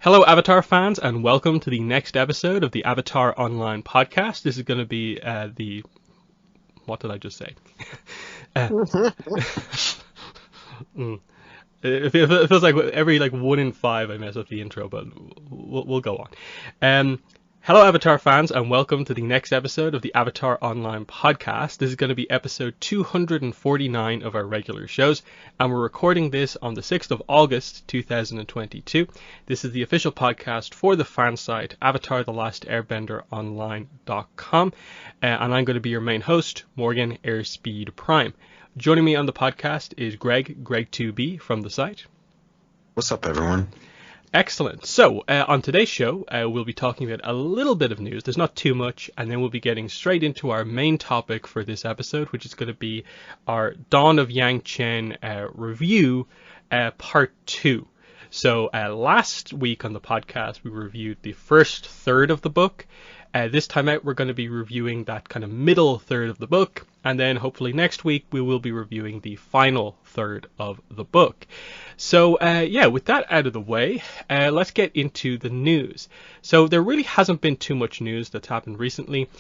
Hello, Avatar fans, and welcome to the next episode of the Avatar Online podcast. This is going to be what did I just say? It feels like every 1 in 5 I mess up the intro, but we'll go on. Hello, Avatar fans, and welcome to the next episode of the Avatar Online podcast. This is going to be episode 249 of our regular shows, and we're recording this on the 6th of August 2022. This is the official podcast for the fan site avatarthelastairbender.online, and I'm going to be your main host, Morgan Airspeed Prime. Joining me on the podcast is Greg2B from the site. What's up, everyone? Excellent. So, on today's show, we'll be talking about a little bit of news. There's not too much, and then we'll be getting straight into our main topic for this episode, which is going to be our Dawn of Yangchen review, part 2. So, last week on the podcast, we reviewed the first third of the book. This time out, we're going to be reviewing that kind of middle third of the book, and then hopefully next week we will be reviewing the final third of the book. So with that out of the way, let's get into the news. So there really hasn't been too much news that's happened recently.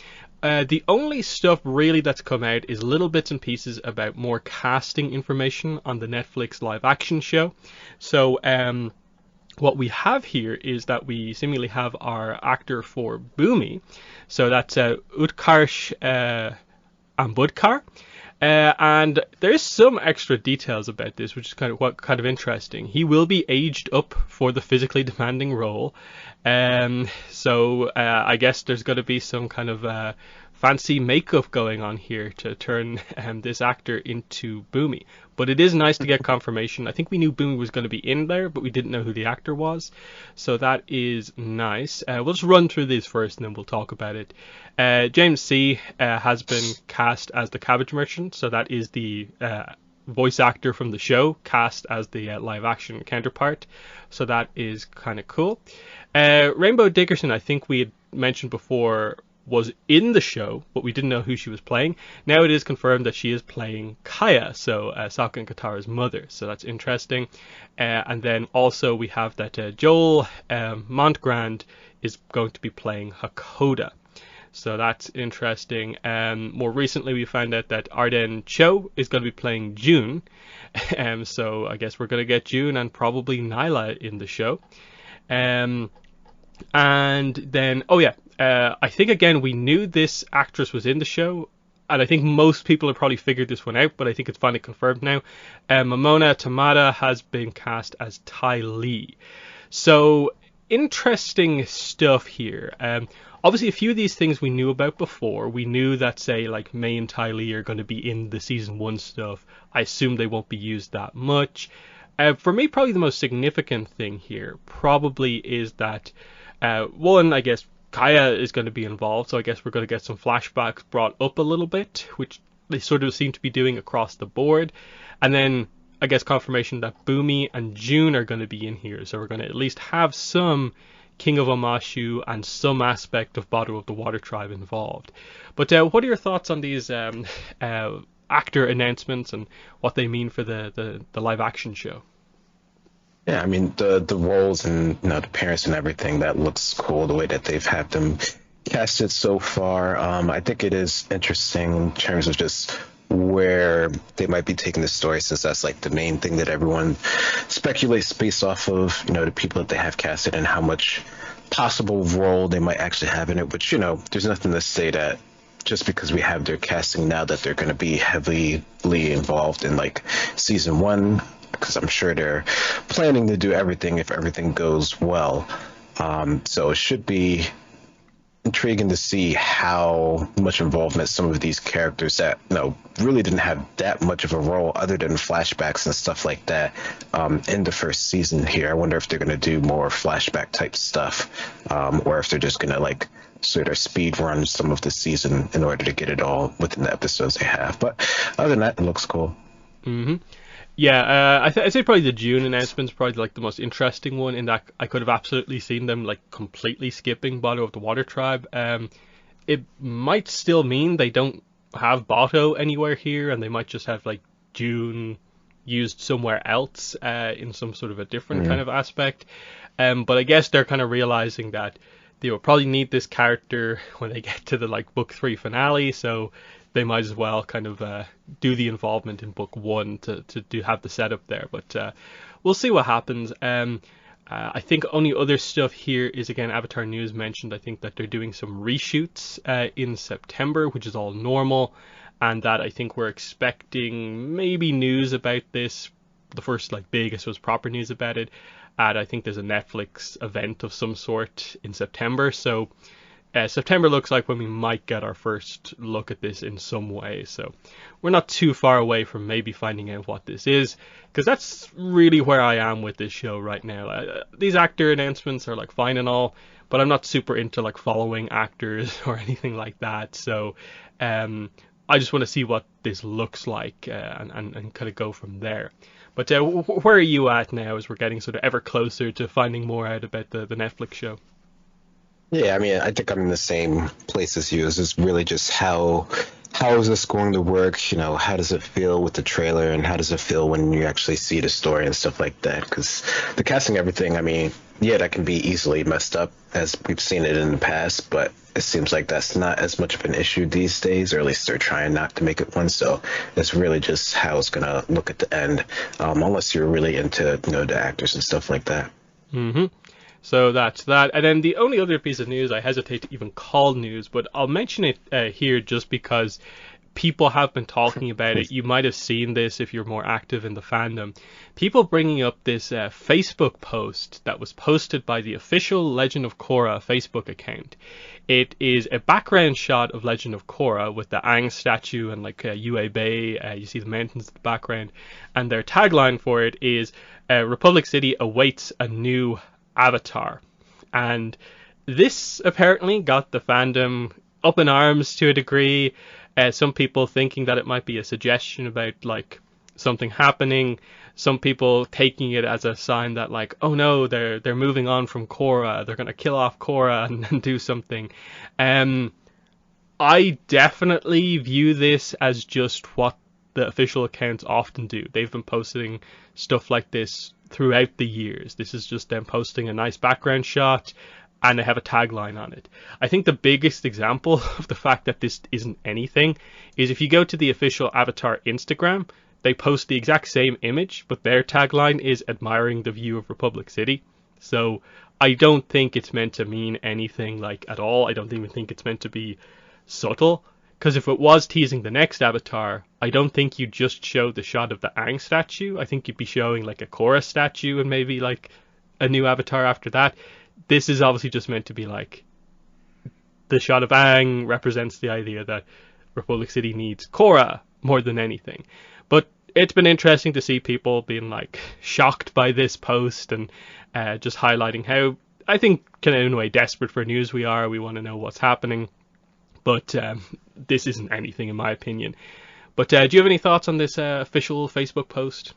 The only stuff really that's come out is little bits and pieces about more casting information on the Netflix live action show. So what we have here is that we seemingly have our actor for Boomy. So that's Utkarsh Ambudkar. And there's some extra details about this, which is kind of interesting. He will be aged up for the physically demanding role. So I guess there's going to be some kind of fancy makeup going on here to turn this actor into Boomy. But it is nice to get confirmation. I think we knew Boomy was going to be in there, but we didn't know who the actor was. So that is nice. We'll just run through these first and then we'll talk about it. James C. Has been cast as the Cabbage Merchant. So that is the voice actor from the show, cast as the live action counterpart. So that is kind of cool. Rainbow Dickerson, I think we had mentioned before, was in the show, but we didn't know who she was playing. Now it is confirmed that she is playing Kaya, so Sokka and Katara's mother, so that's interesting. And then also we have that Joel Montgrand is going to be playing Hakoda, so that's interesting. More recently we found out that Arden Cho is going to be playing June, so I guess we're going to get June and probably Nyla in the show. And then, I think, again, we knew this actress was in the show, and I think most people have probably figured this one out, but I think it's finally confirmed now. Momona Tamada has been cast as Ty Lee. So, interesting stuff here. Obviously, a few of these things we knew about before. We knew that, say, like May and Ty Lee are going to be in the Season 1 stuff. I assume they won't be used that much. For me, probably the most significant thing here probably is that, one, I guess, Kaya is going to be involved, so I guess we're going to get some flashbacks brought up a little bit, which they sort of seem to be doing across the board. And then, I guess, confirmation that Boomy and June are going to be in here, so we're going to at least have some King of Omashu and some aspect of Bottle of the Water Tribe involved. But what are your thoughts on these actor announcements and what they mean for the live action show? Yeah, I mean, the roles and the parents and everything, that looks cool, the way that they've had them casted so far. I think it is interesting in terms of just where they might be taking the story, since that's like the main thing that everyone speculates based off of, the people that they have casted and how much possible role they might actually have in it, which, there's nothing to say that just because we have their casting now that they're going to be heavily involved in like Season 1, because I'm sure they're planning to do everything if everything goes well. So it should be intriguing to see how much involvement some of these characters that really didn't have that much of a role other than flashbacks and stuff like that in the first season here. I wonder if they're going to do more flashback type stuff, or if they're just going to like sort of speed run some of the season in order to get it all within the episodes they have. But other than that, it looks cool. Mm-hmm. Yeah, I'd say probably the June announcement's probably like the most interesting one, in that I could have absolutely seen them like completely skipping Bottle of the Water Tribe. It might still mean they don't have Bato anywhere here, and they might just have like June used somewhere else in some sort of a different kind of aspect. But I guess they're kind of realizing that they will probably need this character when they get to the like book 3 finale, so they might as well kind of do the involvement in book 1 to do have the setup there. But we'll see what happens. I think only other stuff here is, again, Avatar News mentioned, I think that they're doing some reshoots in September, which is all normal, and that I think we're expecting maybe news about this, the first like big, I suppose, proper news about it, and I think there's a Netflix event of some sort in September, so September looks like when we might get our first look at this in some way. So we're not too far away from maybe finding out what this is, because that's really where I am with this show right now. These actor announcements are like fine and all, but I'm not super into like following actors or anything like that. So I just want to see what this looks like and kind of go from there. But where are you at now as we're getting sort of ever closer to finding more out about the Netflix show? Yeah, I mean, I think I'm in the same place as you. It's just really just how is this going to work? You know, how does it feel with the trailer, and how does it feel when you actually see the story and stuff like that? Because the casting, everything, I mean, yeah, that can be easily messed up as we've seen it in the past, but it seems like that's not as much of an issue these days, or at least they're trying not to make it one. So it's really just how it's gonna look at the end, unless you're really into the actors and stuff like that. Mm-hmm. So that's that. And then the only other piece of news I hesitate to even call news, but I'll mention it here just because people have been talking about it. You might have seen this if you're more active in the fandom. People bringing up this Facebook post that was posted by the official Legend of Korra Facebook account. It is a background shot of Legend of Korra with the Aang statue and like Yue Bay. You see the mountains in the background. And their tagline for it is Republic City awaits a new Avatar. And this apparently got the fandom up in arms to a degree. Some people thinking that it might be a suggestion about like something happening. Some people taking it as a sign that like, oh no, they're moving on from Korra. They're gonna kill off Korra and do something. I definitely view this as just what the official accounts often do. They've been posting stuff like this throughout the years. This is just them posting a nice background shot and they have a tagline on it. I think the biggest example of the fact that this isn't anything is if you go to the official Avatar Instagram, they post the exact same image, but their tagline is admiring the view of Republic City. So I don't think it's meant to mean anything like at all. I don't even think it's meant to be subtle. Because if it was teasing the next Avatar, I don't think you'd just show the shot of the Aang statue. I think you'd be showing like a Korra statue and maybe like a new Avatar after that. This is obviously just meant to be like the shot of Aang represents the idea that Republic City needs Korra more than anything. But it's been interesting to see people being like shocked by this post and just highlighting how I think kind of in a way desperate for news we are. We want to know what's happening. But this isn't anything in my opinion. But do you have any thoughts on this official Facebook post?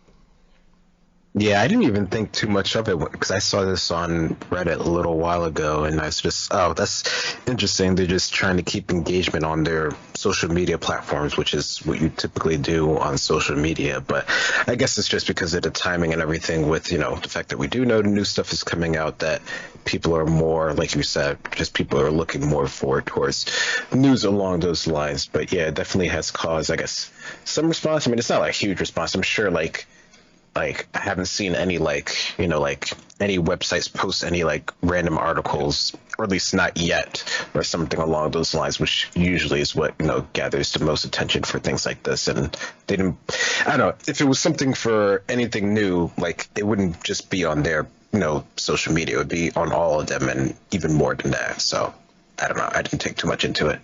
Yeah, I didn't even think too much of it because I saw this on Reddit a little while ago, and I was just, oh, that's interesting. They're just trying to keep engagement on their social media platforms, which is what you typically do on social media. But I guess it's just because of the timing and everything with, the fact that we do know the new stuff is coming out, that people are more, like you said, just people are looking more forward towards news along those lines. But yeah, it definitely has caused, I guess, some response. I mean, it's not like a huge response. I'm sure like I haven't seen any any websites post any like random articles, or at least not yet, or something along those lines, which usually is what gathers the most attention for things like this. And they didn't. I don't know if it was something for anything new, like it wouldn't just be on their social media; it would be on all of them, and even more than that. So I don't know. I didn't take too much into it.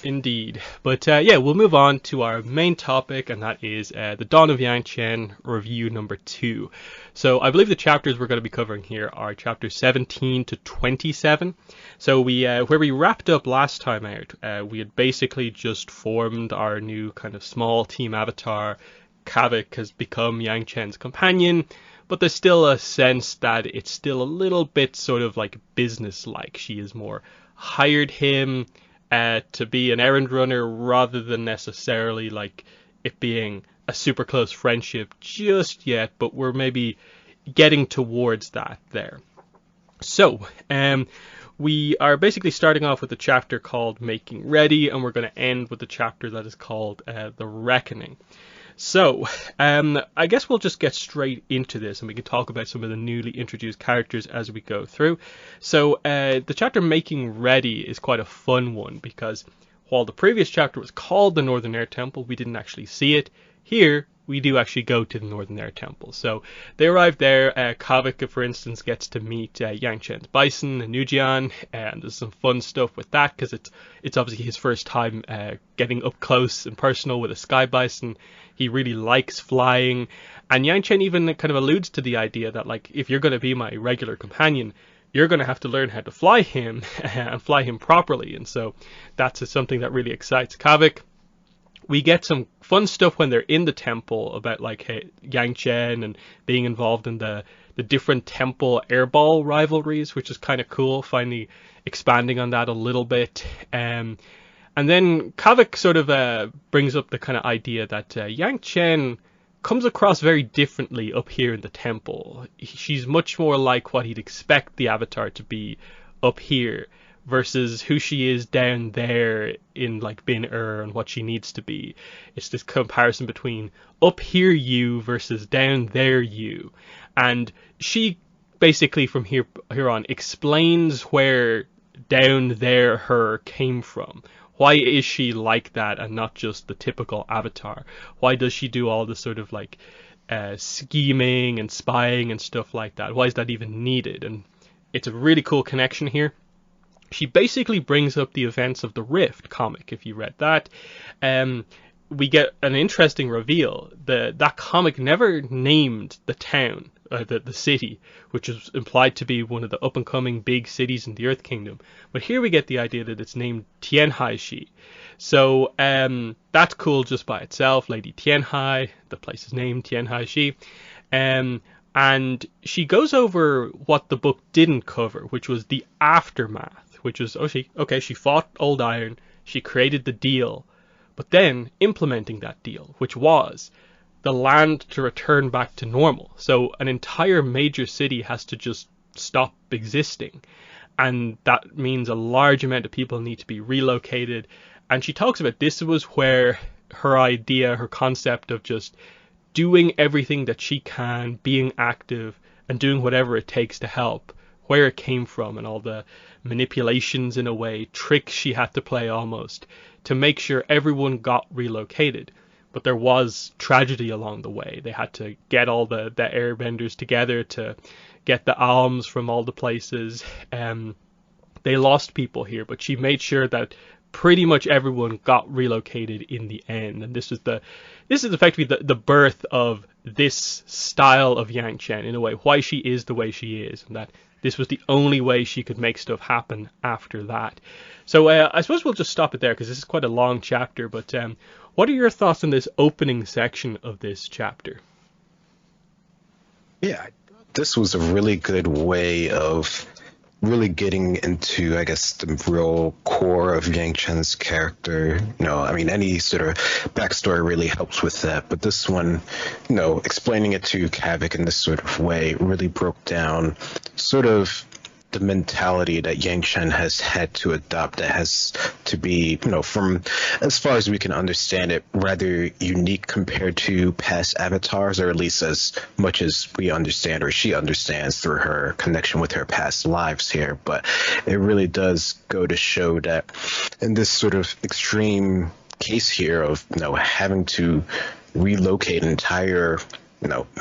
Indeed. But yeah, we'll move on to our main topic, and that is the Dawn of Yangchen review number 2. So I believe the chapters we're going to be covering here are chapters 17 to 27. So we where we wrapped up last time out, we had basically just formed our new kind of small team avatar. Kavik has become Yang Chen's companion, but there's still a sense that it's still a little bit sort of like business-like. She has more hired him to be an errand runner rather than necessarily like it being a super close friendship just yet, but we're maybe getting towards that there. So, we are basically starting off with a chapter called Making Ready, and we're going to end with a chapter that is called The Reckoning. So, I guess we'll just get straight into this and we can talk about some of the newly introduced characters as we go through. So, the chapter Making Ready is quite a fun one because while the previous chapter was called the Northern Air Temple, we didn't actually see it. Here, we do actually go to the Northern Air Temple. So they arrive there. Kavik, for instance, gets to meet Yangchen's bison and Nujian, and there's some fun stuff with that because it's obviously his first time getting up close and personal with a sky bison. He really likes flying, and Yangchen even kind of alludes to the idea that, like, if you're going to be my regular companion, you're going to have to learn how to fly him and fly him properly. And so that's something that really excites Kavik. We get some fun stuff when they're in the temple about, like, hey, Yangchen and being involved in the different temple airball rivalries, which is kind of cool, finally expanding on that a little bit. And then Kavik sort of brings up the kind of idea that Yangchen comes across very differently up here in the temple. She's much more like what he'd expect the Avatar to be up here versus who she is down there in, like, Bin-Er and what she needs to be. It's this comparison between up here you versus down there you. And she basically from here on explains where down there her came from. Why is she like that and not just the typical Avatar? Why does she do all this sort of, like, scheming and spying and stuff like that? Why is that even needed? And it's a really cool connection here. She basically brings up the events of the Rift comic, if you read that. We get an interesting reveal. That comic never named the town, the city, which is implied to be one of the up-and-coming big cities in the Earth Kingdom. But here we get the idea that it's named Tianhaishi. So that's cool just by itself. Lady Tianhai, the place is named Tianhaishi. And she goes over what the book didn't cover, which was the aftermath, which was, she fought Old Iron, she created the deal, but then implementing that deal, which was the land to return back to normal. So an entire major city has to just stop existing. And that means a large amount of people need to be relocated. And she talks about this was where her idea, her concept of just doing everything that she can, being active, and doing whatever it takes to help, where it came from, and all the manipulations, in a way, tricks she had to play almost, to make sure everyone got relocated. But there was tragedy along the way. They had to get all the airbenders together to get the alms from all the places. They lost people here, but she made sure that pretty much everyone got relocated in the end. And this is effectively the birth of this style of Yangchen, in a way, why she is the way she is, and that this was the only way she could make stuff happen after that. So I suppose we'll just stop it there because this is quite a long chapter, but what are your thoughts on this opening section of this chapter? Yeah, this was a really good way of really getting into, I guess, the real core of Yang Chen's character. Any sort of backstory really helps with that. But this one, explaining it to Kavik in this sort of way really broke down sort of the mentality that Yang Chen has had to adopt, that has to be, from as far as we can understand it, rather unique compared to past avatars, or at least as much as we understand or she understands through her connection with her past lives here. But it really does go to show that in this sort of extreme case here of, having to relocate an entire,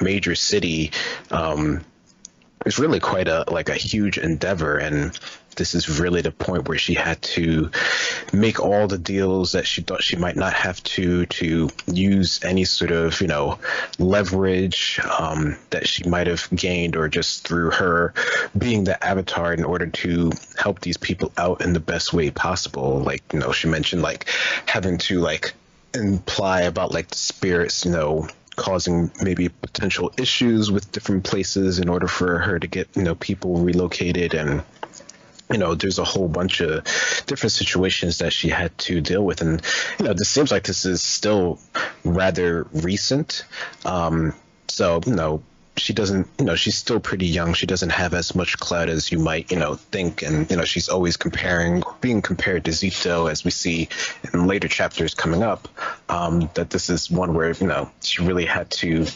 major city, it's really quite a huge endeavor, and this is really the point where she had to make all the deals that she thought she might not have to use any sort of leverage that she might have gained, or just through her being the Avatar, in order to help these people out in the best way possible. Like, she mentioned, like, having to, like, imply about, like, the spirits, causing maybe potential issues with different places in order for her to get, people relocated. And, there's a whole bunch of different situations that she had to deal with. And, this seems like this is still rather recent. So, she doesn't, she's still pretty young. She doesn't have as much clout as you might, think. And, she's always being compared to Zito, as we see in later chapters coming up, that this is one where, she really had to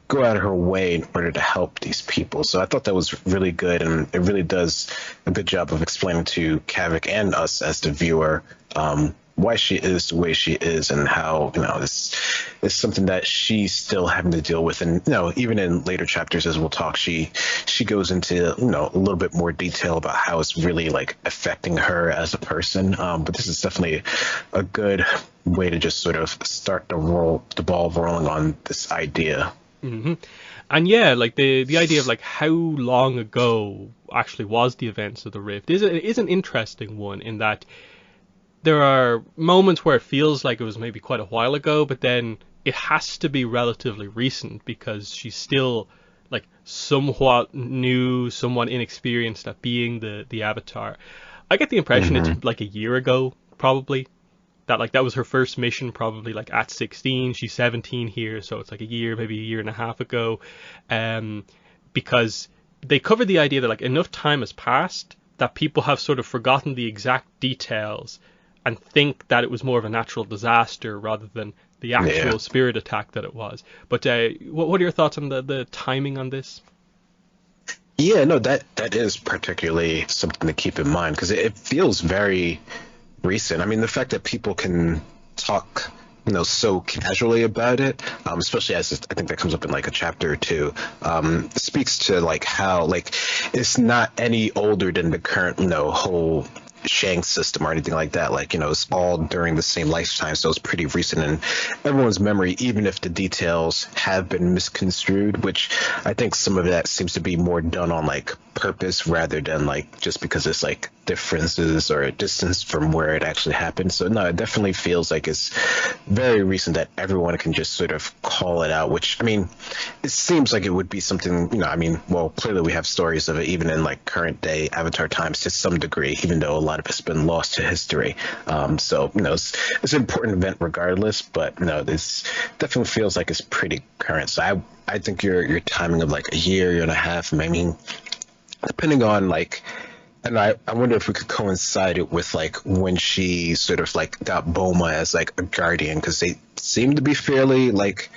go out of her way in order to help these people. So I thought that was really good, and it really does a good job of explaining to Kavik and us as the viewer why she is the way she is, and how this is something that she's still having to deal with. And even in later chapters, as we'll talk, she goes into a little bit more detail about how it's really like affecting her as a person. But this is definitely a good way to just sort of start the ball rolling on this idea. Mm-hmm. And yeah, like the idea of like how long ago actually was the events of the Rift is an interesting one, in that there are moments where it feels like it was maybe quite a while ago, but then it has to be relatively recent because she's still like somewhat new, somewhat inexperienced at being the Avatar. I get the impression it's like a year ago, probably. That was her first mission, probably like at 16. She's 17 here, so it's like a year, maybe a year and a half ago, because they covered the idea that like enough time has passed that people have sort of forgotten the exact details and think that it was more of a natural disaster rather than the actual spirit attack that it was. But what are your thoughts on the timing on this? Yeah, no, that is particularly something to keep in mind, because it feels very recent. I mean, the fact that people can talk, so casually about it, especially as I think that comes up in like a chapter or two, speaks to like how like it's not any older than the current, whole Shanks system or anything like that. Like, it's all during the same lifetime, so it's pretty recent in everyone's memory, even if the details have been misconstrued, which I think some of that seems to be more done on like purpose rather than like just because it's like differences or a distance from where it actually happened. So no, it definitely feels like it's very recent that everyone can just sort of call it out, which, I mean, it seems like it would be something, I mean, well, clearly we have stories of it even in like current day Avatar times to some degree, even though a lot of it's been lost to history. So, it's an important event regardless, but this definitely feels like it's pretty current. So I think your timing of like a year and a half, I mean, depending on like, and I wonder if we could coincide it with like when she sort of like got Boma as like a guardian, because they seem to be fairly like,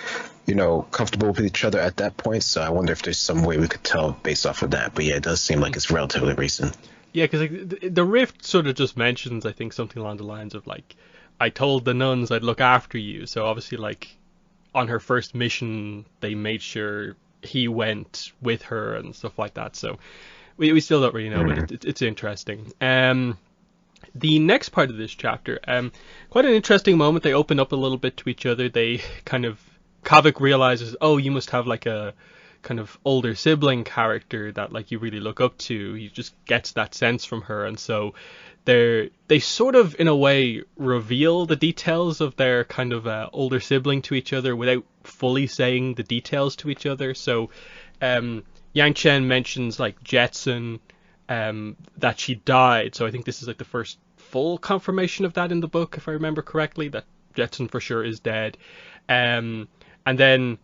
comfortable with each other at that point. So I wonder if there's some way we could tell based off of that. But yeah, it does seem like it's relatively recent. Yeah, because like, the Rift sort of just mentions, I think, something along the lines of like, I told the nuns I'd look after you. So obviously, like, on her first mission, they made sure he went with her and stuff like that. So we still don't really know, but it's interesting. The next part of this chapter, quite an interesting moment. They open up a little bit to each other. They kind of, Kavik realizes, oh, you must have like a kind of older sibling character that like you really look up to. He just gets that sense from her, and so they sort of in a way reveal the details of their kind of older sibling to each other without fully saying the details to each other. So Yangchen mentions like Jetson, that she died. So I think this is like the first full confirmation of that in the book, if I remember correctly, that Jetson for sure is dead. And then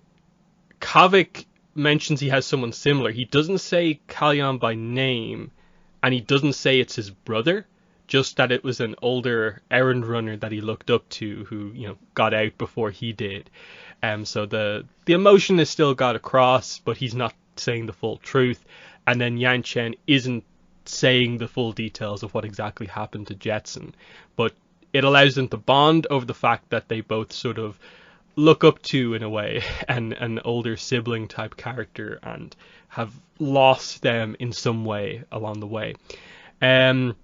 Kavik mentions he has someone similar. He doesn't say Kalyan by name, and he doesn't say it's his brother, just that it was an older errand runner that he looked up to who, got out before he did. So the emotion is still got across, but he's not saying the full truth. And then Yangchen isn't saying the full details of what exactly happened to Jetson, but it allows them to bond over the fact that they both sort of look up to, in a way, an older sibling type character and have lost them in some way along the way. And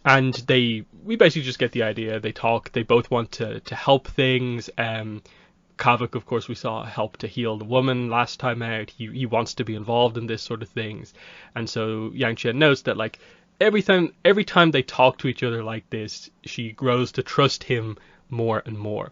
we basically just get the idea. They talk. They both want to help things. Kavik, of course, we saw help to heal the woman last time out. He wants to be involved in this sort of things, and so Yangchen notes that like every time they talk to each other like this, she grows to trust him more and more.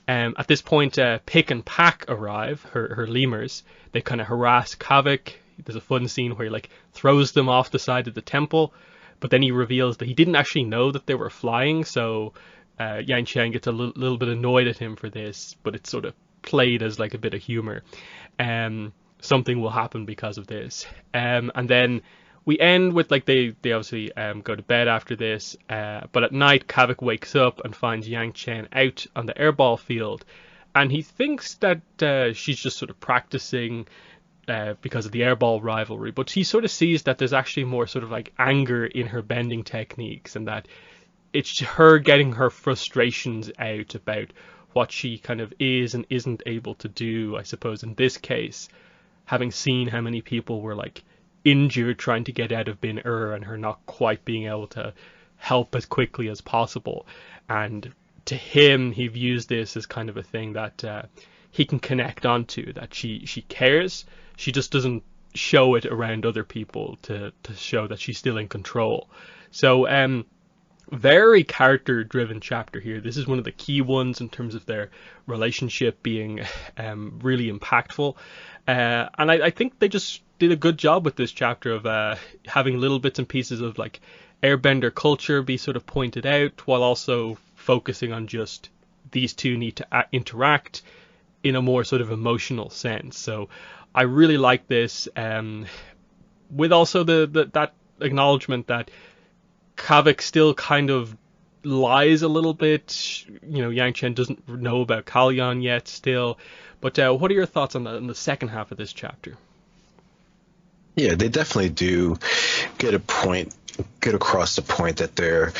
At this point, Pick and Pack arrive, her lemurs. They kind of harass Kavik. There's a fun scene where he like throws them off the side of the temple, but then he reveals that he didn't actually know that they were flying, so Yangchen gets a little bit annoyed at him for this, but it's sort of played as like a bit of humor. something will happen because of this. And then we end with like they obviously go to bed after this, but at night Kavik wakes up and finds Yang Chen out on the airball field, and he thinks that she's just sort of practicing because of the airball rivalry, but he sort of sees that there's actually more sort of like anger in her bending techniques, and that it's her getting her frustrations out about what she kind of is and isn't able to do, I suppose, in this case, having seen how many people were like injured trying to get out of Bin and her not quite being able to help as quickly as possible. And to him, he views this as kind of a thing that he can connect onto, that she cares, she just doesn't show it around other people to show that she's still in control. So very character driven chapter here. This is one of the key ones in terms of their relationship being really impactful, and I think they just did a good job with this chapter of having little bits and pieces of like airbender culture be sort of pointed out, while also focusing on just these two need to interact in a more sort of emotional sense. So I really like this, with also that acknowledgement that Kavik still kind of lies a little bit. You know, Yang Chen doesn't know about Kalyan yet still. But what are your thoughts on the second half of this chapter? Yeah, they definitely do get across the point that they're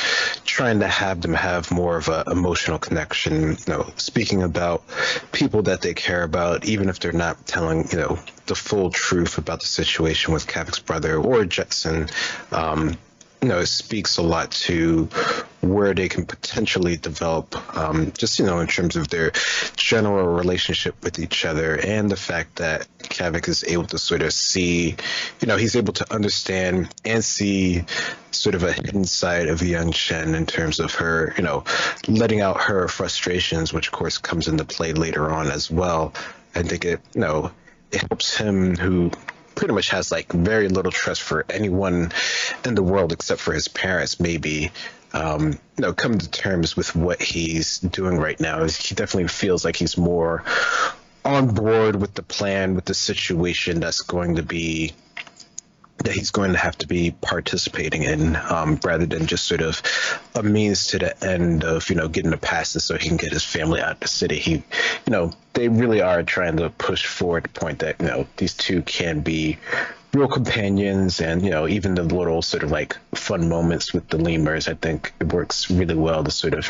trying to have them have more of an emotional connection, speaking about people that they care about, even if they're not telling, the full truth about the situation with Kavik's brother or Jetson. It speaks a lot to where they can potentially develop, just, in terms of their general relationship with each other, and the fact that Kavik is able to sort of see, he's able to understand and see sort of a hidden side of Yang Chen in terms of her, letting out her frustrations, which of course comes into play later on as well. I think it helps him, who pretty much has like very little trust for anyone in the world except for his parents, maybe, come to terms with what he's doing right now. He definitely feels like he's more on board with the plan, with the situation that he's going to have to be participating in, rather than just sort of a means to the end of, getting the passes so he can get his family out of the city. They really are trying to push forward the point that, these two can be real companions, and, even the little sort of like fun moments with the lemurs, I think it works really well to sort of,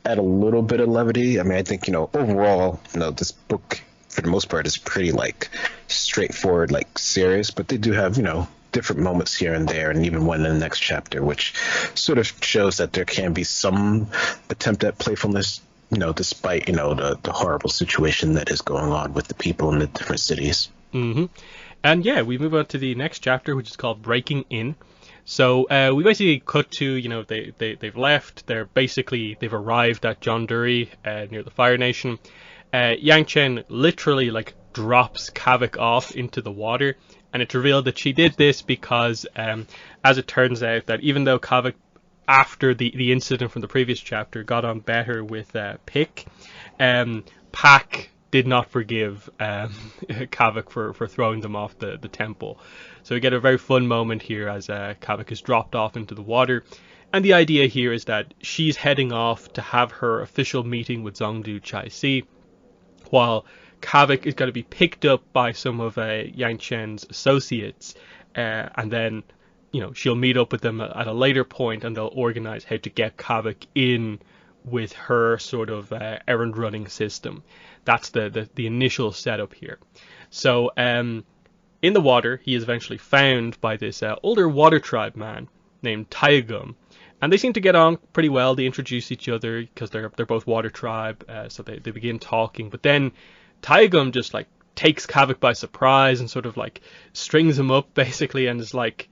add a little bit of levity. I mean, I think, overall, this book, for the most part, is pretty like straightforward, like serious, but they do have, different moments here and there, and even one in the next chapter, which sort of shows that there can be some attempt at playfulness, despite, the horrible situation that is going on with the people in the different cities. Mm-hmm. And yeah, we move on to the next chapter, which is called Breaking In. So we basically cut to, they've left, they've arrived at John Dury, near the Fire Nation. Yang Chen literally like drops Kavik off into the water, and it's revealed that she did this because, as it turns out, that even though Kavik, after the incident from the previous chapter, got on better with Pick, Pak did not forgive Kavik for throwing them off the temple. So we get a very fun moment here as Kavik is dropped off into the water. And the idea here is that she's heading off to have her official meeting with Zongdu Chai-si, while Kavik is going to be picked up by some of Yang Chen's associates, and then, she'll meet up with them at a later point, and they'll organize how to get Kavik in with her sort of errand running system. That's the initial setup here. So in the water, he is eventually found by this older water tribe man named Taegum, and they seem to get on pretty well. They introduce each other because they're both water tribe, so they begin talking. But then Taegum just like takes Kavik by surprise and sort of like strings him up basically, and is like,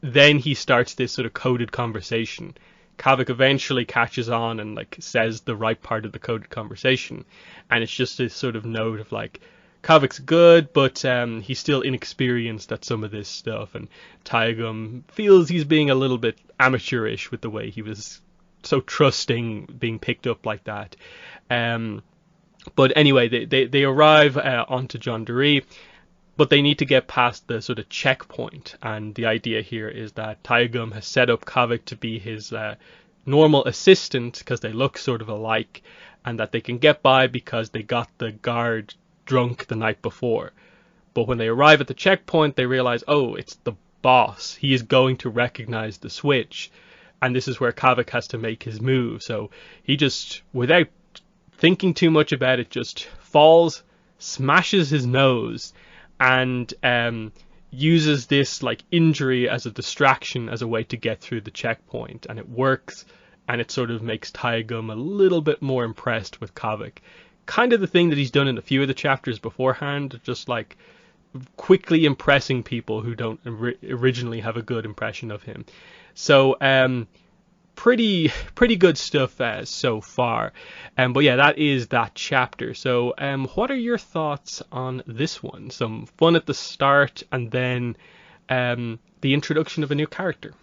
then he starts this sort of coded conversation. Kavik eventually catches on and like says the right part of the coded conversation, and it's just this sort of note of like, Kavik's good, but he's still inexperienced at some of this stuff, and Taegum feels he's being a little bit amateurish with the way he was so trusting being picked up like that. But anyway, they arrive onto John Dury. but they need to get past the sort of checkpoint. And the idea here is that Taegum has set up Kavik to be his normal assistant because they look sort of alike, and that they can get by because they got the guard drunk the night before. But when they arrive at the checkpoint, they realize, oh, it's the boss. He is going to recognize the switch. And this is where Kavik has to make his move. So he just, without thinking too much about it, just falls, smashes his nose, and uses this like injury as a distraction, as a way to get through the checkpoint. And it works, and it sort of makes Taegum a little bit more impressed with Kavik. Kind of the thing that he's done in a few of the chapters beforehand, just like quickly impressing people who don't originally have a good impression of him. So pretty good stuff so far. But yeah, that is that chapter. So what are your thoughts on this one? Some fun at the start, and then the introduction of a new character.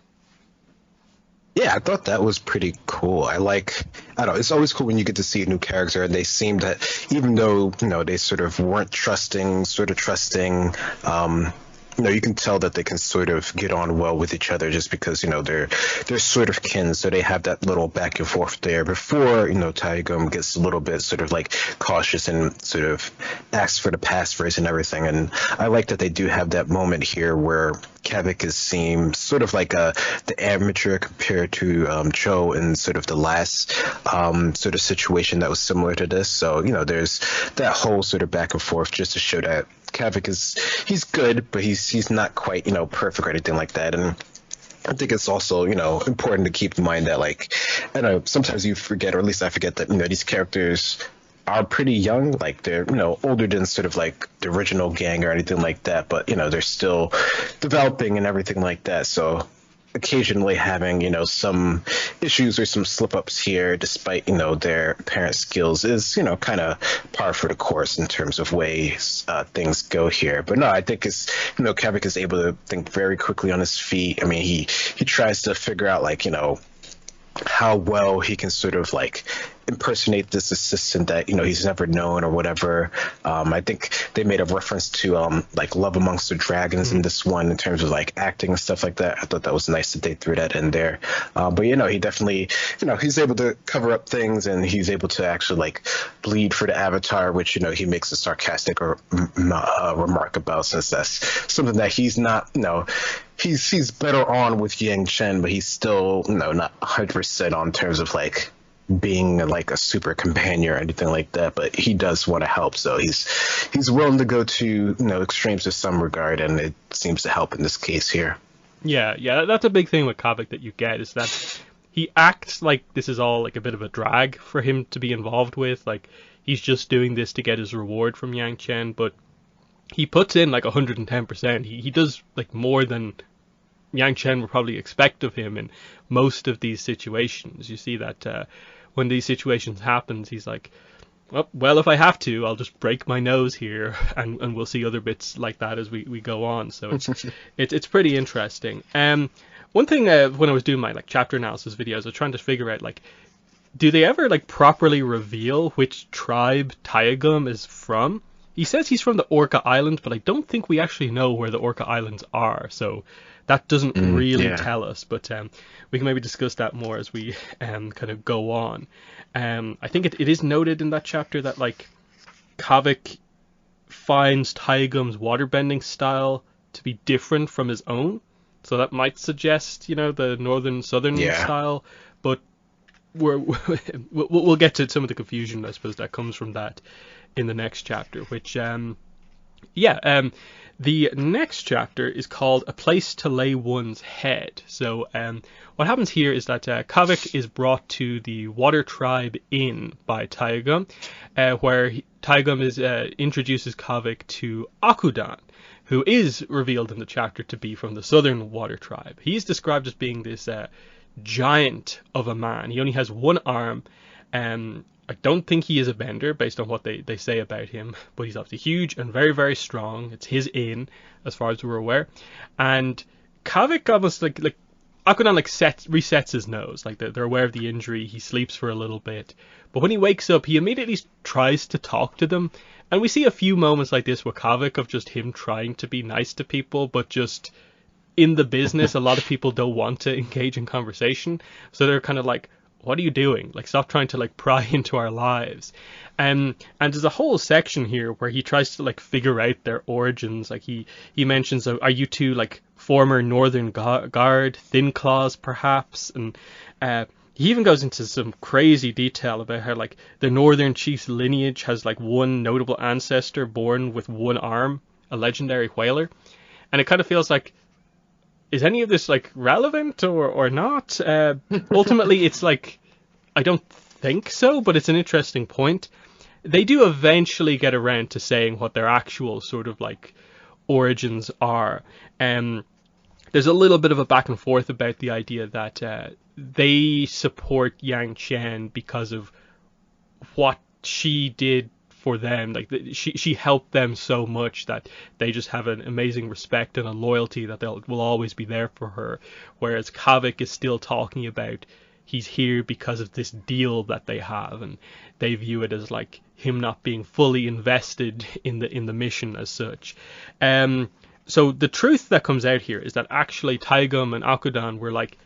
Yeah, I thought that was pretty cool. I don't know, it's always cool when you get to see a new character, and they seem that, even though, they sort of weren't trusting, you can tell that they can sort of get on well with each other, just because, they're sort of kin. So they have that little back and forth there before, Taegum gets a little bit sort of like cautious and sort of asks for the passphrase and everything. And I like that they do have that moment here where Kavik is seen sort of like the amateur compared to Cho in sort of the last sort of situation that was similar to this. So, there's that whole sort of back and forth just to show that Kavik he's good, but he's not quite, perfect or anything like that. And I think it's also, important to keep in mind that, like, I know sometimes you forget, or at least I forget, that, these characters are pretty young, like they're, older than sort of like the original gang or anything like that, but, they're still developing and everything like that. So occasionally having, some issues or some slip-ups here, despite, their apparent skills, is, kind of par for the course in terms of ways things go here. But no, I think it's, Kavik is able to think very quickly on his feet. I mean, he tries to figure out, like, how well he can sort of like impersonate this assistant that he's never known or whatever. I think they made a reference to like Love Amongst the Dragons in this one, in terms of like acting and stuff like that. I thought that was nice that they threw that in there. But he definitely, he's able to cover up things, and he's able to actually like bleed for the Avatar, which he makes a sarcastic remark about, since that's something that he's not, he's better on with Yangchen, but he's still not 100% on terms of like being like a super companion or anything like that, but he does want to help, so he's willing to go to extremes in some regard, and it seems to help in this case here. Yeah, that's a big thing with Kavik that you get, is that he acts like this is all like a bit of a drag for him to be involved with, like he's just doing this to get his reward from Yangchen, but he puts in like 110%. He does like more than Yangchen would probably expect of him in most of these situations. You see that when these situations happen, he's like, well, if I have to, I'll just break my nose here, and we'll see other bits like that as we go on. So it's pretty interesting. One thing when I was doing my like chapter analysis videos, I was trying to figure out, like, do they ever like properly reveal which tribe Taegum is from? He says he's from the Orca Islands, but I don't think we actually know where the Orca Islands are, so that doesn't really tell us. But we can maybe discuss that more as we kind of go on. I think it is noted in that chapter that like Kavik finds Taegum's waterbending style to be different from his own, so that might suggest the northern southern style. But we'll get to some of the confusion, I suppose, that comes from that in the next chapter, which the next chapter is called A Place to Lay One's Head. So what happens here is that Kavik is brought to the Water Tribe Inn by Taegum, where Taegum introduces Kavik to Akudan, who is revealed in the chapter to be from the Southern Water Tribe. He's described as being this giant of a man. He only has one arm, I don't think he is a bender based on what they say about him, but he's obviously huge and very, very strong. It's his inn, as far as we're aware. And Kavik almost like Akudan like resets his nose, like they're aware of the injury. He sleeps for a little bit, but when he wakes up, he immediately tries to talk to them, and we see a few moments like this with Kavik of just him trying to be nice to people, but just in the business, a lot of people don't want to engage in conversation, so they're kind of like, what are you doing? Like, stop trying to like pry into our lives. And there's a whole section here where he tries to like figure out their origins. Like he mentions, are you two like former Northern Guard, Thin Claws perhaps? And he even goes into some crazy detail about how like the Northern Chief's lineage has like one notable ancestor born with one arm, a legendary whaler. And it kind of feels like, is any of this like relevant or not? Ultimately, it's like, I don't think so, but it's an interesting point. They do eventually get around to saying what their actual sort of like origins are. There's a little bit of a back and forth about the idea that they support Yangchen because of what she did for them. Like she helped them so much that they just have an amazing respect and a loyalty that will always be there for her. Whereas Kavik is still talking about he's here because of this deal that they have, and they view it as like him not being fully invested in the mission as such. So the truth that comes out here is that actually Taigum and Akudan were like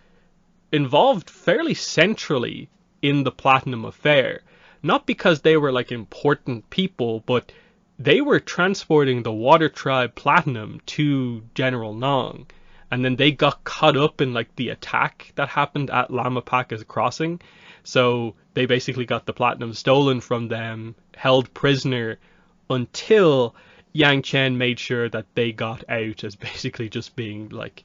involved fairly centrally in the Platinum affair. Not because they were like important people, but they were transporting the Water Tribe Platinum to General Nong. And then they got caught up in like the attack that happened at Lamapaka's crossing. So they basically got the Platinum stolen from them, held prisoner until Yangchen made sure that they got out as basically just being like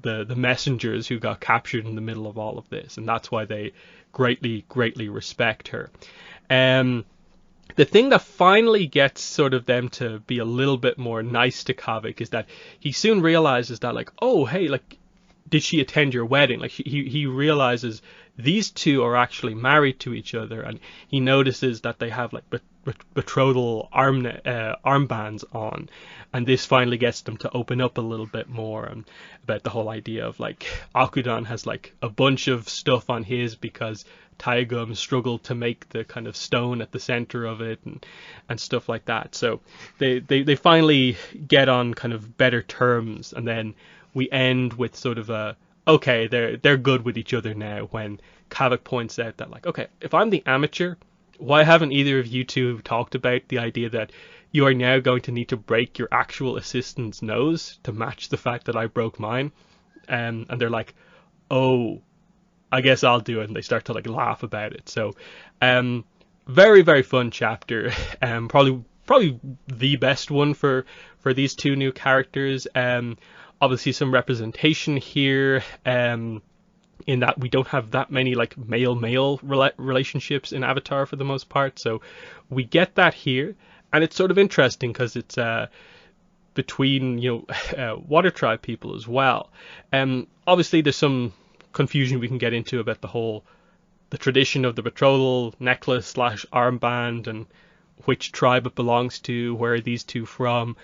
the messengers who got captured in the middle of all of this. And that's why they greatly respect her. The thing that finally gets sort of them to be a little bit more nice to Kavik is that he soon realizes that like, oh, hey, like, did she attend your wedding? Like he realizes these two are actually married to each other, and he notices that they have like betrothal armbands on, and this finally gets them to open up a little bit more about the whole idea of like Akudan has like a bunch of stuff on his because Taigum struggled to make the kind of stone at the center of it and stuff like that. So they finally get on kind of better terms, and then we end with sort of a, okay, they're good with each other now, when Kavik points out that like, okay, if I'm the amateur, why haven't either of you two talked about the idea that you are now going to need to break your actual assistant's nose to match the fact that I broke mine? And they're like, oh, I guess I'll do it, and they start to like laugh about it. So very fun chapter. Probably the best one for these two new characters. Obviously some representation here, in that we don't have that many like male relationships in Avatar for the most part, so we get that here, and it's sort of interesting because it's between Water Tribe people as well. Obviously there's some confusion we can get into about the tradition of the betrothal necklace / armband and which tribe it belongs to, where are these two from.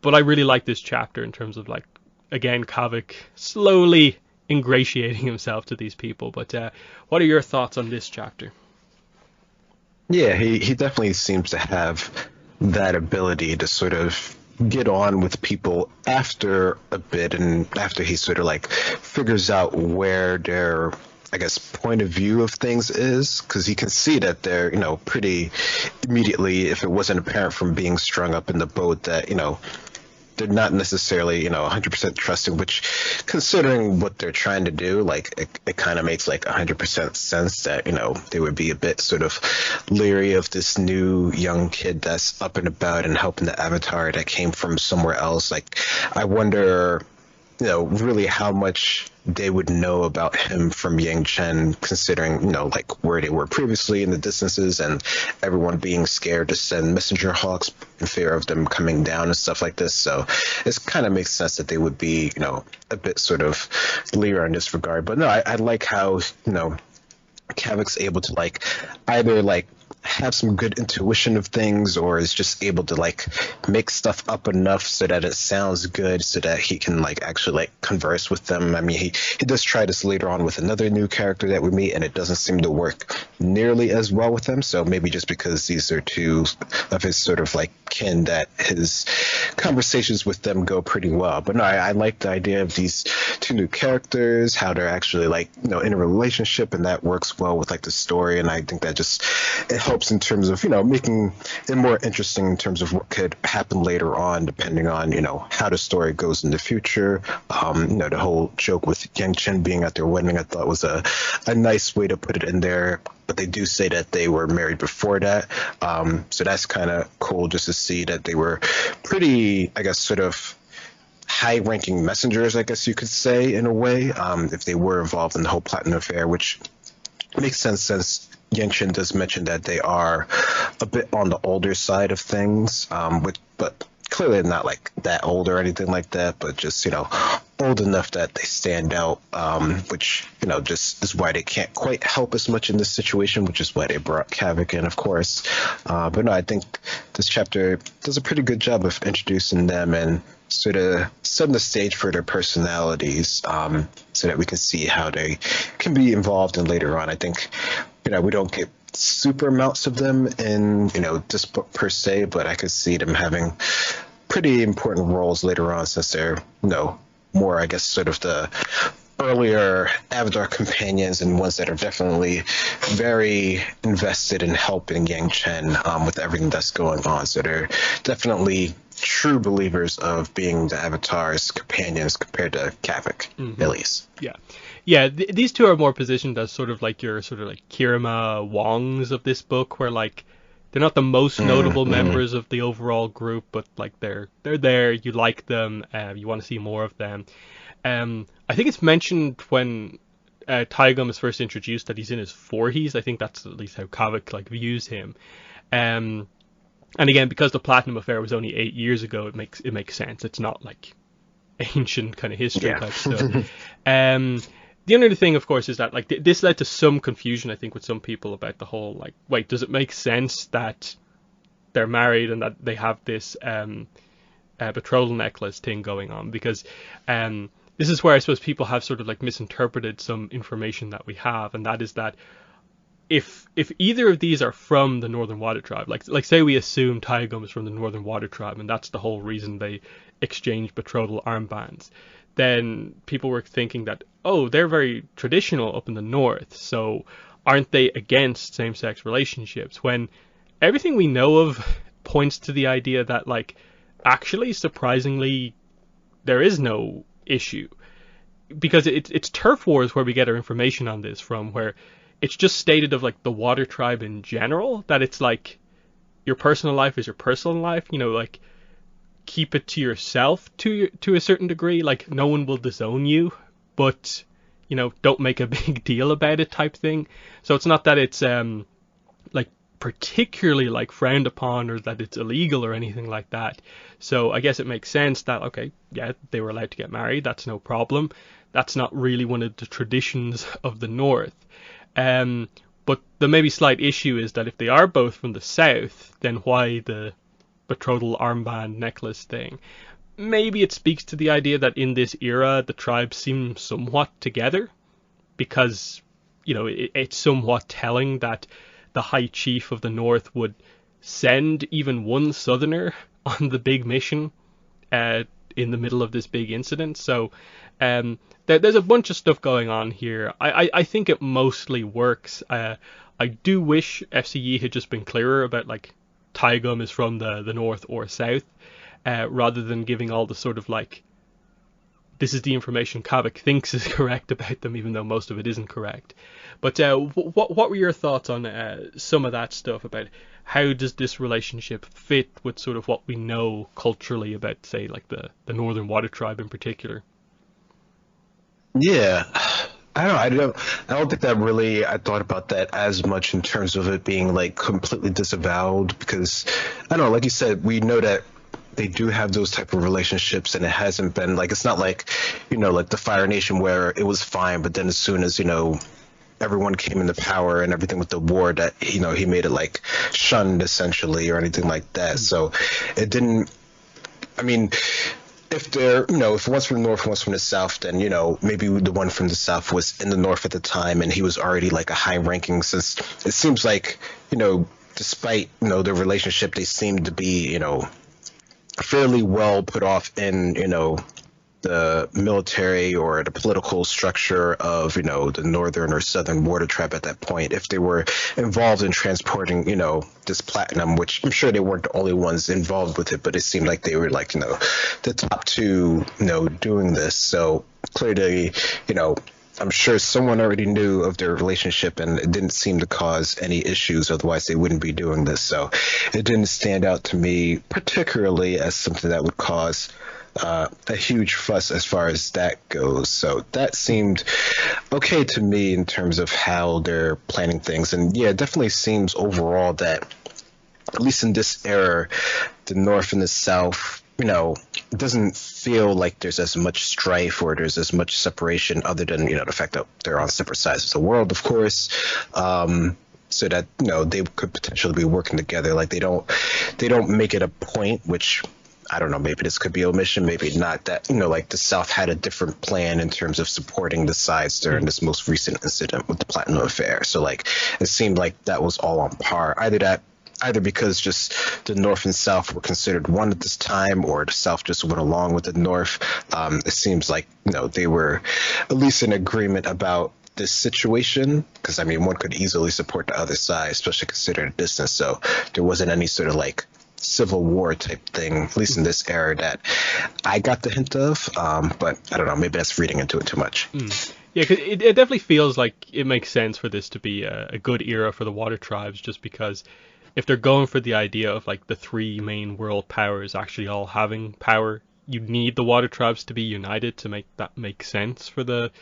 But I really like this chapter in terms of like, again, Kavik slowly ingratiating himself to these people. But what are your thoughts on this chapter? Yeah, he definitely seems to have that ability to sort of get on with people after a bit, and after he sort of like figures out where their, I guess, point of view of things is, because he can see that they're, pretty immediately, if it wasn't apparent from being strung up in the boat, that, they're not necessarily, 100% trusting, which, considering what they're trying to do, like, it kind of makes, like, 100% sense that, they would be a bit sort of leery of this new young kid that's up and about and helping the Avatar that came from somewhere else. Like, I wonder, really how much they would know about him from Yangchen, considering, like where they were previously in the distances and everyone being scared to send messenger hawks in fear of them coming down and stuff like this. So it kind of makes sense that they would be, a bit sort of leery in this regard. But no, I like how, Kavik's able to like either like have some good intuition of things, or is just able to like make stuff up enough so that it sounds good, so that he can like actually like converse with them. I mean, he does try this later on with another new character that we meet, and it doesn't seem to work nearly as well with him. So maybe just because these are two of his sort of like kin, that his conversations with them go pretty well. But no, I like the idea of these two new characters, how they're actually like, you know, in a relationship, and that works well with like the story. And I think that just, it helps in terms of, you know, making it more interesting in terms of what could happen later on, depending on, you know, how the story goes in the future. You know, the whole joke with Yangchen being at their wedding, I thought was a nice way to put it in there. But they do say that they were married before that. So that's kind of cool just to see that they were pretty, I guess, sort of high-ranking messengers, I guess you could say, in a way, if they were involved in the whole Platinum Affair, which makes sense since Yangchen does mention that they are a bit on the older side of things, but clearly not like that old or anything like that, but just, you know, old enough that they stand out, which, you know, just is why they can't quite help as much in this situation, which is why they brought Kavik in, of course. But no, I think this chapter does a pretty good job of introducing them and sort of setting the stage for their personalities, so that we can see how they can be involved in later on. I think, you know, we don't get super amounts of them in, you know, this book per se, but I could see them having pretty important roles later on, since they're, you know, more, I guess, sort of the earlier Avatar companions, and ones that are definitely very invested in helping Yang Chen with everything that's going on. So they're definitely true believers of being the Avatar's companions compared to Kavik, at least. Yeah, these two are more positioned as sort of like your sort of like Kirima Wongs of this book, where like they're not the most notable members of the overall group, but like they're there. You like them. You want to see more of them. I think it's mentioned when Taigum is first introduced that he's in his 40s. I think that's at least how Kavik like views him. And again, because the Platinum Affair was only 8 years ago, it makes sense. It's not like ancient kind of history type stuff. The only thing, of course, is that like this led to some confusion, I think, with some people about the whole like, wait, does it make sense that they're married and that they have this betrothal necklace thing going on? Because this is where I suppose people have sort of like misinterpreted some information that we have, and that is that if either of these are from the Northern Water Tribe, like say we assume Taigum is from the Northern Water Tribe, and that's the whole reason they exchange betrothal armbands, then people were thinking that, oh, they're very traditional up in the north, so aren't they against same-sex relationships? When everything we know of points to the idea that, like, actually, surprisingly, there is no issue. Because it's Turf Wars where we get our information on this from, where it's just stated of, like, the Water Tribe in general, that it's, like, your personal life is your personal life, you know, like, keep it to yourself to a certain degree, like no one will disown you, but you know, don't make a big deal about it type thing. So it's not that it's like particularly like frowned upon or that it's illegal or anything like that. So I guess it makes sense that, okay, yeah, they were allowed to get married, that's no problem. That's not really one of the traditions of the north. But the maybe slight issue is that if they are both from the south, then why the betrothal armband necklace thing? Maybe it speaks to the idea that in this era the tribes seem somewhat together, because, you know, it's somewhat telling that the High Chief of the North would send even one Southerner on the big mission in the middle of this big incident. So there's a bunch of stuff going on here. I think it mostly works. I do wish FCE had just been clearer about, like, Taigum is from the north or south, rather than giving all the sort of like, this is the information Kavik thinks is correct about them, even though most of it isn't correct. But what were your thoughts on some of that stuff about how does this relationship fit with sort of what we know culturally about, say, like the Northern Water Tribe in particular? Yeah. I don't think that really, I thought about that as much in terms of it being like completely disavowed, because I don't know, like you said, we know that they do have those type of relationships, and it hasn't been like, it's not like, you know, like the Fire Nation where it was fine, but then as soon as, you know, everyone came into power and everything with the war, that he made it like shunned essentially or anything like that. So it didn't. I mean, if they're, if one's from the north, one's from the south, then, maybe the one from the south was in the north at the time and he was already like a high ranking, since it seems like, despite, their relationship, they seem to be, fairly well put off in, the military or the political structure of, the northern or southern water tribe at that point. If they were involved in transporting, this platinum, which I'm sure they weren't the only ones involved with it, but it seemed like they were like, the top two, doing this. So clearly, I'm sure someone already knew of their relationship and it didn't seem to cause any issues. Otherwise, they wouldn't be doing this. So it didn't stand out to me particularly as something that would cause a huge fuss as far as that goes. So that seemed okay to me in terms of how they're planning things. And yeah, it definitely seems overall that, at least in this era, the North and the South, it doesn't feel like there's as much strife or there's as much separation, other than, the fact that they're on separate sides of the world, of course. So that, they could potentially be working together. Like they don't make it a point, which I don't know, maybe this could be omission, maybe not, that, like the South had a different plan in terms of supporting the sides during this most recent incident with the Platinum Affair. So like, it seemed like that was all on par. Either because just the North and South were considered one at this time, or the South just went along with the North. It seems like, they were at least in agreement about this situation, because I mean, one could easily support the other side, especially considering the distance. So there wasn't any sort of like civil war type thing, at least in this era, that I got the hint of. But I don't know, maybe that's reading into it too much. Yeah, 'cause it definitely feels like it makes sense for this to be a good era for the water tribes, just because if they're going for the idea of like the three main world powers actually all having power, you need the water tribes to be united to make that make sense for the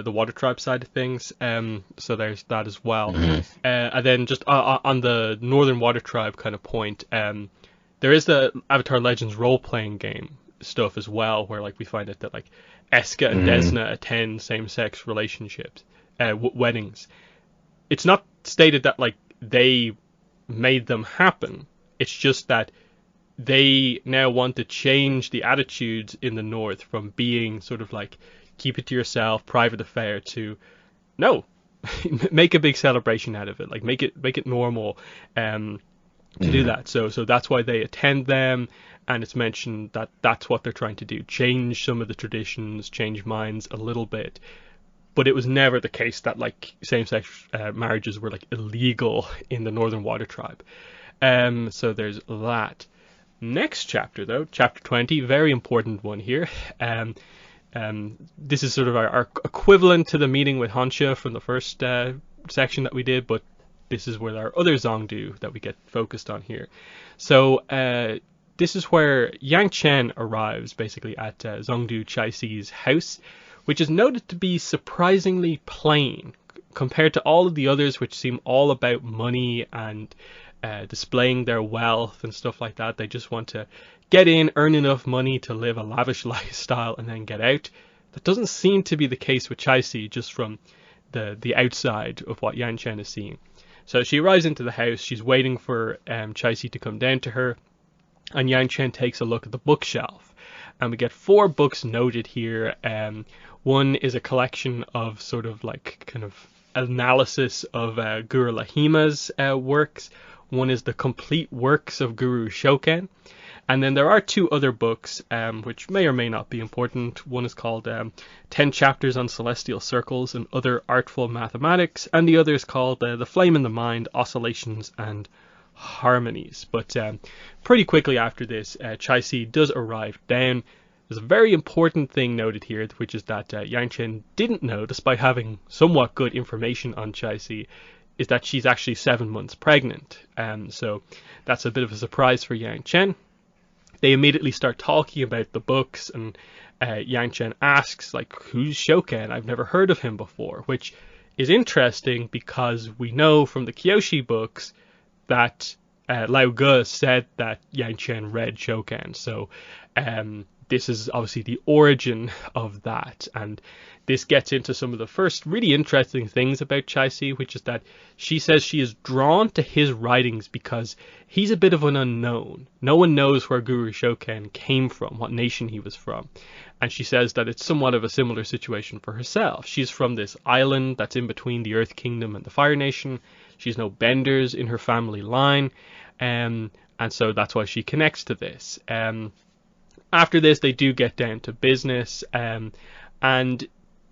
water tribe side of things. So there's that as well. And then just on the northern water tribe kind of point, there is the Avatar Legends role playing game stuff as well, where like we find out that like Eska and Desna attend same sex relationships, weddings. It's not stated that like they made them happen. It's just that they now want to change the attitudes in the north from being sort of like keep it to yourself, private affair, to no, make a big celebration out of it. Like make it normal to do that. So that's why they attend them, and it's mentioned that that's what they're trying to do, change some of the traditions, change minds a little bit. But it was never the case that like same-sex marriages were like illegal in the Northern Water Tribe. So there's that. Next chapter though, chapter 20, very important one here. This is sort of our equivalent to the meeting with Honsha from the first section that we did, but this is where our other Zongdu that we get focused on here. So this is where Yangchen arrives basically at Zongdu Chaisi's house, which is noted to be surprisingly plain compared to all of the others, which seem all about money and displaying their wealth and stuff like that. They just want to get in, earn enough money to live a lavish lifestyle, and then get out. That doesn't seem to be the case with Chaisi, just from the outside of what Yangchen is seeing. So she arrives into the house. She's waiting for Chaisi to come down to her, and Yangchen takes a look at the bookshelf. And we get 4 books noted here. One is a collection of sort of like kind of analysis of Guru Lahima's works. One is the complete works of Guru Shoken. And then there are 2 other books, which may or may not be important. One is called 10 Chapters on Celestial Circles and Other Artful Mathematics. And the other is called The Flame in the Mind, Oscillations and Harmonies. But pretty quickly after this, Chaisi does arrive down. There's a very important thing noted here, which is that Yangchen didn't know, despite having somewhat good information on Chaisi, is that she's actually 7 months pregnant. So that's a bit of a surprise for Yangchen. They immediately start talking about the books, and Yangchen asks, like, who's Shoken? I've never heard of him before, which is interesting because we know from the Kyoshi books that Lao Ge said that Yangchen read Shoken. So this is obviously the origin of that, and this gets into some of the first really interesting things about Chai-Si, which is that she says she is drawn to his writings because he's a bit of an unknown. No one knows where Guru Shoken came from, what nation he was from. And she says that it's somewhat of a similar situation for herself. She's from this island that's in between the Earth Kingdom and the Fire Nation. She's no benders in her family line, and so that's why she connects to this. After this, they do get down to business, and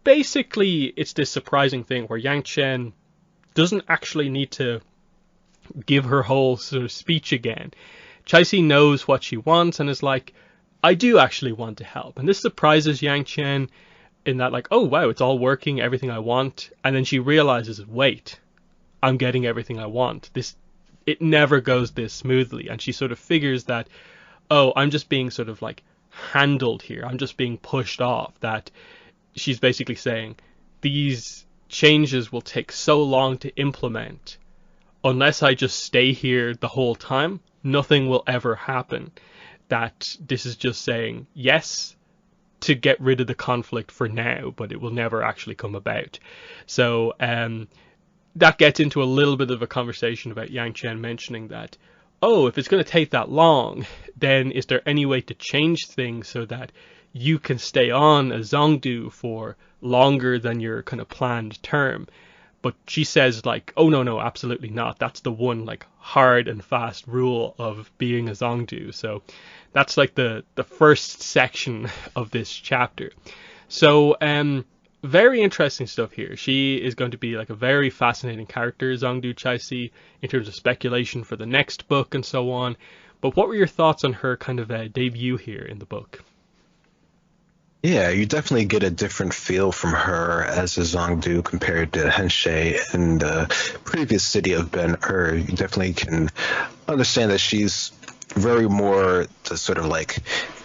basically it's this surprising thing where Yang Chen doesn't actually need to give her whole sort of speech again. Chai-Si knows what she wants and is like, I do actually want to help. And this surprises Yang Chen in that, like, oh wow, it's all working, everything I want. And then she realizes, wait, I'm getting everything I want. It never goes this smoothly. And she sort of figures that, oh, I'm just being sort of like handled here. I'm just being pushed off. That she's basically saying these changes will take so long to implement. Unless I just stay here the whole time, nothing will ever happen. That this is just saying yes to get rid of the conflict for now, but it will never actually come about. So that gets into a little bit of a conversation about Yang Chen mentioning that, oh, if it's going to take that long, then is there any way to change things so that you can stay on as Zongdu for longer than your kind of planned term? But she says, like, oh, no, absolutely not. That's the one, like, hard and fast rule of being a Zongdu. So that's, like, the first section of this chapter. So, very interesting stuff here. She is going to be, like, a very fascinating character, Zongdu Chai-Si, in terms of speculation for the next book and so on. But what were your thoughts on her kind of debut here in the book? Yeah, you definitely get a different feel from her as a Zongdu compared to Henshe in the previous city of Ben-Er. You definitely can understand that she's very more the sort of like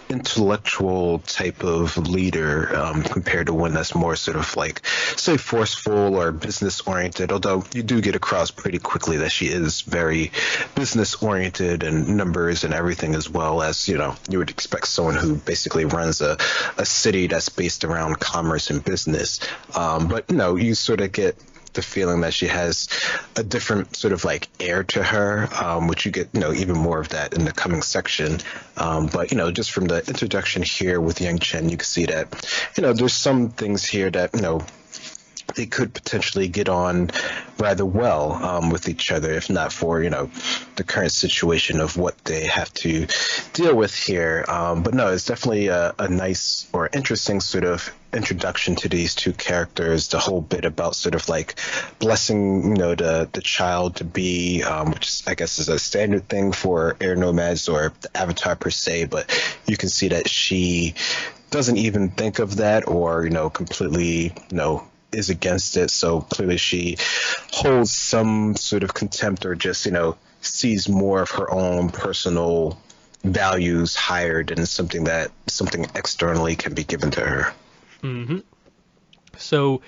intellectual type of leader compared to one that's more sort of like, say, forceful or business oriented, although you do get across pretty quickly that she is very business oriented and numbers and everything, as well as, you know, you would expect someone who basically runs a city that's based around commerce and business. But, you know, you sort of get the feeling that she has a different sort of like air to her, which you get, you know, even more of that in the coming section. But, you know, just from the introduction here with Yang Chen, you can see that, you know, there's some things here that, you know, they could potentially get on rather well with each other, if not for, you know, the current situation of what they have to deal with here. But no, it's definitely a nice or interesting sort of introduction to these two characters. The whole bit about sort of like blessing, you know, the child to be, which I guess is a standard thing for air nomads or the Avatar per se, but you can see that she doesn't even think of that, or, you know, completely, you know, is against it. So clearly she holds some sort of contempt, or just, you know, sees more of her own personal values higher than something externally can be given to her. Mm-hmm. So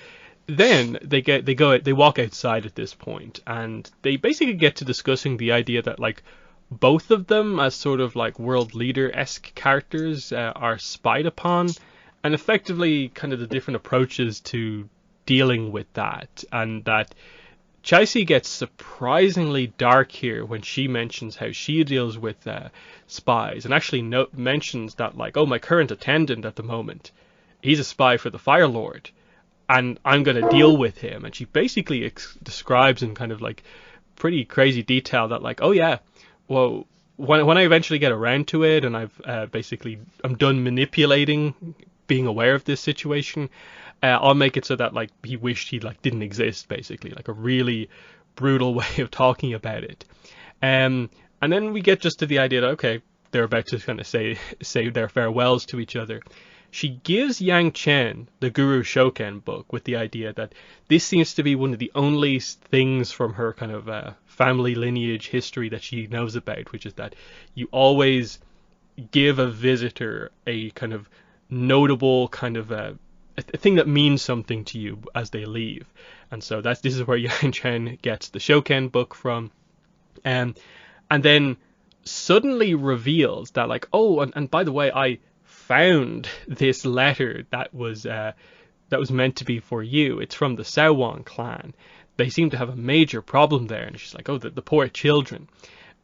then they walk outside at this point, and they basically get to discussing the idea that, like, both of them as sort of like world leader-esque characters are spied upon, and effectively kind of the different approaches to dealing with that. And that Chai-Si gets surprisingly dark here when she mentions how she deals with spies, and actually mentions that, like, oh, my current attendant at the moment, he's a spy for the Fire Lord, and I'm going to deal with him. And she basically describes in kind of like pretty crazy detail that, like, oh yeah, well, when I eventually get around to it, and I'm done manipulating, being aware of this situation, I'll make it so that, like, he wished he, like, didn't exist, basically, like a really brutal way of talking about it. And then we get just to the idea that, okay, they're about to kind of say their farewells to each other. She gives Yang Chen the Guru Shoken book with the idea that this seems to be one of the only things from her kind of family lineage history that she knows about, which is that you always give a visitor a kind of notable kind of a thing that means something to you as they leave. And so this is where Yang Chen gets the Shoken book from, and then suddenly reveals that, like, oh, and by the way, I found this letter that was meant to be for you. It's from the Sauwon clan. They seem to have a major problem there." And she's like, "Oh, the poor children."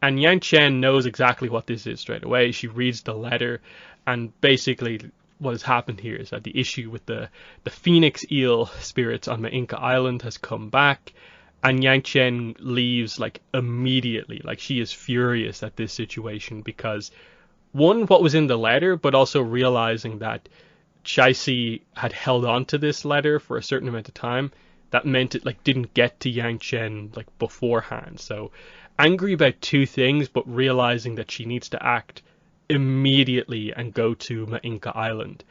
And Yangchen knows exactly what this is straight away. She reads the letter, and basically what has happened here is that the issue with the phoenix eel spirits on Mainka Island has come back, and Yangchen leaves like immediately. Like, she is furious at this situation because, one, what was in the letter, but also realizing that Chai-Si had held on to this letter for a certain amount of time. That meant it like didn't get to Yangchen like beforehand. So angry about two things, but realizing that she needs to act immediately and go to Mainka Island,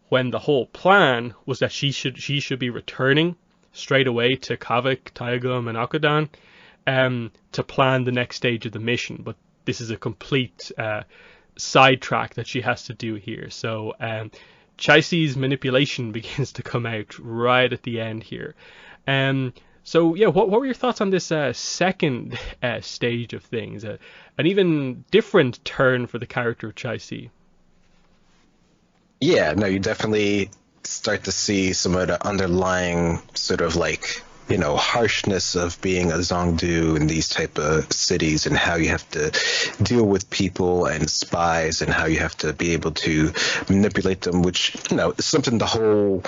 when the whole plan was that she should be returning straight away to Kavik, Taegum, and Akudan to plan the next stage of the mission. But this is a complete sidetrack that she has to do here. So Chai-Si's manipulation begins to come out right at the end here. So yeah, what were your thoughts on this second stage of things? An even different turn for the character of Chai-Si. Yeah, no, you definitely start to see some of the underlying sort of like, you know, harshness of being a Zongdu in these type of cities, and how you have to deal with people and spies, and how you have to be able to manipulate them, which, you know, is something the whole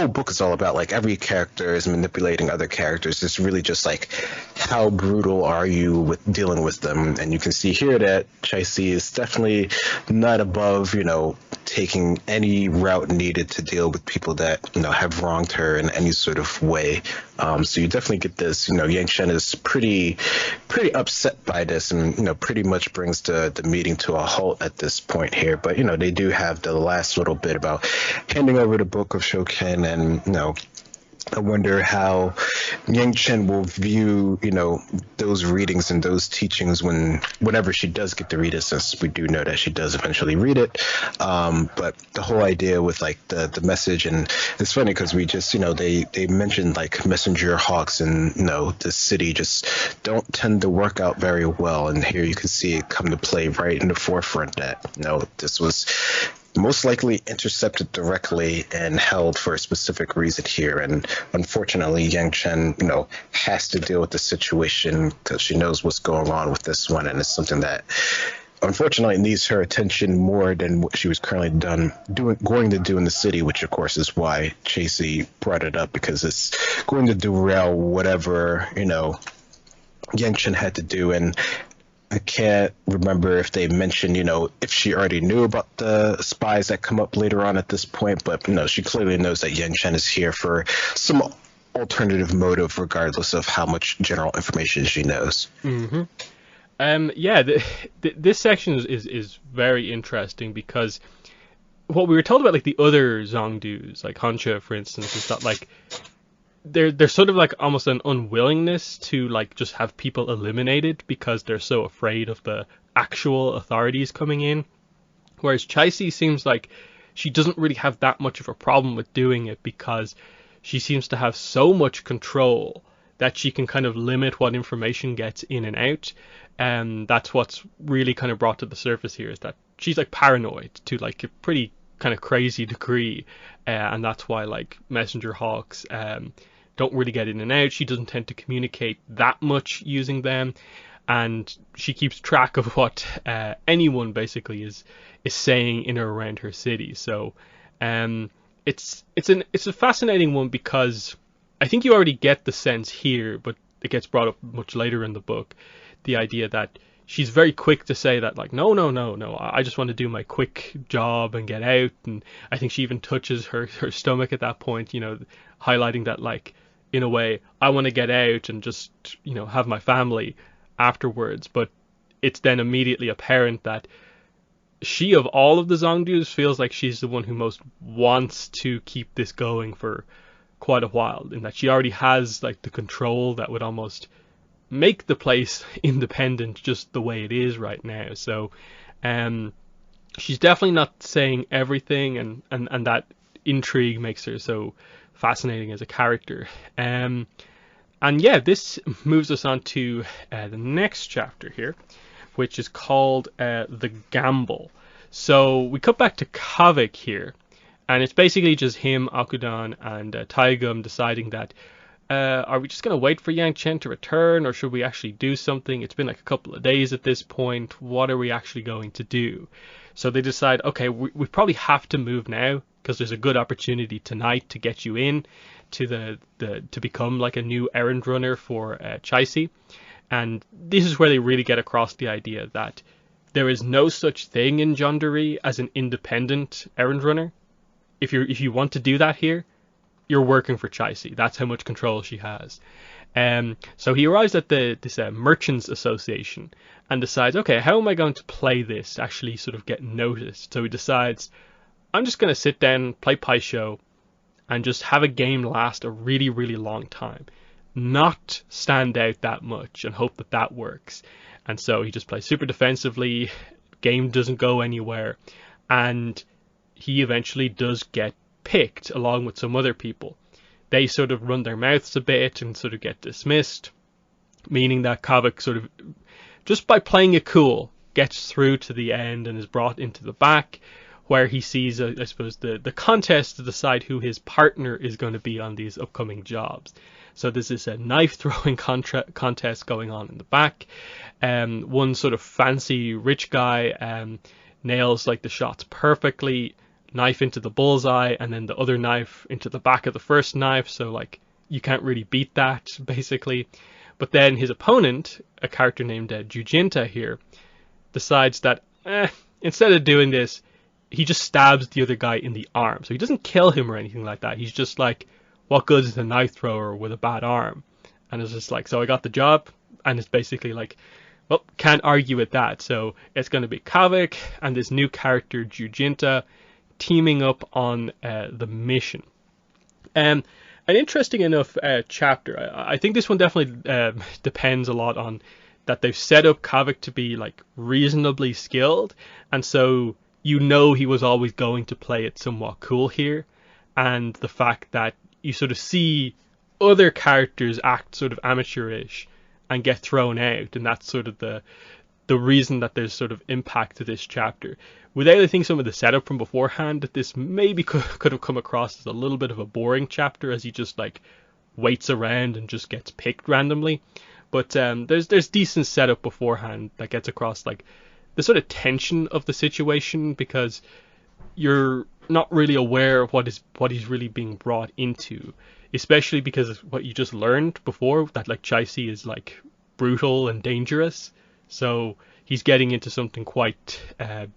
book is all about. Like, every character is manipulating other characters. It's really just like, how brutal are you with dealing with them? And you can see here that Chai-Si is definitely not above, you know, taking any route needed to deal with people that, you know, have wronged her in any sort of way. So you definitely get this, you know, Yangchen is pretty upset by this, and, you know, pretty much brings the meeting to a halt at this point here. But, you know, they do have the last little bit about handing over the book of Shoken, and, you know, I wonder how Yangchen will view, you know, those readings and those teachings whenever she does get to read it, since we do know that she does eventually read it. But the whole idea with like the message, and it's funny because we just, you know, they mentioned like messenger hawks, and, you know, the city just don't tend to work out very well. And here you can see it come to play right in the forefront that, you know, this was most likely intercepted directly and held for a specific reason here. And unfortunately, Yangchen, you know, has to deal with the situation because she knows what's going on with this one, and it's something that unfortunately needs her attention more than what she was currently going to do in the city, which of course is why Chai-Si brought it up, because it's going to derail whatever, you know, Yangchen had to do. And I can't remember if they mentioned, you know, if she already knew about the spies that come up later on at this point, but, you know, she clearly knows that Yangchen is here for some alternative motive, regardless of how much general information she knows. Mm-hmm. Yeah, this section is very interesting, because what we were told about like the other Zongdus, like Honsha, for instance, is that like there's sort of like almost an unwillingness to like just have people eliminated because they're so afraid of the actual authorities coming in. Whereas Chai-Si seems like she doesn't really have that much of a problem with doing it, because she seems to have so much control that she can kind of limit what information gets in and out. And that's what's really kind of brought to the surface here, is that she's like paranoid to like a pretty kind of crazy degree. And that's why like messenger hawks don't really get in and out. She doesn't tend to communicate that much using them, and she keeps track of what anyone basically is saying in or around her city. So it's a fascinating one, because I think you already get the sense here, but it gets brought up much later in the book, the idea that she's very quick to say that, like, no, I just want to do my quick job and get out. And I think she even touches her stomach at that point, you know, highlighting that, like, in a way, I want to get out and just, you know, have my family afterwards. But it's then immediately apparent that she, of all of the Zongdus, feels like she's the one who most wants to keep this going for quite a while, in that she already has, like, the control that would almost make the place independent just the way it is right now. So she's definitely not saying everything, and that intrigue makes her so fascinating as a character. And yeah, this moves us on to the next chapter here, which is called The Gamble. So we cut back to Kavik here, and it's basically just him, Akudan, and Taigum deciding that are we just going to wait for Yang Chen to return, or should we actually do something? It's been like a couple of days at this point. What are we actually going to do? So they decide, okay, we probably have to move now because there's a good opportunity tonight to get you in to to become like a new errand runner for Chaisi. And this is where they really get across the idea that there is no such thing in Jandari as an independent errand runner. If you want to do that here, you're working for Chaisi. That's how much control she has. So he arrives at this Merchants Association and decides, okay, how am I going to play this, actually sort of get noticed? So he decides, I'm just going to sit down, play Paisho, and just have a game last a really, really long time. Not stand out that much and hope that that works. And so he just plays super defensively, game doesn't go anywhere, and he eventually does get picked along with some other people. They sort of run their mouths a bit and sort of get dismissed, meaning that Kavik sort of, just by playing it cool, gets through to the end and is brought into the back, where he sees, I suppose, the contest to decide who his partner is going to be on these upcoming jobs. So there's this knife throwing contest going on in the back. One sort of fancy rich guy nails like the shots perfectly, knife into the bullseye, and then the other knife into the back of the first knife. So like you can't really beat that basically. But then his opponent, a character named Jujinta here, decides that instead of doing this, he just stabs the other guy in the arm. So he doesn't kill him or anything like that. He's just like, what good is a knife thrower with a bad arm? And it's just like, so I got the job. And it's basically like, well, can't argue with that. So it's going to be Kavik and this new character, Jujinta, teaming up on the mission. An interesting enough chapter. I think this one definitely depends a lot on that they've set up Kavik to be like reasonably skilled. And so you know he was always going to play it somewhat cool here. And the fact that you sort of see other characters act sort of amateurish and get thrown out, and that's sort of the reason that there's sort of impact to this chapter. Without, I think, some of the setup from beforehand, that this maybe could have come across as a little bit of a boring chapter, as he just like waits around and just gets picked randomly. But there's decent setup beforehand that gets across like the sort of tension of the situation, because you're not really aware of what he's really being brought into, especially because of what you just learned before, that like Chaisi is like brutal and dangerous. So he's getting into something quite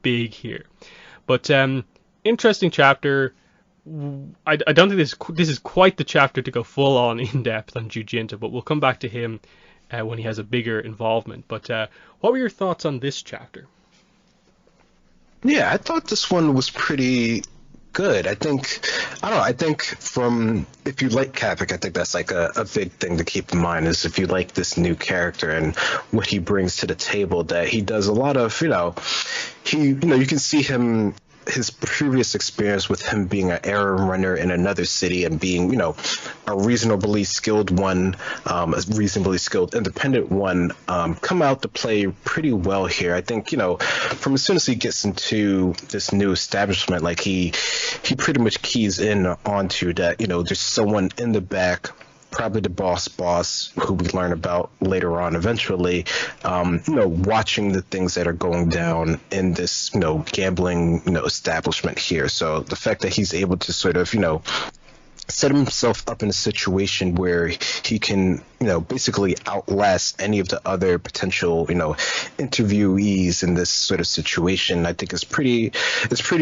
big here. But interesting chapter. I don't think this is quite the chapter to go full on in depth on Jujinta, but we'll come back to him when he has a bigger involvement. But what were your thoughts on this chapter? Yeah, I thought this one was pretty good. I think from, if you like Kavik, I think that's like a big thing to keep in mind, is if you like this new character and what he brings to the table, that he does a lot of, you can see him, his previous experience with him being an errand runner in another city and being, a reasonably skilled one, a reasonably skilled independent one, come out to play pretty well here. I think, from as soon as he gets into this new establishment, like he pretty much keys in onto that, there's someone in the back, probably the boss who we learn about later on eventually, watching the things that are going down in this, gambling, establishment here. So the fact that he's able to sort of, set himself up in a situation where he can, basically outlast any of the other potential, interviewees in this sort of situation, I think is pretty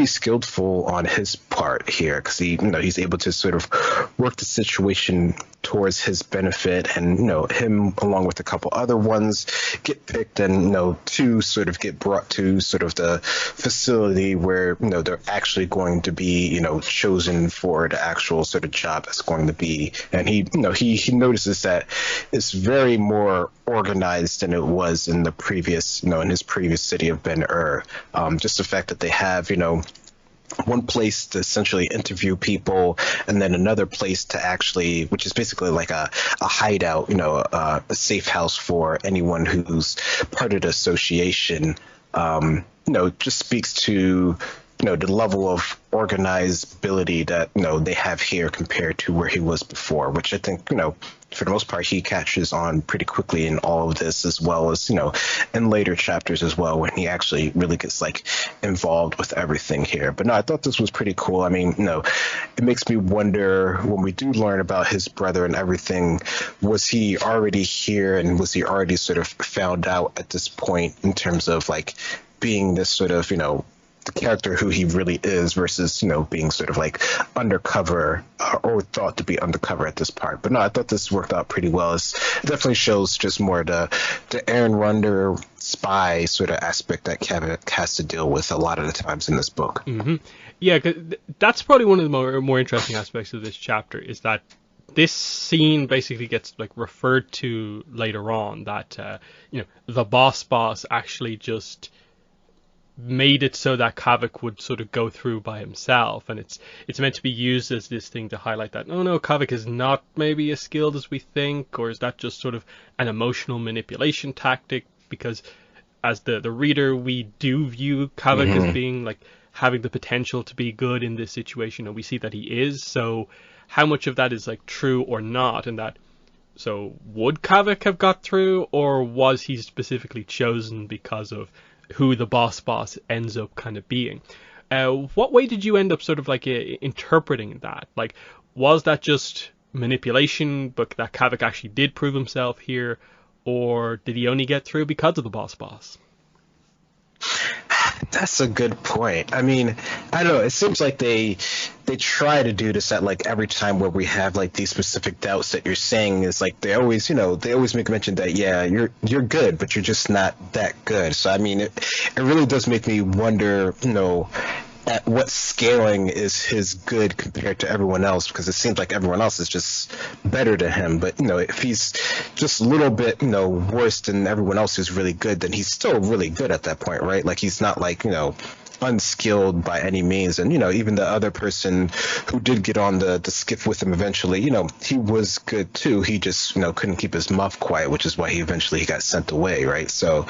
skillful on his part here, because he's able to sort of work the situation towards his benefit, and him along with a couple other ones get picked, and to sort of get brought to sort of the facility where they're actually going to be chosen for the actual sort of job that's going to be. And he notices that it's very more organized than it was in the previous in his previous city of Ben-Ur. Just the fact that they have one place to essentially interview people, and then another place to actually, which is basically like a hideout, a safe house for anyone who's part of the association. just speaks to the level of organizability that they have here compared to where he was before, which I think for the most part he catches on pretty quickly in all of this, as well as in later chapters as well, when he actually really gets like involved with everything here. But no, I thought this was pretty cool. I mean, it makes me wonder, when we do learn about his brother and everything, was he already here, and was he already sort of found out at this point in terms of like being this sort of the character who he really is, versus being sort of like undercover, or thought to be undercover at this part. But no, I thought this worked out pretty well. It definitely shows just more the Aaron Runder spy sort of aspect that Kevin has to deal with a lot of the times in this book. Mm-hmm. Yeah, 'cause that's probably one of the more interesting aspects of this chapter, is that this scene basically gets like referred to later on, that the boss actually just made it so that Kavik would sort of go through by himself, and it's meant to be used as this thing to highlight that, oh no, Kavik is not maybe as skilled as we think, or is that just sort of an emotional manipulation tactic, because as the reader, we do view Kavik as being like having the potential to be good in this situation, and we see that he is. So how much of that is like true or not, and that, so would Kavik have got through, or was he specifically chosen because of who the boss ends up kind of being? What way did you end up sort of like interpreting that? Like, was that just manipulation, but that Kavik actually did prove himself here, or did he only get through because of the boss? That's a good point. I mean, I don't know. It seems like they try to do this at like every time where we have like these specific doubts that you're saying, is like they always make mention that, yeah, you're good, but you're just not that good. So I mean, it really does make me wonder, at what scaling is his good compared to everyone else, because it seems like everyone else is just better than him. But if he's just a little bit worse than everyone else who's really good, then he's still really good at that point, right? Like, he's not like unskilled by any means. And even the other person who did get on the skiff with him eventually, he was good too. He just couldn't keep his mouth quiet, which is why he eventually got sent away, right? So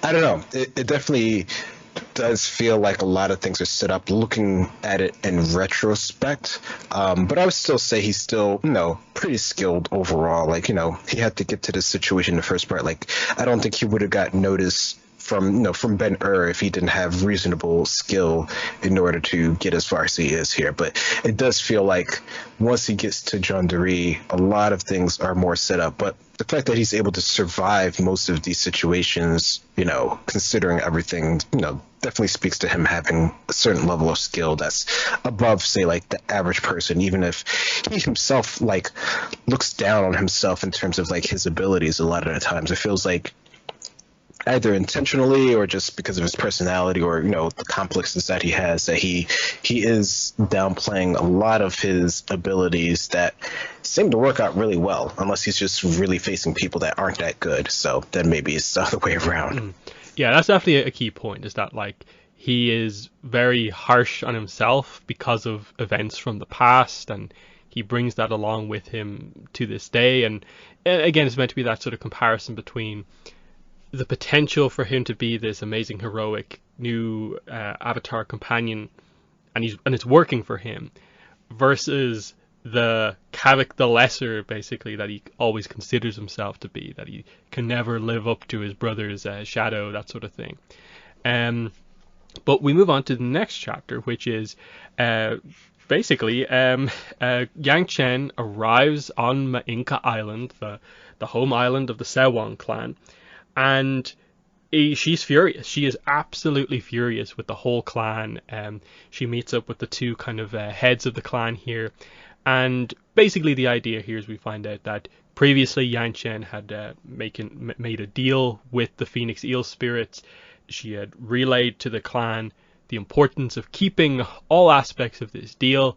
I don't know, it definitely does feel like a lot of things are set up looking at it in retrospect, but I would still say he's still pretty skilled overall. Like, he had to get to this situation in the first part. Like, I don't think he would have got noticed from Ben-Hur if he didn't have reasonable skill in order to get as far as he is here. But it does feel like once he gets to Jandari, a lot of things are more set up. But the fact that he's able to survive most of these situations, considering everything, definitely speaks to him having a certain level of skill that's above, say, like the average person, even if he himself like looks down on himself in terms of like his abilities. A lot of the times it feels like, either intentionally or just because of his personality, or the complexes that he has, that he is downplaying a lot of his abilities that seem to work out really well, unless he's just really facing people that aren't that good. So then maybe it's the other way around. Yeah, that's definitely a key point, is that like he is very harsh on himself because of events from the past, and he brings that along with him to this day. And again, it's meant to be that sort of comparison between the potential for him to be this amazing, heroic new Avatar companion, and it's working for him, versus the Kavik the Lesser, basically, that he always considers himself to be, that he can never live up to his brother's shadow, that sort of thing. But we move on to the next chapter, which is basically Yang Chen arrives on Ma'inka Island, the home island of the Sewang clan. And she's furious. She is absolutely furious with the whole clan. She meets up with the two kind of heads of the clan here. And basically the idea here is we find out that previously Yang Chen had made a deal with the Phoenix Eel spirits. She had relayed to the clan the importance of keeping all aspects of this deal.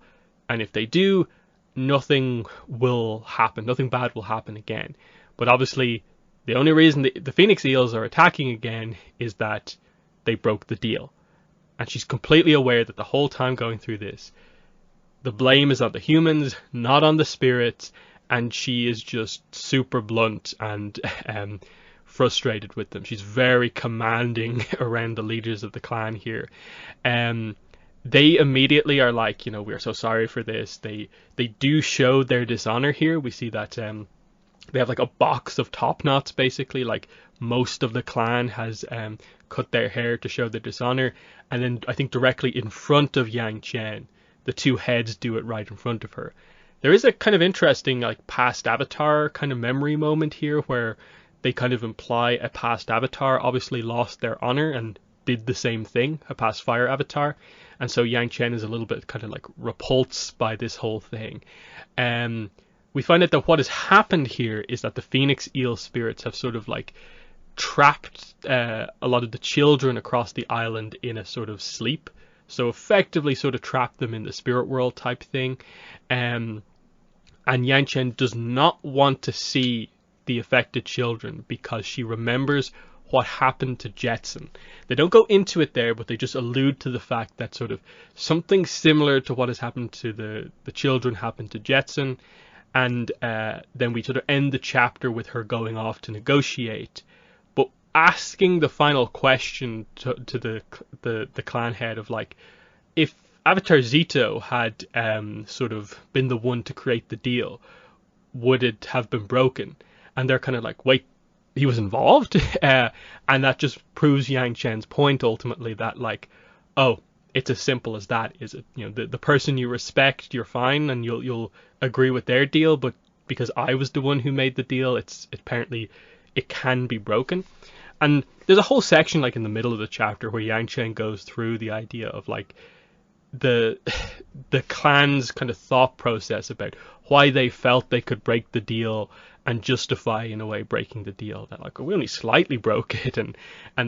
And if they do, nothing will happen. Nothing bad will happen again. But obviously, the only reason the Phoenix Eels are attacking again is that they broke the deal. And she's completely aware that the whole time going through this, the blame is on the humans, not on the spirits, and she is just super blunt and frustrated with them. She's very commanding around the leaders of the clan here. They immediately are like, we're so sorry for this. They do show their dishonor here. We see that they have like a box of top knots, basically. Like most of the clan has cut their hair to show their dishonor, and then I think directly in front of Yangchen, the two heads do it right in front of her. There is a kind of interesting like past avatar kind of memory moment here where they kind of imply a past avatar obviously lost their honor and did the same thing, a past fire avatar, and so Yangchen is a little bit kind of like repulsed by this whole thing. We find out that what has happened here is that the Phoenix Eel spirits have sort of like trapped a lot of the children across the island in a sort of sleep. So effectively sort of trapped them in the spirit world type thing. And Yangchen does not want to see the affected children because she remembers what happened to Jetson. They don't go into it there, but they just allude to the fact that sort of something similar to what has happened to the children happened to Jetson. And then we sort of end the chapter with her going off to negotiate, but asking the final question to the clan head of like, if Avatar Zito had sort of been the one to create the deal, would it have been broken? And they're kind of like, wait, he was involved? And that just proves Yang Chen's point ultimately that like, oh, it's as simple as that, is it? The person you respect, you're fine, and you'll agree with their deal, but because I was the one who made the deal, it's apparently it can be broken. And there's a whole section like in the middle of the chapter where Yang Chen goes through the idea of like the clan's kind of thought process about why they felt they could break the deal and justify in a way breaking the deal, that like, we only slightly broke it, and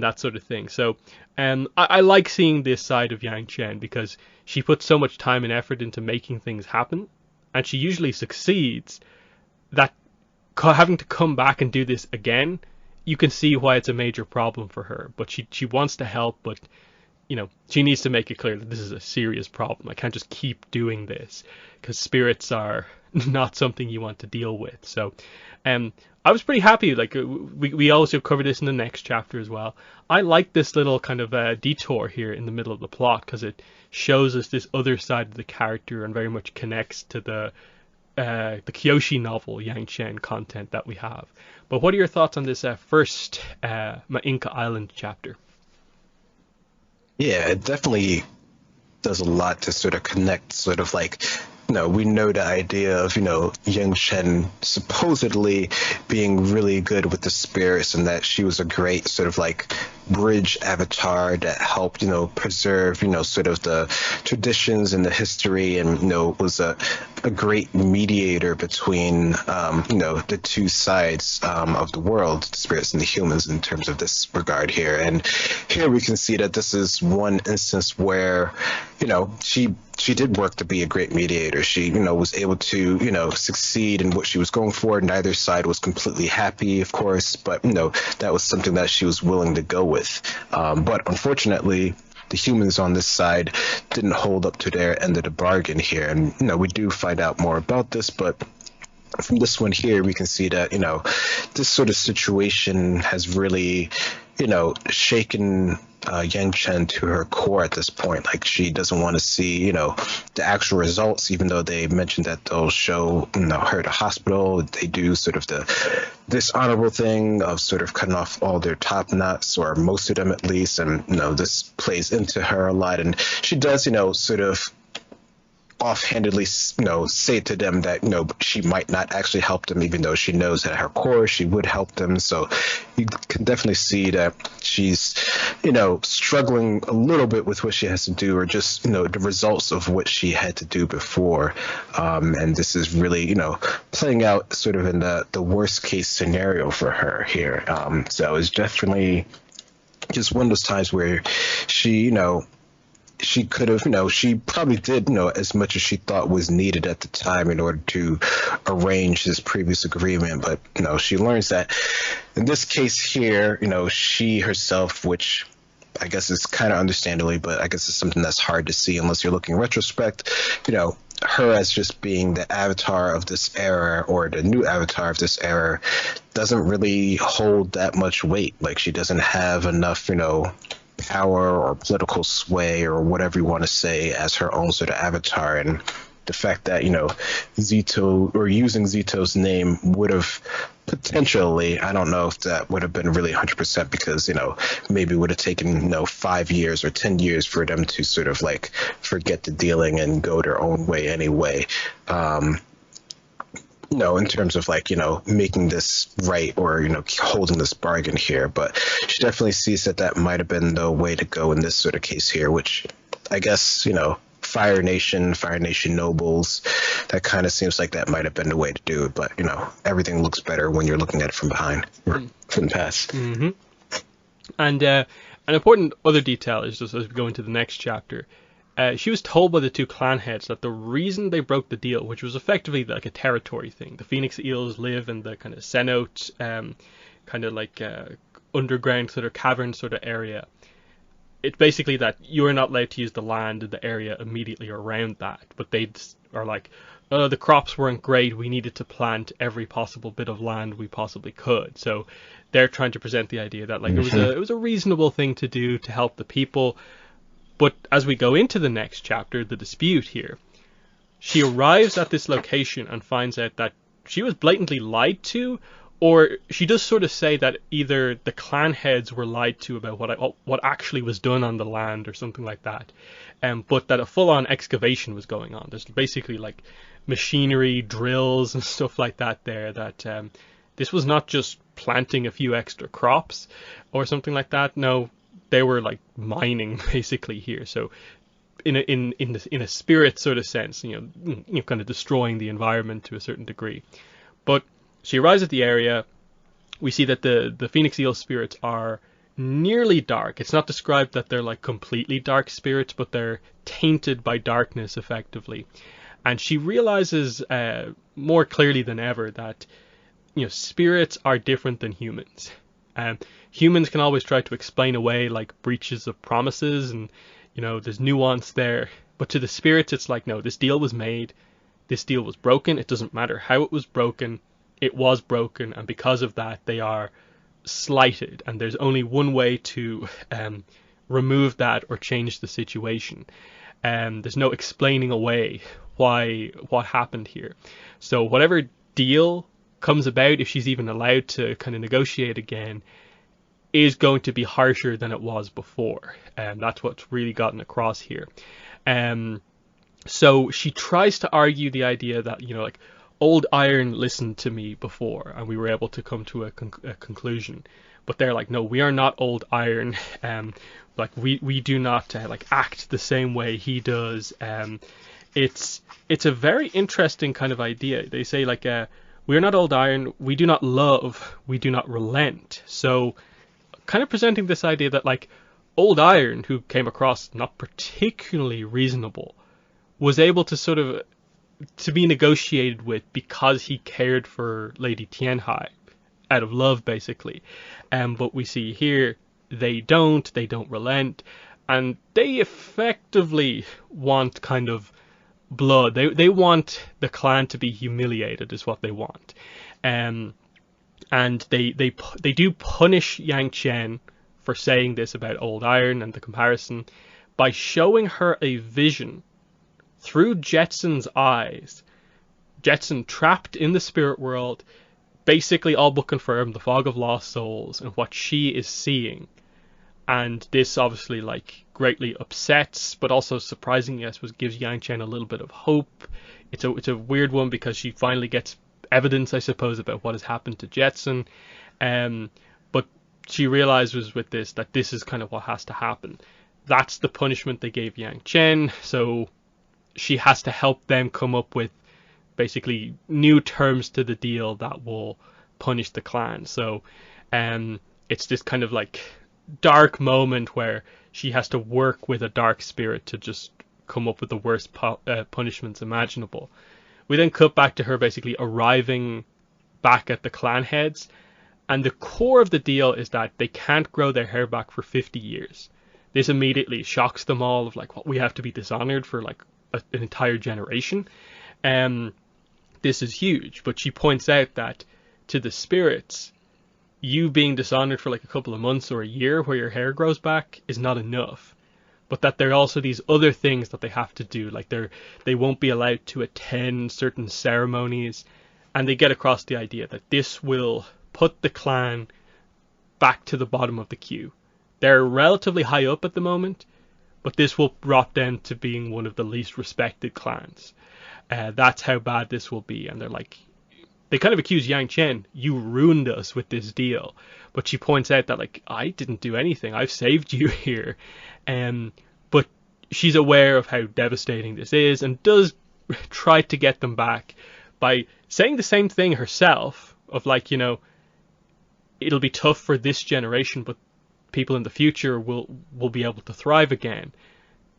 that sort of thing. So I like seeing this side of Yang Chen because she puts so much time and effort into making things happen, and she usually succeeds. That having to come back and do this again, you can see why it's a major problem for her. But she wants to help, but she needs to make it clear that this is a serious problem. I can't just keep doing this because spirits are not something you want to deal with. So I was pretty happy. Like we also cover this in the next chapter as well. I like this little kind of detour here in the middle of the plot because it shows us this other side of the character and very much connects to the Kyoshi novel Yang Chen content that we have. But what are your thoughts on this first Ma'inka Island chapter? Yeah, it definitely does a lot to sort of connect, sort of like, we know the idea of, Yang Chen supposedly being really good with the spirits and that she was a great sort of like bridge avatar that helped, preserve, sort of the traditions and the history and, was a great mediator between, the two sides of the world, the spirits and the humans in terms of this regard here. And here we can see that this is one instance where, she did work to be a great mediator. She, was able to, succeed in what she was going for. Neither side was completely happy, of course, but, that was something that she was willing to go with. But unfortunately, the humans on this side didn't hold up to their end of the bargain here. And, we do find out more about this, but from this one here, we can see that, this sort of situation has really, shaken Yang Chen to her core at this point. Like, she doesn't want to see, the actual results, even though they mentioned that they'll show, her to hospital. They do sort of the dishonorable thing of sort of cutting off all their top knots, or most of them at least. And, this plays into her a lot. And she does, sort of offhandedly, say to them that, she might not actually help them, even though she knows that at her core she would help them. So you can definitely see that she's, struggling a little bit with what she has to do, or just, the results of what she had to do before. And this is really, playing out sort of in the worst case scenario for her here. So it's definitely just one of those times where she, she could have, she probably did, as much as she thought was needed at the time in order to arrange this previous agreement. But, she learns that in this case here, she herself, which I guess is kind of understandably, but I guess it's something that's hard to see unless you're looking in retrospect, her as just being the avatar of this era or the new avatar of this era doesn't really hold that much weight. Like she doesn't have enough, power or political sway or whatever you want to say as her own sort of avatar. And the fact that, Zito or using Zito's name would have potentially, I don't know if that would have been really 100% because, maybe it would have taken, 5 years or 10 years for them to sort of like forget the dealing and go their own way anyway. In terms of like, making this right or, holding this bargain here. But she definitely sees that might have been the way to go in this sort of case here, which I guess, Fire Nation nobles, that kind of seems like that might have been the way to do it. But, everything looks better when you're looking at it from behind or from the past. Mm-hmm. And an important other detail is just as we go into the next chapter. She was told by the two clan heads that the reason they broke the deal, which was effectively like a territory thing, the Phoenix Eels live in the kind of cenote, kind of like underground sort of cavern sort of area. It's basically that you're not allowed to use the land in the area immediately around that, but they are like, the crops weren't great, we needed to plant every possible bit of land we possibly could. So they're trying to present the idea that like it was a reasonable thing to do to help the people. But as we go into the next chapter, the dispute here, she arrives at this location and finds out that she was blatantly lied to, or she does sort of say that either the clan heads were lied to about what actually was done on the land or something like that, but that a full-on excavation was going on. There's basically like machinery, drills and stuff like that there, that this was not just planting a few extra crops or something like that. No, they were like mining basically here. So in a spirit sort of sense, kind of destroying the environment to a certain degree. But she arrives at the area. We see that the Phoenix Eel spirits are nearly dark. It's not described that they're like completely dark spirits, but they're tainted by darkness effectively. And she realizes more clearly than ever that spirits are different than humans. Humans can always try to explain away like breaches of promises and there's nuance there, but to the spirits it's like, no, this deal was made, this deal was broken, it doesn't matter how it was broken, it was broken, and because of that they are slighted, and there's only one way to remove that or change the situation. There's no explaining away what happened here. So whatever deal comes about, if she's even allowed to kind of negotiate again, is going to be harsher than it was before. And that's what's really gotten across here. So she tries to argue the idea that, like, old iron listened to me before and we were able to come to a conclusion. But they're like, no, we are not old iron. Like we do not like act the same way he does. It's a very interesting kind of idea. They say like, we are not old iron, we do not love, we do not relent. So kind of presenting this idea that like old iron, who came across not particularly reasonable, was able to sort of to be negotiated with because he cared for Lady Tianhai out of love basically. But we see here they don't relent, and they effectively want kind of blood. They want the clan to be humiliated is what they want. And they do punish Yangchen for saying this about old iron and the comparison by showing her a vision through Jetson's eyes. Jetson trapped in the spirit world, basically all but confirmed the fog of lost souls and what she is seeing. And this obviously like greatly upsets, but also surprisingly, I suppose, gives Yangchen a little bit of hope. It's a weird one because she finally gets evidence, I suppose, about what has happened to Jetson. But she realizes with this that this is kind of what has to happen. That's the punishment they gave Yangchen. So she has to help them come up with basically new terms to the deal that will punish the clan. So it's this kind of like dark moment where she has to work with a dark spirit to just come up with the worst punishments imaginable. We then cut back to her basically arriving back at the clan heads, and the core of the deal is that they can't grow their hair back for 50 years. This immediately shocks them all of like, what, we have to be dishonored for like an entire generation. This is huge, but she points out that to the spirits, you being dishonored for like a couple of months or a year where your hair grows back is not enough, but that there are also these other things that they have to do, like they won't be allowed to attend certain ceremonies, and they get across the idea that this will put the clan back to the bottom of the queue. They're relatively high up at the moment, but this will drop them to being one of the least respected clans. That's how bad this will be. And they're like, they kind of accuse Yang Chen, you ruined us with this deal. But she points out that, like, I didn't do anything. I've saved you here. But she's aware of how devastating this is and does try to get them back by saying the same thing herself of, like, you know, it'll be tough for this generation, but people in the future will be able to thrive again.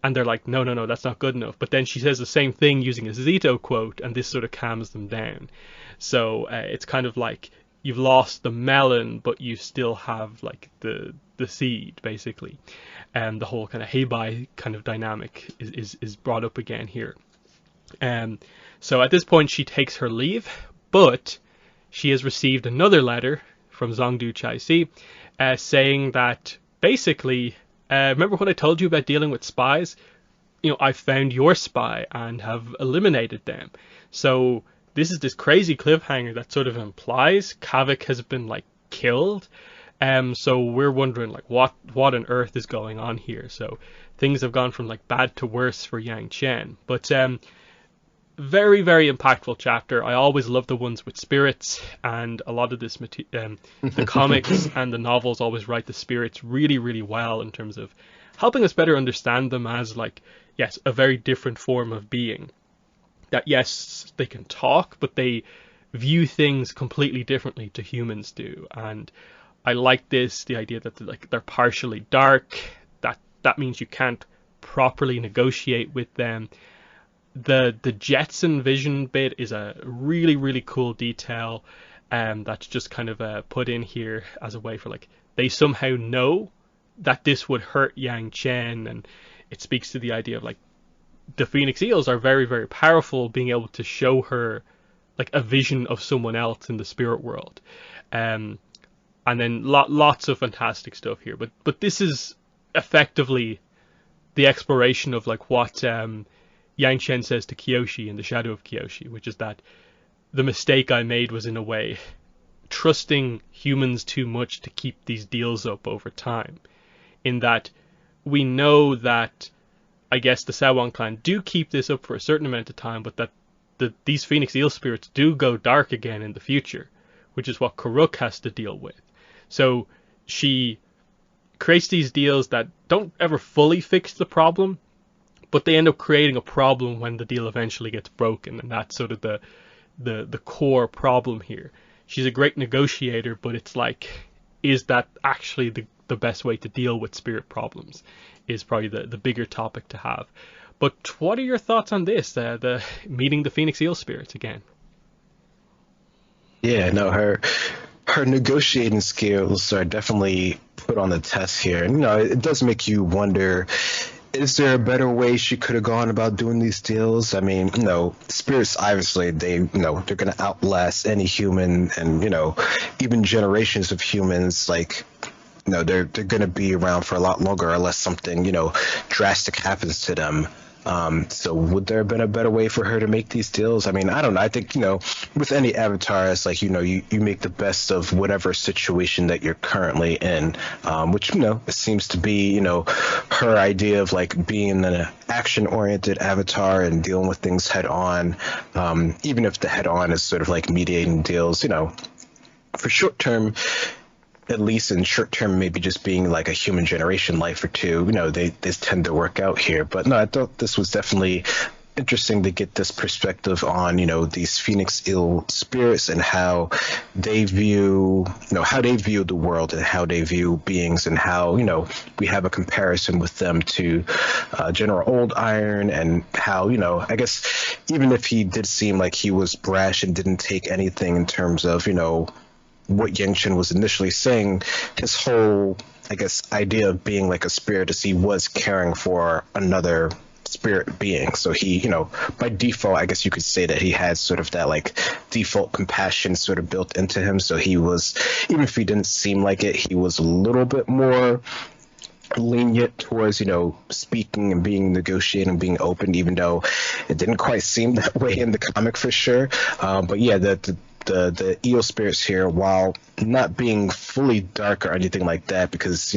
And they're like, no, that's not good enough. But then she says the same thing using a Zito quote, and this sort of calms them down. So it's kind of like you've lost the melon, but you still have like the seed, basically. And the whole kind of Heibai kind of dynamic is brought up again here. So at this point she takes her leave, but she has received another letter from Zhongdu Chaisi saying that basically, remember when I told you about dealing with spies? You know, I found your spy and have eliminated them. So this is this crazy cliffhanger that sort of implies Kavik has been like killed. So we're wondering like what on earth is going on here. So things have gone from like bad to worse for Yang Chen. But very, very impactful chapter. I always love the ones with spirits, and a lot of this the comics and the novels always write the spirits really, really well in terms of helping us better understand them as, like, yes, a very different form of being. That, yes, they can talk, but they view things completely differently to humans do. And I like this, the idea that they're partially dark, that means you can't properly negotiate with them. The Jetson vision bit is a really, really cool detail that's just kind of put in here as a way for, like, they somehow know that this would hurt Yang Chen, and it speaks to the idea of, like, the Phoenix Eels are very, very powerful, being able to show her like a vision of someone else in the spirit world. And then lots of fantastic stuff here, but this is effectively the exploration of like what Yang Chen says to Kyoshi in The Shadow of Kyoshi, which is that the mistake I made was, in a way, trusting humans too much to keep these deals up over time. In that we know that, I guess, the Sawang clan do keep this up for a certain amount of time, but that these Phoenix Eel spirits do go dark again in the future, which is what Karuk has to deal with. So she creates these deals that don't ever fully fix the problem, but they end up creating a problem when the deal eventually gets broken, and that's sort of the core problem here. She's a great negotiator, but it's like, is that actually the best way to deal with spirit problems? Is probably the bigger topic to have. But what are your thoughts on this, the meeting the Phoenix Eel spirits again? Yeah, no, her negotiating skills are definitely put on the test here. And, it does make you wonder, is there a better way she could have gone about doing these deals? I mean, spirits, obviously, they're going to outlast any human, and, even generations of humans, like, they're going to be around for a lot longer unless something, drastic happens to them. So would there have been a better way for her to make these deals? I mean, I don't know. I think, with any avatar, it's like, you make the best of whatever situation that you're currently in, which, it seems to be, her idea of like being an action-oriented avatar and dealing with things head on, even if the head on is sort of like mediating deals, for short term. At least in short term, maybe just being like a human generation life or two, they tend to work out here. But no, I thought this was definitely interesting to get this perspective on, these Phoenix Eel spirits and how they view, the world and how they view beings, and how, we have a comparison with them to General Old Iron, and how, I guess even if he did seem like he was brash and didn't take anything in terms of, what Yang Chen was initially saying, his whole, I guess, idea of being like a spirit is he was caring for another spirit being. So he, by default, I guess you could say that he had sort of that like default compassion sort of built into him. So he was, even if he didn't seem like it, he was a little bit more lenient towards speaking and being negotiating and being open, even though it didn't quite seem that way in the comic for sure. But yeah, the eel spirits here, while not being fully dark or anything like that, because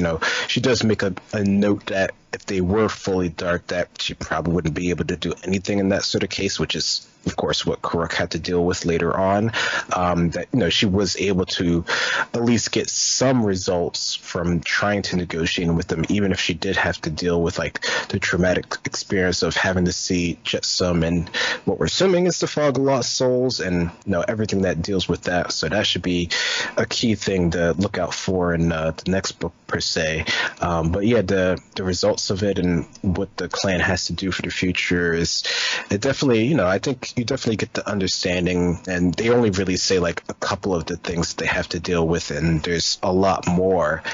she does make a note that if they were fully dark, that she probably wouldn't be able to do anything in that sort of case, which is of course what Kuruk had to deal with later on. That she was able to at least get some results from trying to negotiate with them, even if she did have to deal with like the traumatic experience of having to see Jetsam and what we're assuming is the Fog of Lost Souls, and everything that deals with that. So that should be a key thing to look out for in the next book per se. But yeah, the results of it and what the clan has to do for the future is, it definitely, I think you definitely get the understanding, and they only really say like a couple of the things they have to deal with, and there's a lot more.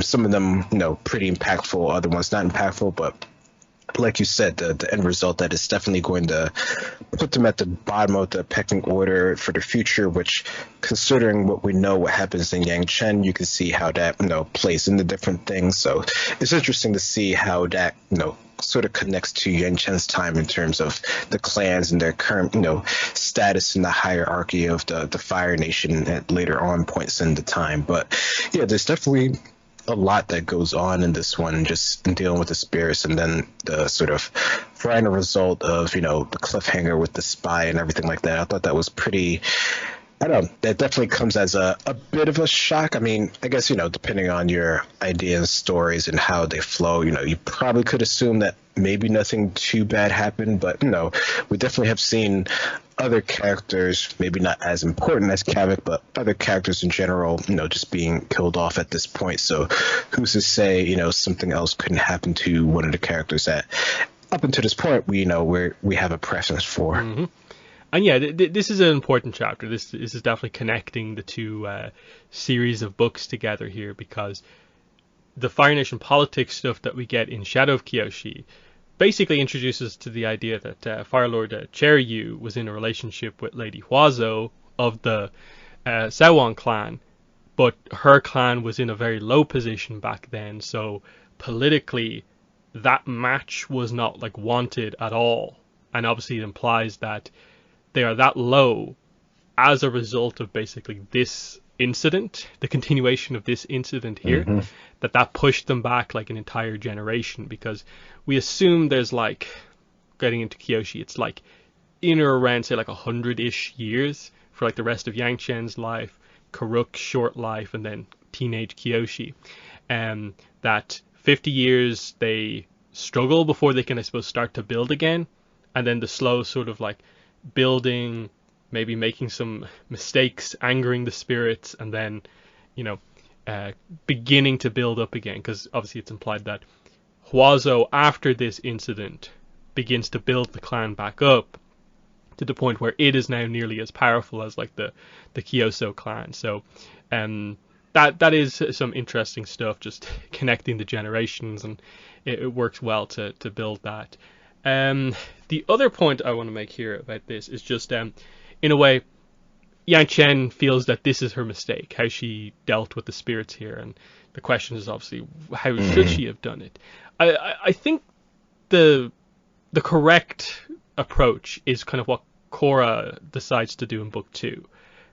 Some of them, pretty impactful, other ones not impactful, but like you said, the end result that is definitely going to put them at the bottom of the pecking order for the future, which, considering what we know what happens in Yangchen, you can see how that plays into different things. So it's interesting to see how that sort of connects to Yangchen's time in terms of the clans and their current status in the hierarchy of the Fire Nation at later on points in the time. But yeah, there's definitely a lot that goes on in this one, just dealing with the spirits, and then the sort of final result of the cliffhanger with the spy and everything like that. I thought that was pretty, I don't know, that definitely comes as a bit of a shock. I mean, I guess depending on your idea and stories and how they flow, you probably could assume that maybe nothing too bad happened, but we definitely have seen other characters, maybe not as important as Kavik, but other characters in general, just being killed off at this point. So who's to say, something else couldn't happen to one of the characters that up until this point we have a preference for. Mm-hmm. And yeah, this is an important chapter. This is definitely connecting the two series of books together here, because the Fire Nation politics stuff that we get in Shadow of Kyoshi basically introduces to the idea that Fire Lord Cheryu was in a relationship with Lady Huazo of the Sewon clan, but her clan was in a very low position back then, so politically that match was not like wanted at all, and obviously it implies that they are that low as a result of basically this incident, the continuation of this incident here, mm-hmm. that pushed them back like an entire generation, because we assume there's like, getting into Kyoshi, it's like in or around say like 100-ish years for like the rest of Yangchen's life, Kuruk's short life, and then teenage Kyoshi. That 50 years they struggle before they can, I suppose, start to build again, and then the slow sort of like building, maybe making some mistakes, angering the spirits, and then beginning to build up again, because obviously it's implied that Huazo, after this incident, begins to build the clan back up to the point where it is now nearly as powerful as like the Kyoso clan. So that is some interesting stuff, just connecting the generations, and it works well to build that. The other point I want to make here about this is just in a way, Yangchen feels that this is her mistake, how she dealt with the spirits here, and the question is obviously, how should she have done it? I think the correct approach is kind of what Korra decides to do in book 2,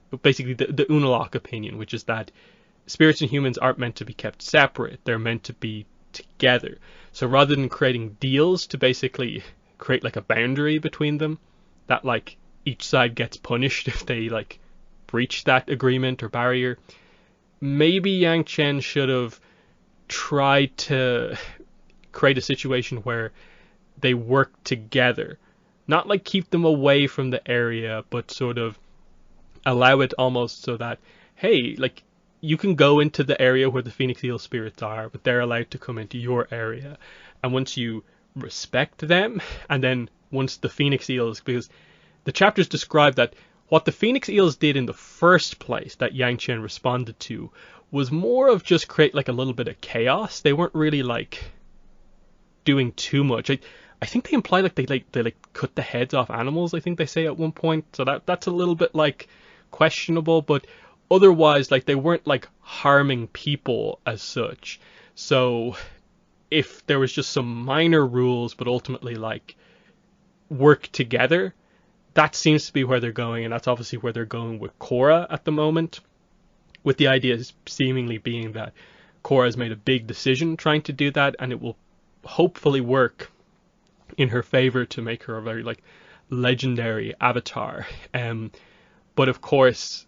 but basically the Unalaq opinion, which is that spirits and humans aren't meant to be kept separate, they're meant to be together. So rather than creating deals to basically create like a boundary between them, that like each side gets punished if they like breach that agreement or barrier, maybe Yangchen should have tried to create a situation where they work together, not like keep them away from the area, but sort of allow it almost so that, hey, like you can go into the area where the Phoenix Eel spirits are, but they're allowed to come into your area. And once you respect them, and then once the Phoenix Eels, because the chapters describe that what the Phoenix Eels did in the first place that Yangchen responded to was more of just create like a little bit of chaos. They weren't really like doing too much. I think they imply like they cut the heads off animals. I think they say at one point. So that's a little bit like questionable, but otherwise like they weren't like harming people as such. So if there was just some minor rules, but ultimately like work together, that seems to be where they're going, and that's obviously where they're going with Korra at the moment. With the idea seemingly being that Korra has made a big decision trying to do that, and it will hopefully work in her favor to make her a very like legendary avatar. But of course,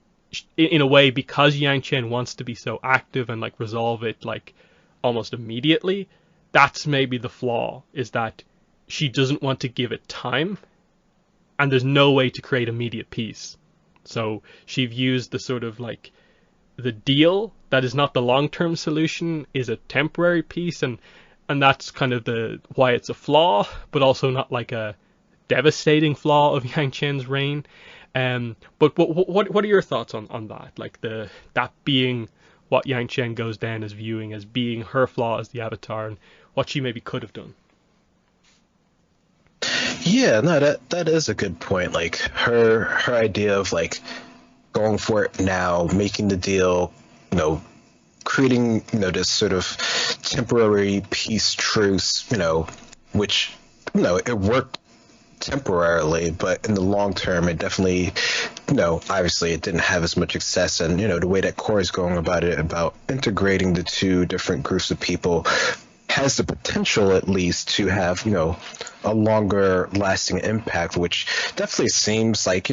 in a way, because Yang Chen wants to be so active and like resolve it like almost immediately, that's maybe the flaw, is that she doesn't want to give it time, and there's no way to create immediate peace. So she views the sort of like the deal that is not the long-term solution is a temporary peace, and that's kind of the why it's a flaw, but also not like a devastating flaw of Yang Chen's reign. But what are your thoughts on that? Like that being what Yang Chen goes down as viewing as being her flaw as the Avatar, and what she maybe could have done. Yeah, no, that is a good point. Like her idea of like going for it now, making the deal, creating, this sort of temporary peace truce, which, it worked temporarily, but in the long term, it definitely, obviously it didn't have as much success. And, the way that Korra is going about it, about integrating the two different groups of people, has the potential at least to have, a longer lasting impact, which definitely seems like,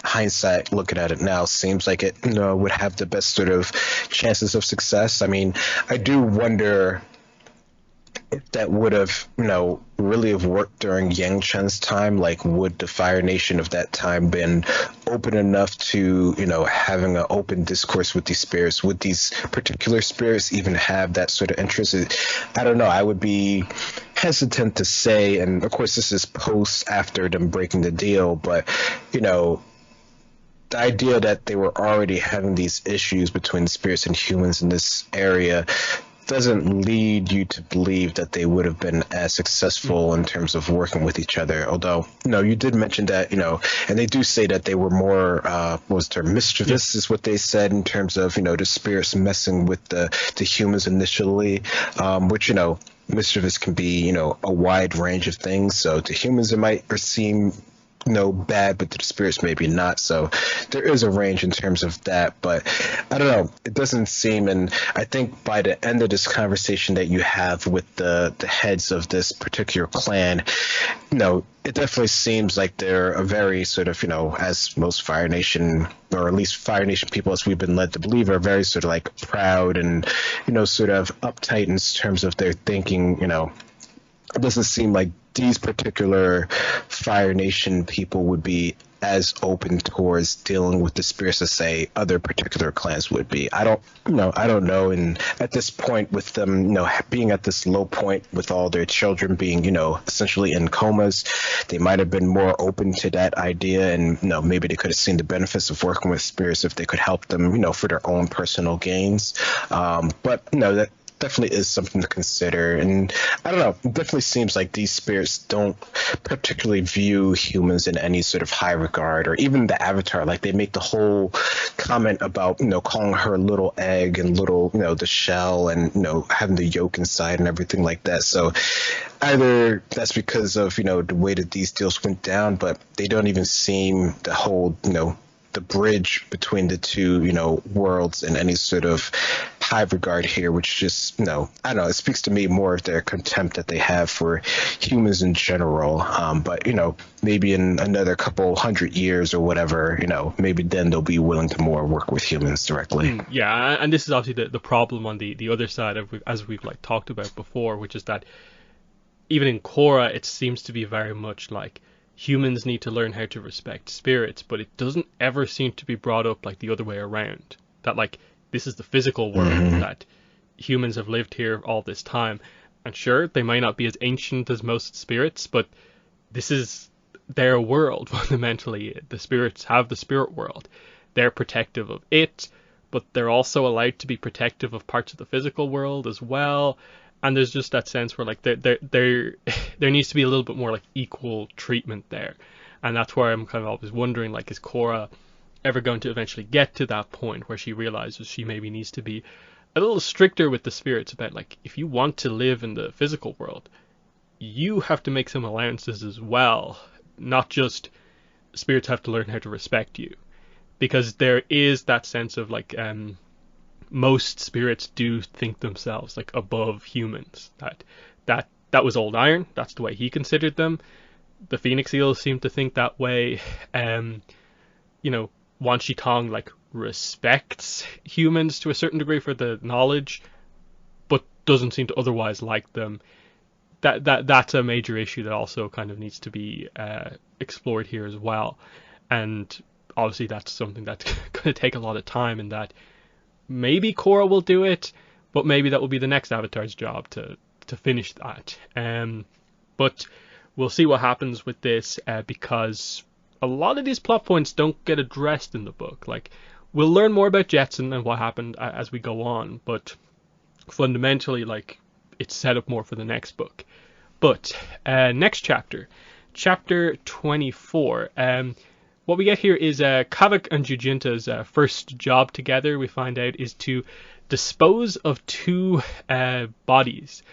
hindsight looking at it now, seems like it would have the best sort of chances of success. I mean, I do wonder if that would have really have worked during Yang Chen's time. Like, would the Fire Nation of that time been open enough to having an open discourse with these spirits? Would these particular spirits even have that sort of interest? I don't know. I would be hesitant to say, and of course this is post after them breaking the deal, but the idea that they were already having these issues between spirits and humans in this area doesn't lead you to believe that they would have been as successful in terms of working with each other. Although, you did mention that, and they do say that they were more, mischievous is what they said, in terms of, the spirits messing with the humans initially, which, mischievous can be, a wide range of things. So to humans, it might seem bad, but to the spirits maybe not. So there is a range in terms of that, but I don't know, it doesn't seem, and I think by the end of this conversation that you have with the heads of this particular clan, it definitely seems like they're a very sort of, as most Fire Nation, or at least Fire Nation people, as we've been led to believe, are very sort of like proud and sort of uptight in terms of their thinking. It doesn't seem like these particular Fire Nation people would be as open towards dealing with the spirits as, say, other particular clans would be. I don't know. And at this point, with them, being at this low point with all their children being, essentially in comas, they might have been more open to that idea. And, maybe they could have seen the benefits of working with spirits if they could help them, for their own personal gains. But, that definitely is something to consider. And I don't know, it definitely seems like these spirits don't particularly view humans in any sort of high regard, or even the Avatar. Like, they make the whole comment about, calling her little egg and little, the shell, and, having the yolk inside and everything like that. So either that's because of, the way that these deals went down, but they don't even seem to hold, the bridge between the two, worlds in any sort of high regard here, which just, I don't know, it speaks to me more of their contempt that they have for humans in general. But, maybe in another couple hundred years or whatever, maybe then they'll be willing to more work with humans directly. Yeah, and this is obviously the problem on the other side of, as we've like talked about before, which is that even in Korra, it seems to be very much like humans need to learn how to respect spirits, but it doesn't ever seem to be brought up like the other way around. That like, this is the physical world, that humans have lived here all this time. And sure, they might not be as ancient as most spirits, but this is their world fundamentally. The spirits have the spirit world. They're protective of it, but they're also allowed to be protective of parts of the physical world as well. And there's just that sense where like there needs to be a little bit more like equal treatment there, and that's where I'm kind of always wondering, like, is Korra ever going to eventually get to that point where she realizes she maybe needs to be a little stricter with the spirits about, like, if you want to live in the physical world, you have to make some allowances as well, not just spirits have to learn how to respect you, because there is that sense of like most spirits do think themselves like above humans. That was old Iron. That's the way he considered them. The Phoenix Eels seem to think that way. You know, Wan Shi Tong like respects humans to a certain degree for the knowledge, but doesn't seem to otherwise like them. That's a major issue that also kind of needs to be explored here as well. And obviously that's something that's going to take a lot of time, and that maybe Korra will do it, but maybe that will be the next Avatar's job to finish that. But we'll see what happens with this, because a lot of these plot points don't get addressed in the book. Like, we'll learn more about Jetson and what happened as we go on, but fundamentally, like, it's set up more for the next book. But next chapter, chapter 24. What we get here is Kavik and Jujinta's first job together, we find out, is to dispose of two bodies.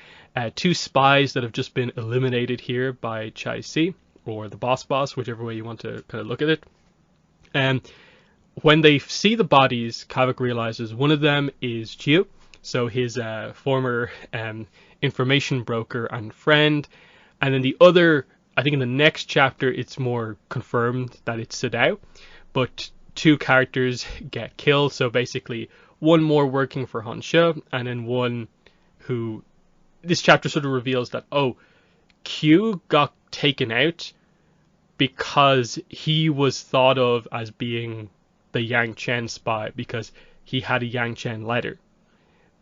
Two spies that have just been eliminated here by Chai Si, or the boss, whichever way you want to kind of look at it. When they see the bodies, Kavik realizes one of them is Chiu, so his former information broker and friend, and then the other, I think in the next chapter it's more confirmed that it's Sadao, but two characters get killed, so basically one more working for Honsha, and then one who, this chapter sort of reveals that, oh, Q got taken out because he was thought of as being the Yangchen spy because he had a Yangchen letter.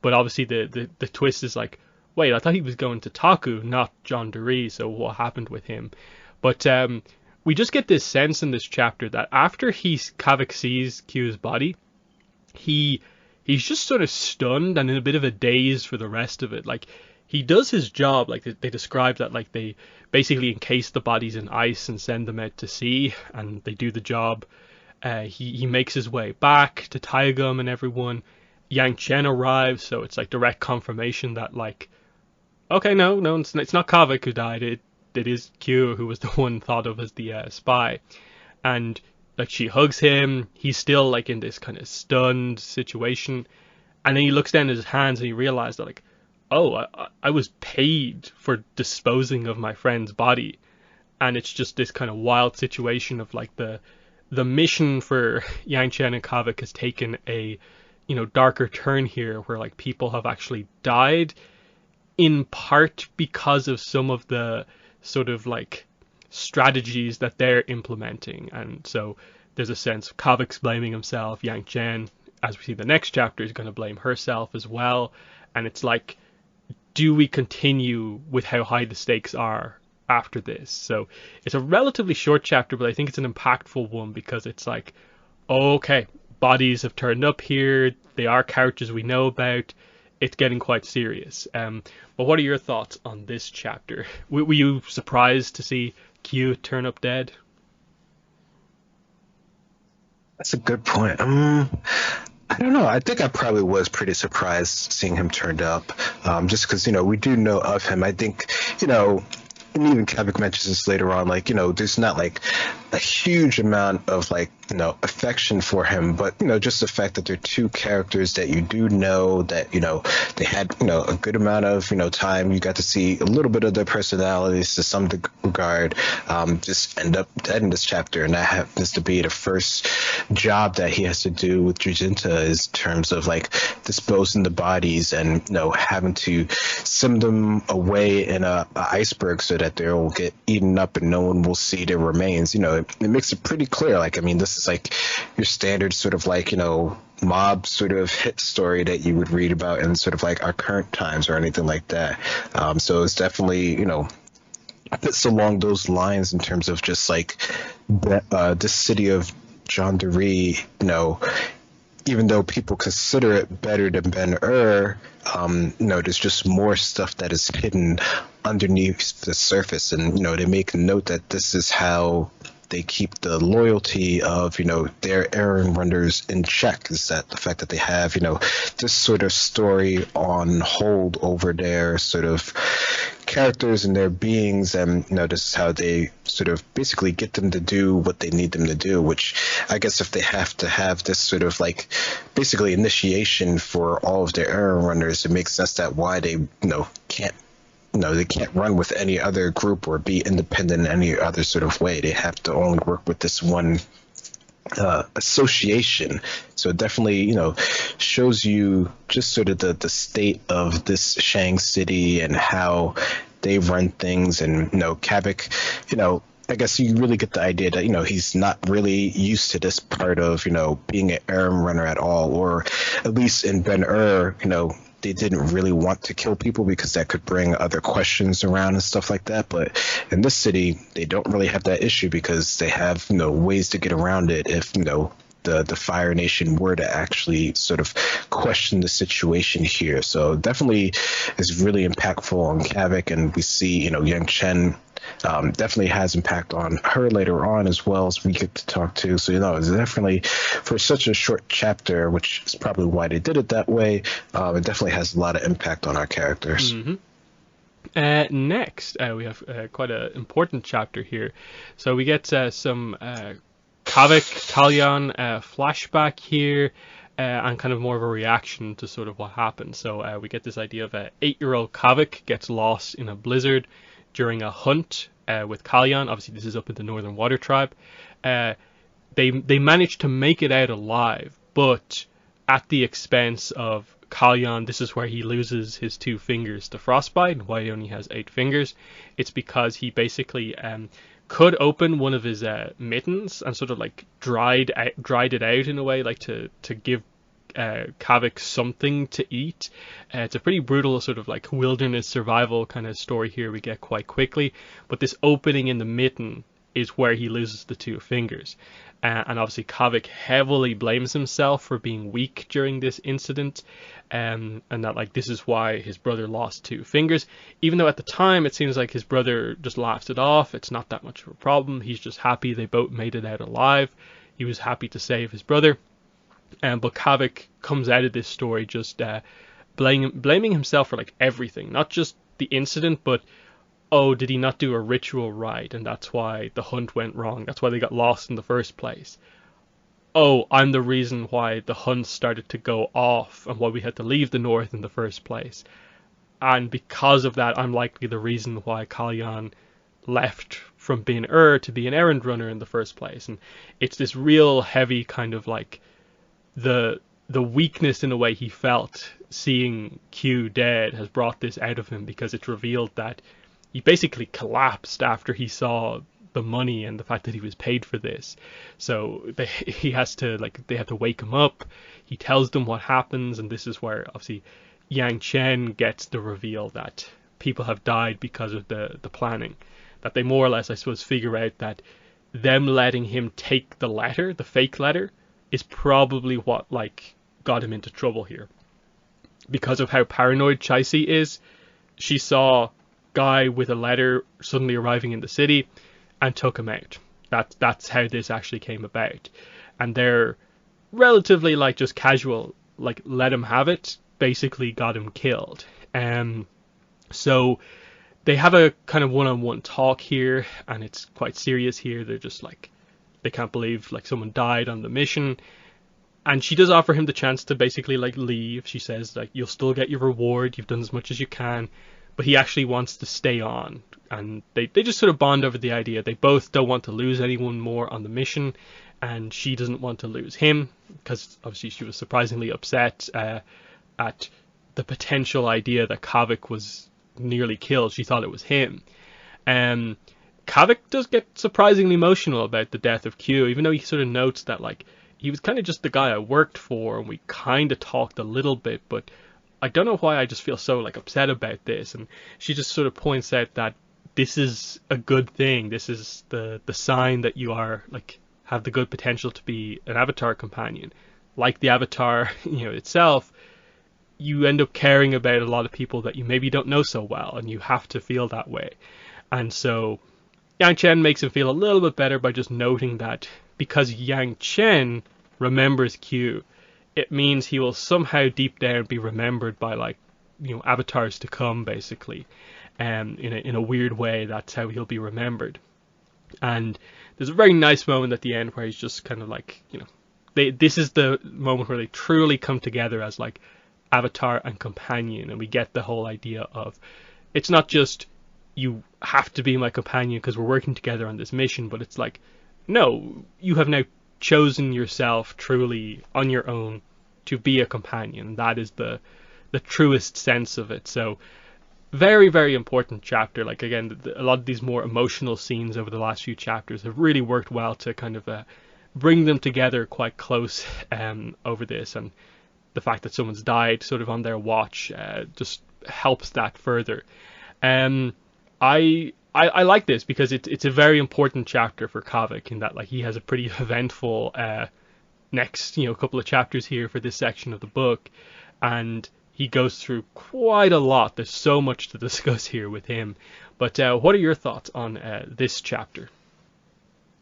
But obviously the twist is like, wait, I thought he was going to Taku, not John Dory, so what happened with him? But we just get this sense in this chapter that after Kavik sees Q's body, he's just sort of stunned and in a bit of a daze for the rest of it. Like, he does his job, like they describe that, like they basically encase the bodies in ice and send them out to sea, and they do the job. He makes his way back to Taigum and everyone. Yang Chen arrives, so it's like direct confirmation that, like, okay, no, it's not Kavik who died. It is Q who was the one thought of as the spy, and like she hugs him. He's still like in this kind of stunned situation, and then he looks down at his hands and he realizes that, like, oh, I was paid for disposing of my friend's body, and it's just this kind of wild situation of like the mission for Yang Chen and Kavik has taken a, you know, darker turn here, where like people have actually died in part because of some of the sort of like strategies that they're implementing. And so there's a sense Kavik's blaming himself, Yang Chen, as we see the next chapter, is going to blame herself as well. And it's like, do we continue with how high the stakes are after this? So it's a relatively short chapter, but I think it's an impactful one because it's like, okay, bodies have turned up here. They are characters we know about. It's getting quite serious. But what are your thoughts on this chapter? Were you surprised to see Q turn up dead? That's a good point. I don't know. I think I probably was pretty surprised seeing him turned up, just because, you know, we do know of him. I think, you know, and even Kavik mentions this later on, like, you know, there's not like a huge amount of like, you know, affection for him, but, you know, just the fact that they're two characters that you do know, that, you know, they had, you know, a good amount of, you know, time. You got to see a little bit of their personalities to some regard, just end up dead in this chapter. And that happens to be the first job that he has to do with Jujinta, is in terms of like disposing the bodies and, you know, having to send them away in a iceberg so that they will get eaten up and no one will see their remains. You know, it makes it pretty clear. Like, I mean, this is like your standard sort of like, you know, mob sort of hit story that you would read about in sort of like our current times or anything like that. So it's definitely, you know, it's along those lines in terms of just like this city of John Dory, you know, even though people consider it better than Ben-Hur, there's just more stuff that is hidden underneath the surface. And, they make note that this is how they keep the loyalty of, their errand runners in check, is that the fact that they have, this sort of story on hold over their sort of characters and their beings. And, this is how they sort of basically get them to do what they need them to do, which I guess if they have to have this sort of like basically initiation for all of their errand runners, it makes sense that why they, can't they can't run with any other group or be independent in any other sort of way. They have to only work with this one association. So it definitely, shows you just sort of the state of this Shang City and how they run things. And, Kavik, I guess you really get the idea that, he's not really used to this part of, being an errand runner at all, or at least in Ben-Hur, they didn't really want to kill people because that could bring other questions around and stuff like that. But in this city, they don't really have that issue because they have, ways to get around it if, the Fire Nation were to actually sort of question the situation here. So definitely is really impactful on Kavik, and we see, Yang Chen definitely has impact on her later on as well, as we get to talk to. So, it's definitely, for such a short chapter, which is probably why they did it that way, it definitely has a lot of impact on our characters. Mm-hmm. Next, we have quite an important chapter here. So we get some Kavik, Kalyan flashback here, and kind of more of a reaction to sort of what happened. So we get this idea of 8-year-old Kavik gets lost in a blizzard during a hunt with Kalyan. Obviously, this is up in the Northern Water Tribe. They managed to make it out alive, but at the expense of Kalyan. This is where he loses his 2 fingers to frostbite, and why he only has 8 fingers. It's because he basically could open one of his mittens and sort of like dried it out in a way, like to give Kavik something to eat. It's a pretty brutal sort of like wilderness survival kind of story here we get quite quickly, but this opening in the mitten is where he loses the 2 fingers. And obviously Kavik heavily blames himself for being weak during this incident, and that like this is why his brother lost 2 fingers, even though at the time it seems like his brother just laughs it off. It's not that much of a problem. He's just happy they both made it out alive. He was happy to save his brother. But Kavik comes out of this story just blaming himself for like everything, not just the incident, but oh, did he not do a ritual right, and that's why the hunt went wrong, that's why they got lost in the first place. Oh, I'm the reason why the hunt started to go off and why we had to leave the north in the first place, and because of that I'm likely the reason why Kalyan left from being to be an errand runner in the first place. And it's this real heavy kind of like the weakness in a way he felt seeing Q dead has brought this out of him, because it's revealed that he basically collapsed after he saw the money and the fact that he was paid for this. So they have to wake him up. He tells them what happens, and this is where obviously Yang Chen gets the reveal that people have died because of the planning. That they more or less, I suppose, figure out that them letting him take the letter, the fake letter, is probably what like got him into trouble here. Because of how paranoid Chicey is, she saw guy with a letter suddenly arriving in the city and took him out. That's how this actually came about. And they're relatively like just casual, like let him have it, basically got him killed. So they have a kind of one-on-one talk here, and it's quite serious here. They're just like, they can't believe like someone died on the mission. And she does offer him the chance to basically like leave. She says like, you'll still get your reward, you've done as much as you can. But he actually wants to stay on, and they just sort of bond over the idea. They both don't want to lose anyone more on the mission, and she doesn't want to lose him, because obviously she was surprisingly upset at the potential idea that Kavik was nearly killed. She thought it was him. Kavik does get surprisingly emotional about the death of Q, even though he sort of notes that like he was kind of just the guy I worked for, and we kind of talked a little bit, but I don't know why I just feel so like upset about this. And she just sort of points out that this is a good thing. This is the sign that you are like have the good potential to be an Avatar companion. like the Avatar, itself, you end up caring about a lot of people that you maybe don't know so well, and you have to feel that way. And so Yang Chen makes him feel a little bit better by just noting that because Yang Chen remembers Q, it means he will somehow deep down be remembered by avatars to come, basically. In a weird way, that's how he'll be remembered. And there's a very nice moment at the end where he's just kind of this is the moment where they truly come together as avatar and companion, and we get the whole idea of it's not just you have to be my companion because we're working together on this mission, but it's no, you have now chosen yourself truly on your own to be a companion. That is the truest sense of it. So very, very important chapter. Again, a lot of these more emotional scenes over the last few chapters have really worked well to kind of bring them together quite close over this, and the fact that someone's died sort of on their watch just helps that further. I like this because it's a very important chapter for Kavik in that he has a pretty eventful next couple of chapters here for this section of the book, and he goes through quite a lot. There's so much to discuss here with him. But what are your thoughts on this chapter?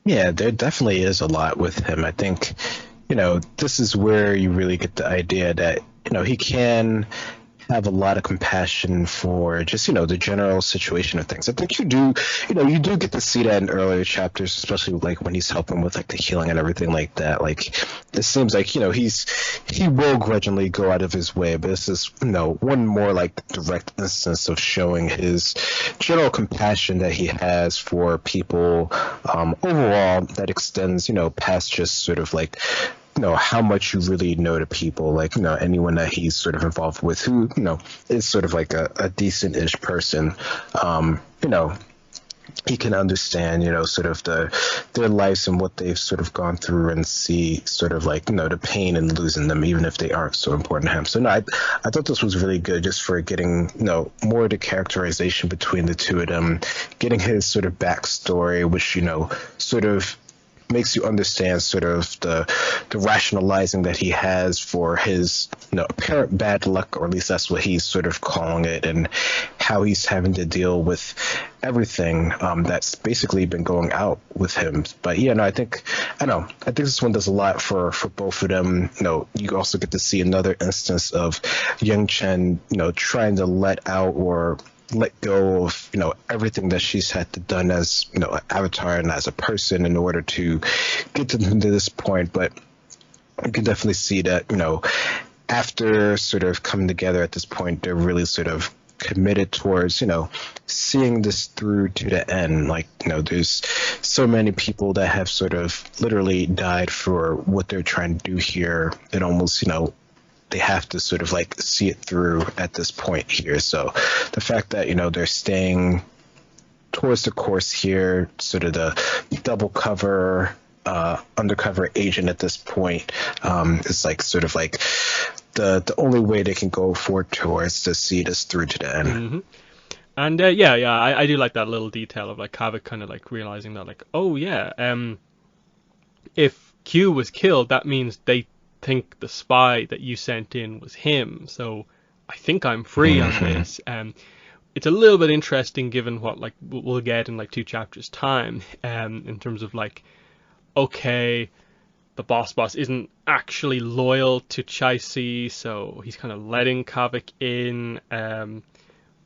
Yeah, there definitely is a lot with him. I think, this is where you really get the idea that, he can have a lot of compassion for just, the general situation of things. I think you do get to see that in earlier chapters, especially when he's helping with the healing and everything like that. It seems like, he will grudgingly go out of his way, but this is, one more direct instance of showing his general compassion that he has for people overall that extends, past just sort of how much you really know to people, anyone that he's sort of involved with who, is sort of a decent-ish person, he can understand, sort of their lives and what they've sort of gone through and see sort of the pain in losing them, even if they aren't so important to him. So no, I thought this was really good just for getting, more of the characterization between the two of them, getting his sort of backstory, which, sort of makes you understand sort of the rationalizing that he has for his apparent bad luck, or at least that's what he's sort of calling it, and how he's having to deal with everything that's basically been going out with him. But I think this one does a lot for both of them. You also get to see another instance of Yang Chen trying to let out or let go of everything that she's had to done as an avatar and as a person in order to get to this point. But you can definitely see that after sort of coming together at this point, they're really sort of committed towards seeing this through to the end. There's so many people that have sort of literally died for what they're trying to do here. It almost they have to sort of see it through at this point here. So the fact that, they're staying towards the course here, sort of the double cover, undercover agent at this point, is sort of the only way they can go forward towards to see this through to the end. Mm-hmm. And I do like that little detail of Kavik kind of realizing that oh yeah, if Q was killed, that means they think the spy that you sent in was him, so I think I'm free on this. It's a little bit interesting given what we'll get in 2 chapters time, in terms of okay, the boss isn't actually loyal to Chai-Si, so he's kind of letting Kavik in,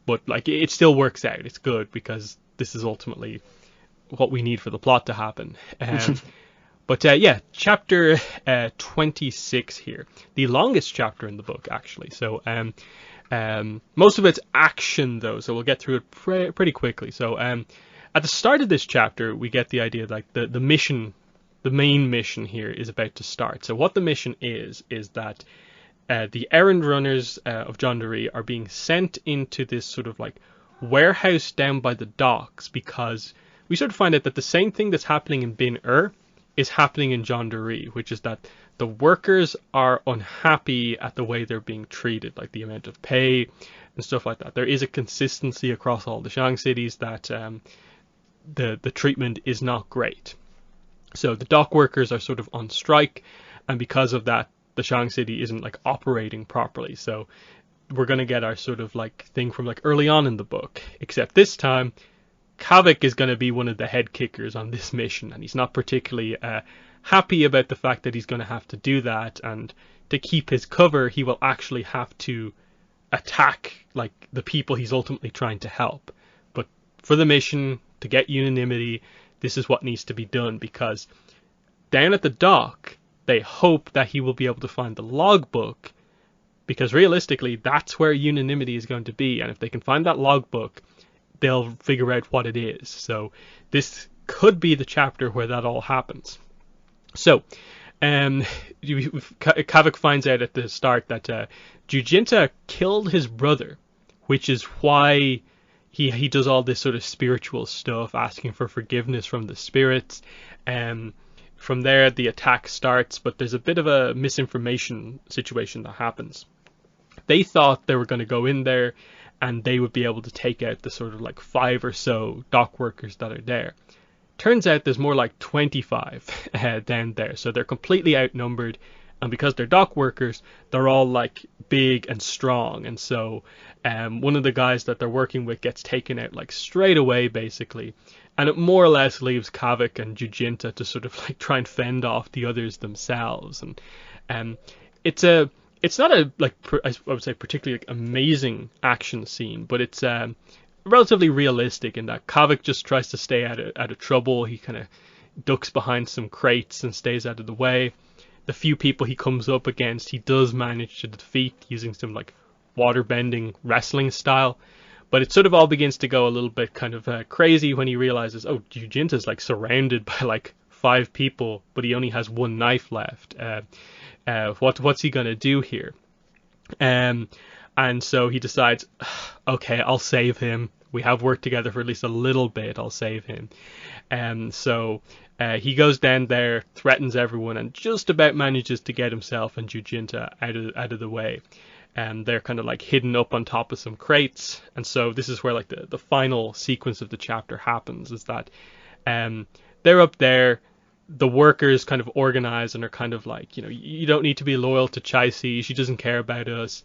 but it still works out. It's good because this is ultimately what we need for the plot to happen. But chapter 26 here, the longest chapter in the book, actually. So most of it's action, though, so we'll get through it pretty quickly. So at the start of this chapter, we get the idea the mission, the main mission here is about to start. So what the mission is that the errand runners of Jondari are being sent into this sort of warehouse down by the docks, because we sort of find out that the same thing that's happening in Bin-Er is happening in Jondari, which is that the workers are unhappy at the way they're being treated, the amount of pay and stuff like that. There is a consistency across all the Shang cities that the treatment is not great. So the dock workers are sort of on strike, and because of that, the Shang City isn't like operating properly. So we're going to get our sort of like thing from like early on in the book, except this time Kavik is going to be one of the head kickers on this mission, and he's not particularly happy about the fact that he's going to have to do that, and to keep his cover he will actually have to attack like the people he's ultimately trying to help. But for the mission, to get unanimity, this is what needs to be done, because down at the dock they hope that he will be able to find the logbook, because realistically that's where unanimity is going to be, and if they can find that logbook they'll figure out what it is. So this could be the chapter where that all happens. So Kavik finds out at the start that Jujinta killed his brother, which is why he does all this sort of spiritual stuff, asking for forgiveness from the spirits. From there the attack starts, but there's a bit of a misinformation situation that happens. They thought they were going to go in there and they would be able to take out the sort of like 5 or so dock workers that are there. Turns out there's more like 25 down there, so they're completely outnumbered, and because they're dock workers, they're all like big and strong, and so one of the guys that they're working with gets taken out like straight away basically, and it more or less leaves Kavik and Jujinta to sort of like try and fend off the others themselves. And it's not a like I would say particularly like amazing action scene, but it's relatively realistic in that Kavik just tries to stay out of trouble. He kind of ducks behind some crates and stays out of the way. The few people he comes up against, he does manage to defeat using some like water bending wrestling style. But it sort of all begins to go a little bit kind of crazy when he realizes, oh, Jujinta's like surrounded by like 5 people, but he only has 1 knife left. What's he gonna do here? And so he decides, okay, I'll save him. We have worked together for at least a little bit. I'll save him. So he goes down there, threatens everyone, and just about manages to get himself and Jujinta out of the way. And they're kind of like hidden up on top of some crates. And so this is where like the final sequence of the chapter happens, is that they're up there. The workers kind of organize and are kind of like, you don't need to be loyal to Chai-Si. She doesn't care about us.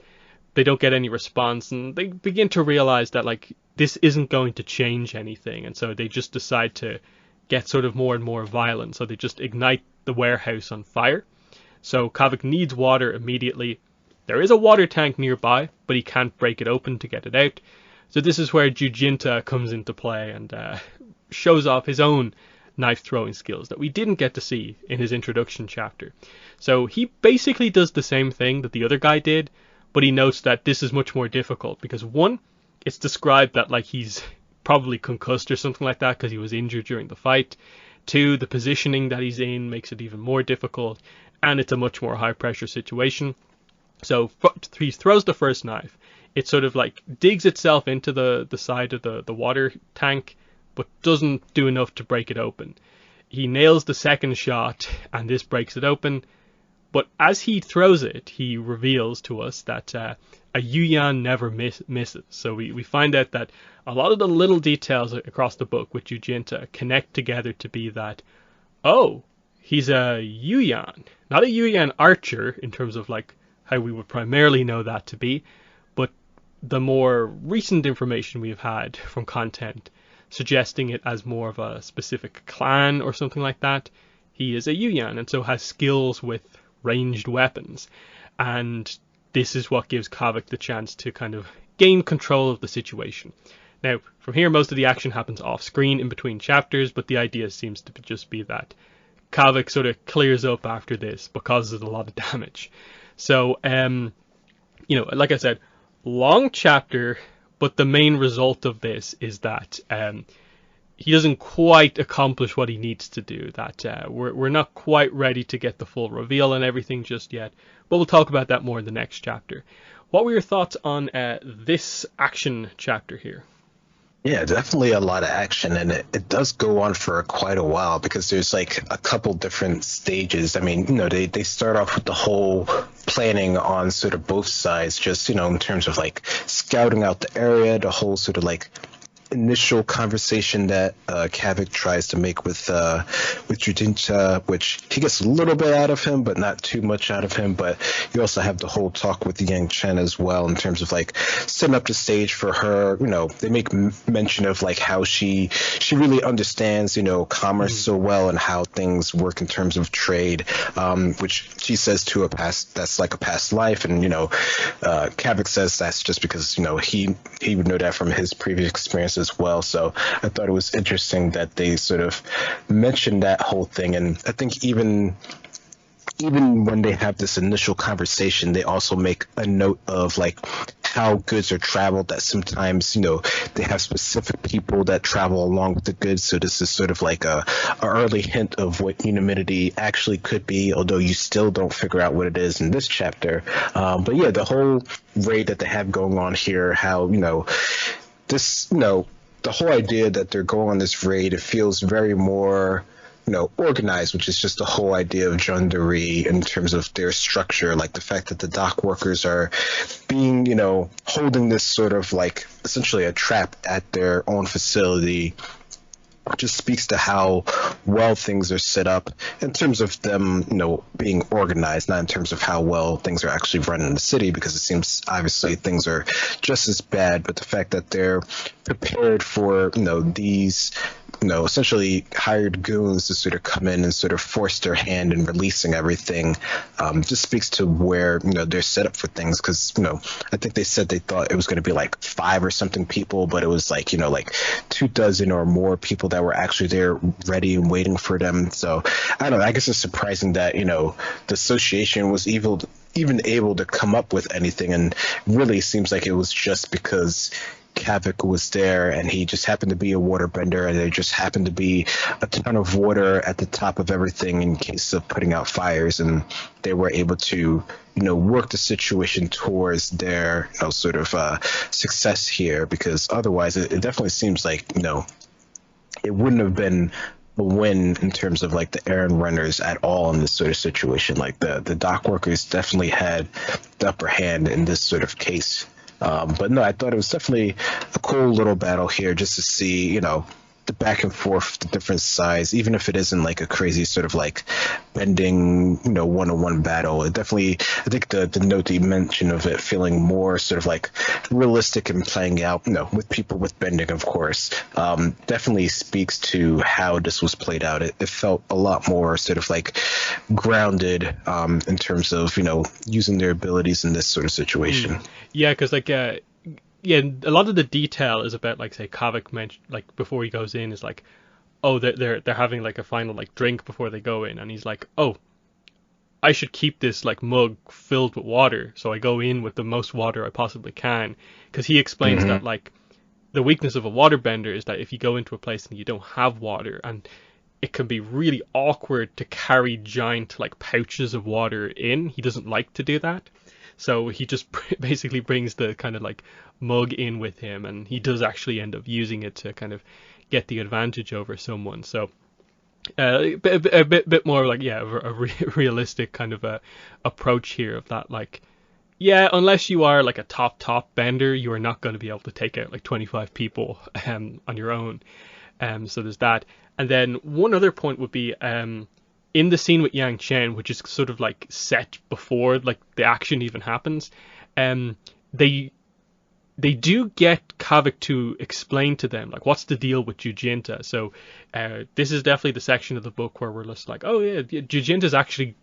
They don't get any response, and they begin to realize that like this isn't going to change anything, and so they just decide to get sort of more and more violent. So they just ignite the warehouse on fire. So Kavik needs water immediately. There is a water tank nearby, but he can't break it open to get it out. So this is where Jujinta comes into play and shows off his own knife throwing skills that we didn't get to see in his introduction chapter. So he basically does the same thing that the other guy did, but he notes that this is much more difficult because, one, it's described that like he's probably concussed or something like that because he was injured during the fight. 2, the positioning that he's in makes it even more difficult, and it's a much more high pressure situation. So he throws the first knife. It sort of like digs itself into the side of the water tank, but doesn't do enough to break it open. He nails the second shot, and this breaks it open. But as he throws it, he reveals to us that a Yuyan never misses. So we find out that a lot of the little details across the book with Jujinta connect together to be that, oh, he's a Yuyan. Not a Yuyan archer in terms of like how we would primarily know that to be, but the more recent information we've had from content suggesting it as more of a specific clan or something like that. He is a Yuyan and so has skills with ranged weapons, and this is what gives Kavik the chance to kind of gain control of the situation. Now, from here, most of the action happens off screen in between chapters, but the idea seems to just be that Kavik sort of clears up after this but causes a lot of damage. So, like I said, long chapter, but the main result of this is that he doesn't quite accomplish what he needs to do. That we're not quite ready to get the full reveal and everything just yet, but we'll talk about that more in the next chapter. What were your thoughts on this action chapter here? Yeah, definitely a lot of action, and it does go on for quite a while because there's like a couple different stages. I mean, they start off with the whole planning on sort of both sides, just, in terms of like scouting out the area, the whole sort of like initial conversation that Kavik tries to make with Jujinta, which he gets a little bit out of him, but not too much out of him. But you also have the whole talk with Yang Chen as well, in terms of like setting up the stage for her. They make mention of like how she really understands commerce so well, and how things work in terms of trade, which she says to a past that's like a past life, and Kavik says that's just because he would know that from his previous experience as well. So I thought it was interesting that they sort of mentioned that whole thing. And I think even when they have this initial conversation, they also make a note of like how goods are traveled, that sometimes they have specific people that travel along with the goods. So this is sort of like a early hint of what unanimity actually could be, although you still don't figure out what it is in this chapter. But yeah, the whole raid that they have going on here, how this the whole idea that they're going on this raid, it feels very more organized, which is just the whole idea of gendarmerie in terms of their structure, like the fact that the dock workers are being, holding this sort of like essentially a trap at their own facility, just speaks to how well things are set up in terms of them, being organized, not in terms of how well things are actually run in the city, because it seems obviously things are just as bad. But the fact that they're prepared for, these essentially hired goons to sort of come in and sort of force their hand in releasing everything, just speaks to where they're set up for things. Because I think they said they thought it was going to be like 5 or something people, but it was like like 24 or more people that were actually there ready and waiting for them. So I don't know, I guess it's surprising that the association was even able to come up with anything, and really seems like it was just because Kavik was there, and he just happened to be a waterbender, and there just happened to be a ton of water at the top of everything in case of putting out fires, and they were able to work the situation towards their sort of success here, because otherwise it definitely seems like it wouldn't have been a win in terms of like the errand runners at all in this sort of situation. Like the dock workers definitely had the upper hand in this sort of case. But no, I thought it was definitely a cool little battle here, just to see, the back and forth, the different sides, even if it isn't like a crazy sort of like bending, one-on-one battle. It definitely, I think the note that you mentioned of it feeling more sort of like realistic and playing out, with people with bending, of course, definitely speaks to how this was played out. It felt a lot more sort of like grounded, in terms of, using their abilities in this sort of situation. Yeah, because like yeah, a lot of the detail is about, like, say, Kavik mentioned, like, before he goes in, is like, oh, they're having like a final like drink before they go in, and he's like, oh, I should keep this like mug filled with water, so I go in with the most water I possibly can, because he explains that like the weakness of a waterbender is that if you go into a place and you don't have water, and it can be really awkward to carry giant like pouches of water in. He doesn't like to do that. So he just basically brings the kind of like mug in with him, and he does actually end up using it to kind of get the advantage over someone. So a bit more like, yeah, a realistic kind of a approach here of that, like, yeah, unless you are like a top bender, you are not going to be able to take out like 25 people on your own. So there's that. And then one other point would be in the scene with Yang Chen, which is sort of like set before like the action even happens, they do get Kavik to explain to them like what's the deal with Jujinta. So this is definitely the section of the book where we're just like, oh yeah, Jujinta is actually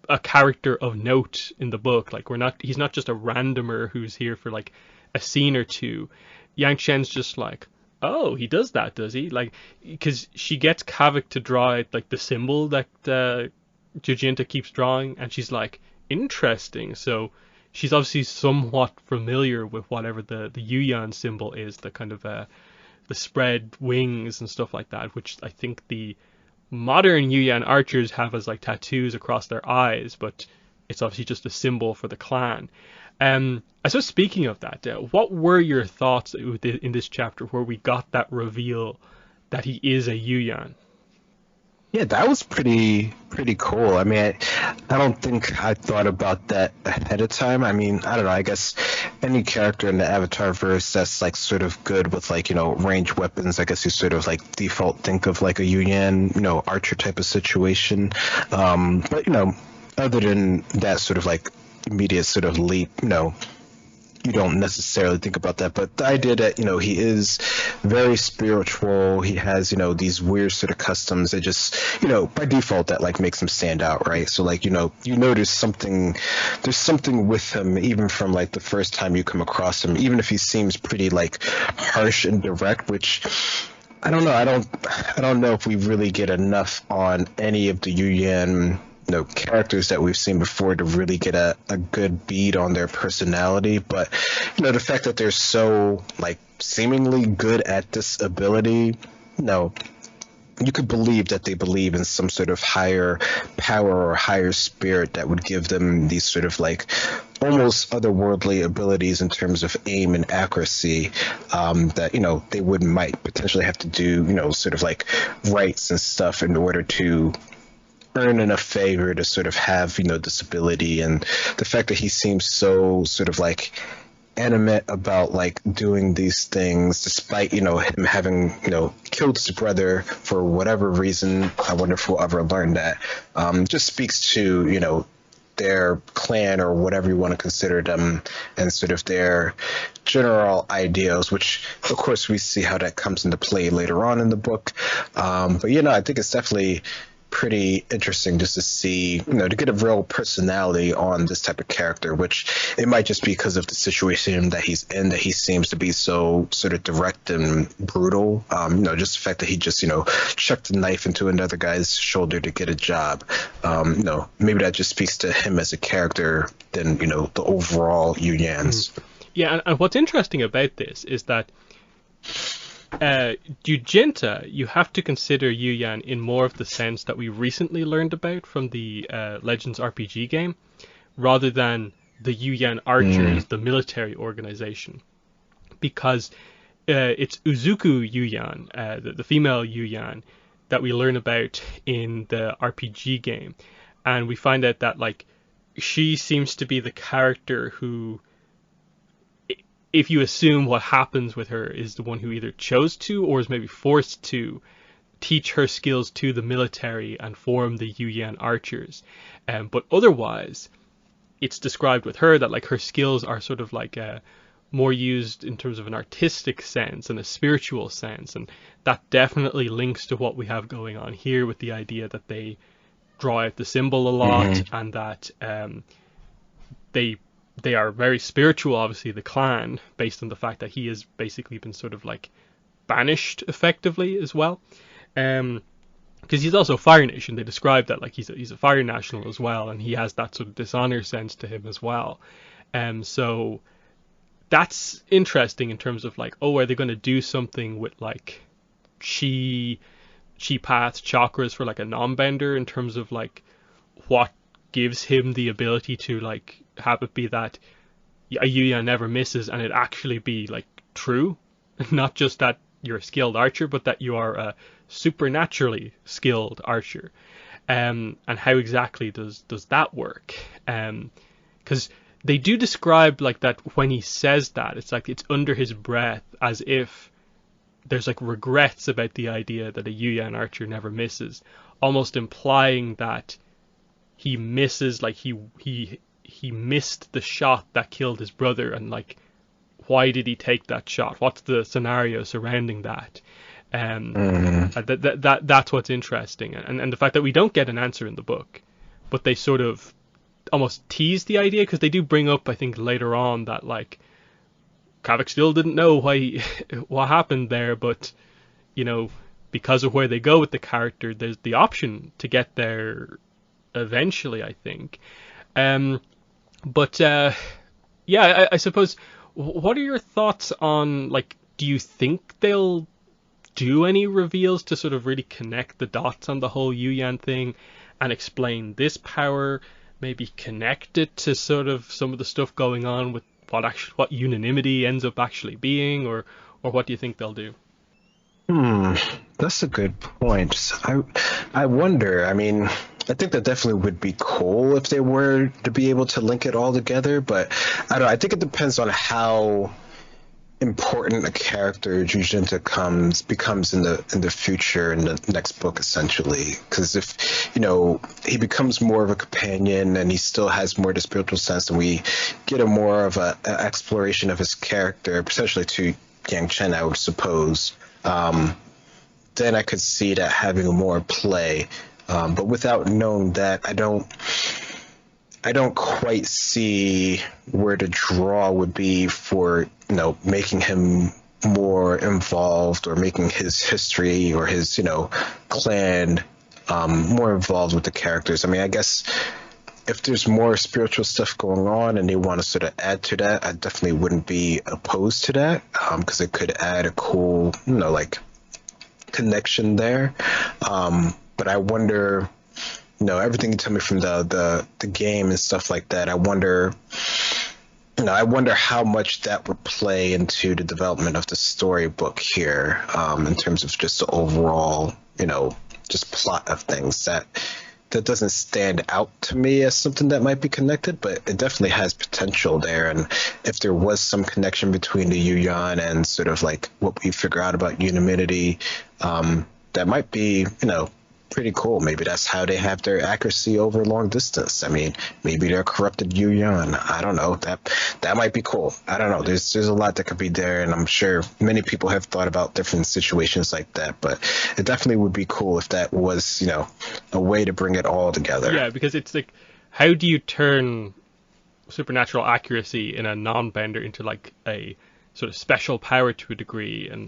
a character of note in the book. Like he's not just a randomer who's here for like a scene or two. Yang Chen's just like, oh, he does that, does he? Like, because she gets Kavik to draw like the symbol that Jujinta keeps drawing, and she's like, interesting. So she's obviously somewhat familiar with whatever the Yuyan symbol is, the kind of the spread wings and stuff like that, which I think the modern Yuyan archers have as like tattoos across their eyes, but it's obviously just a symbol for the clan. I suppose speaking of that, what were your thoughts in this chapter where we got that reveal that he is a Yuyan? Yeah, that was pretty cool. I mean, I don't think I thought about that ahead of time. I mean, I don't know. I guess any character in the Avatar verse that's like sort of good with like ranged weapons. I guess you sort of like default think of like a Yu Yan archer type of situation. But other than that sort of like immediate sort of leap, you don't necessarily think about that, but the idea that he is very spiritual, he has these weird sort of customs that just by default that like makes him stand out, right? So like you know there's something with him even from like the first time you come across him, even if he seems pretty like harsh and direct, which I don't know. I don't know if we really get enough on any of the Yu Yan characters that we've seen before to really get a good bead on their personality. But the fact that they're so like seemingly good at this ability, you could believe that they believe in some sort of higher power or higher spirit that would give them these sort of like almost otherworldly abilities in terms of aim and accuracy, that they would might potentially have to do sort of like rites and stuff in order to earn enough favor to sort of have this ability. And the fact that he seems so sort of like animate about like doing these things despite him having killed his brother for whatever reason, I wonder if we'll ever learn that, just speaks to their clan or whatever you want to consider them, and sort of their general ideals, which of course we see how that comes into play later on in the book. But I think it's definitely pretty interesting just to see, to get a real personality on this type of character, which it might just be because of the situation that he's in, that he seems to be so sort of direct and brutal. Just the fact that he just, chucked a knife into another guy's shoulder to get a job. Maybe that just speaks to him as a character than, the overall Yu Yans. Yeah, and what's interesting about this is that Yujinta, you have to consider Yu Yan in more of the sense that we recently learned about from the Legends RPG game, rather than the Yu Yan Archers, the military organization. Because it's Uzuku Yu Yan, the female Yu Yan, that we learn about in the RPG game. And we find out that, like, she seems to be the character who, if you assume what happens with her, is the one who either chose to or is maybe forced to teach her skills to the military and form the Yu Yan archers. But otherwise, it's described with her that like her skills are sort of like more used in terms of an artistic sense and a spiritual sense, and that definitely links to what we have going on here with the idea that they draw out the symbol a lot, and that they are very spiritual, obviously, the clan, based on the fact that he has basically been sort of like banished effectively as well. Because he's also Fire Nation. They describe that like he's a Fire National as well, and he has that sort of dishonor sense to him as well. So that's interesting in terms of like, oh, are they going to do something with like chi paths, chakras for like a non-bender in terms of like what gives him the ability to like have it be that a Yu Yan never misses, and it actually be like true, not just that you're a skilled archer, but that you are a supernaturally skilled archer. And how exactly does that work? Because they do describe like that when he says that, it's like it's under his breath, as if there's like regrets about the idea that a Yu Yan archer never misses, almost implying that he misses, like he missed the shot that killed his brother, and like why did he take that shot? What's the scenario surrounding that? That's what's interesting, and the fact that we don't get an answer in the book, but they sort of almost tease the idea, because they do bring up, I think later on, that like Kavik still didn't know why what happened there, but because of where they go with the character, there's the option to get there eventually, I think. But yeah, I suppose, what are your thoughts on, like, do you think they'll do any reveals to sort of really connect the dots on the whole Yu Yan thing and explain this power, maybe connect it to sort of some of the stuff going on with what unanimity ends up actually being, or what do you think they'll do? Hmm, that's a good point. I wonder. I mean, I think that definitely would be cool if they were to be able to link it all together, but I don't know. I think it depends on how important a character Jujinta comes becomes in the future in the next book essentially. Because if he becomes more of a companion and he still has more of the spiritual sense, and we get a more of a exploration of his character, potentially to Yang Chen, I would suppose. Then I could see that having more play. But without knowing that, I don't quite see where the draw would be for making him more involved, or making his history or his clan more involved with the characters. I mean, I guess if there's more spiritual stuff going on and they want to sort of add to that, I definitely wouldn't be opposed to that, because it could add a cool like connection there. But I wonder, everything you tell me from the game and stuff like that. I wonder how much that would play into the development of the storybook here, in terms of just the overall, just plot of things. That doesn't stand out to me as something that might be connected, but it definitely has potential there. And if there was some connection between the Yuyan and sort of like what we figure out about unanimity, that might be, pretty cool. Maybe that's how they have their accuracy over long distance. I mean, maybe they're corrupted Yuyan. I don't know. That might be cool. I don't know. There's a lot that could be there, and I'm sure many people have thought about different situations like that. But it definitely would be cool if that was, a way to bring it all together. Yeah, because it's like, how do you turn supernatural accuracy in a non-bender into like a sort of special power to a degree? And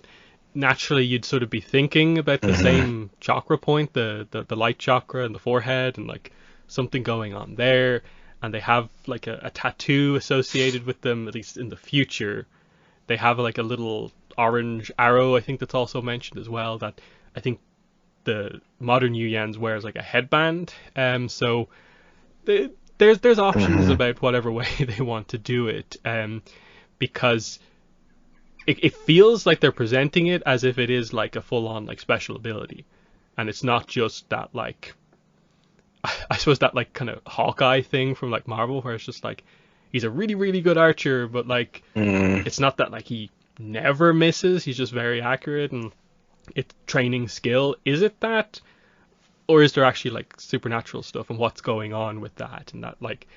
naturally you'd sort of be thinking about the same chakra point, the light chakra in the forehead, and like something going on there. And they have like a tattoo associated with them, at least in the future. They have like a little orange arrow, I think, that's also mentioned as well, that I think the modern Yuyans wears like a headband. So there's options about whatever way they want to do it, because it feels like they're presenting it as if it is like a full-on like special ability, and it's not just that, like, I suppose that like kind of Hawkeye thing from like Marvel, where it's just like he's a really really good archer, but like it's not that like he never misses, he's just very accurate and it's training skill. Is it that, or is there actually like supernatural stuff, and what's going on with that? And that, like,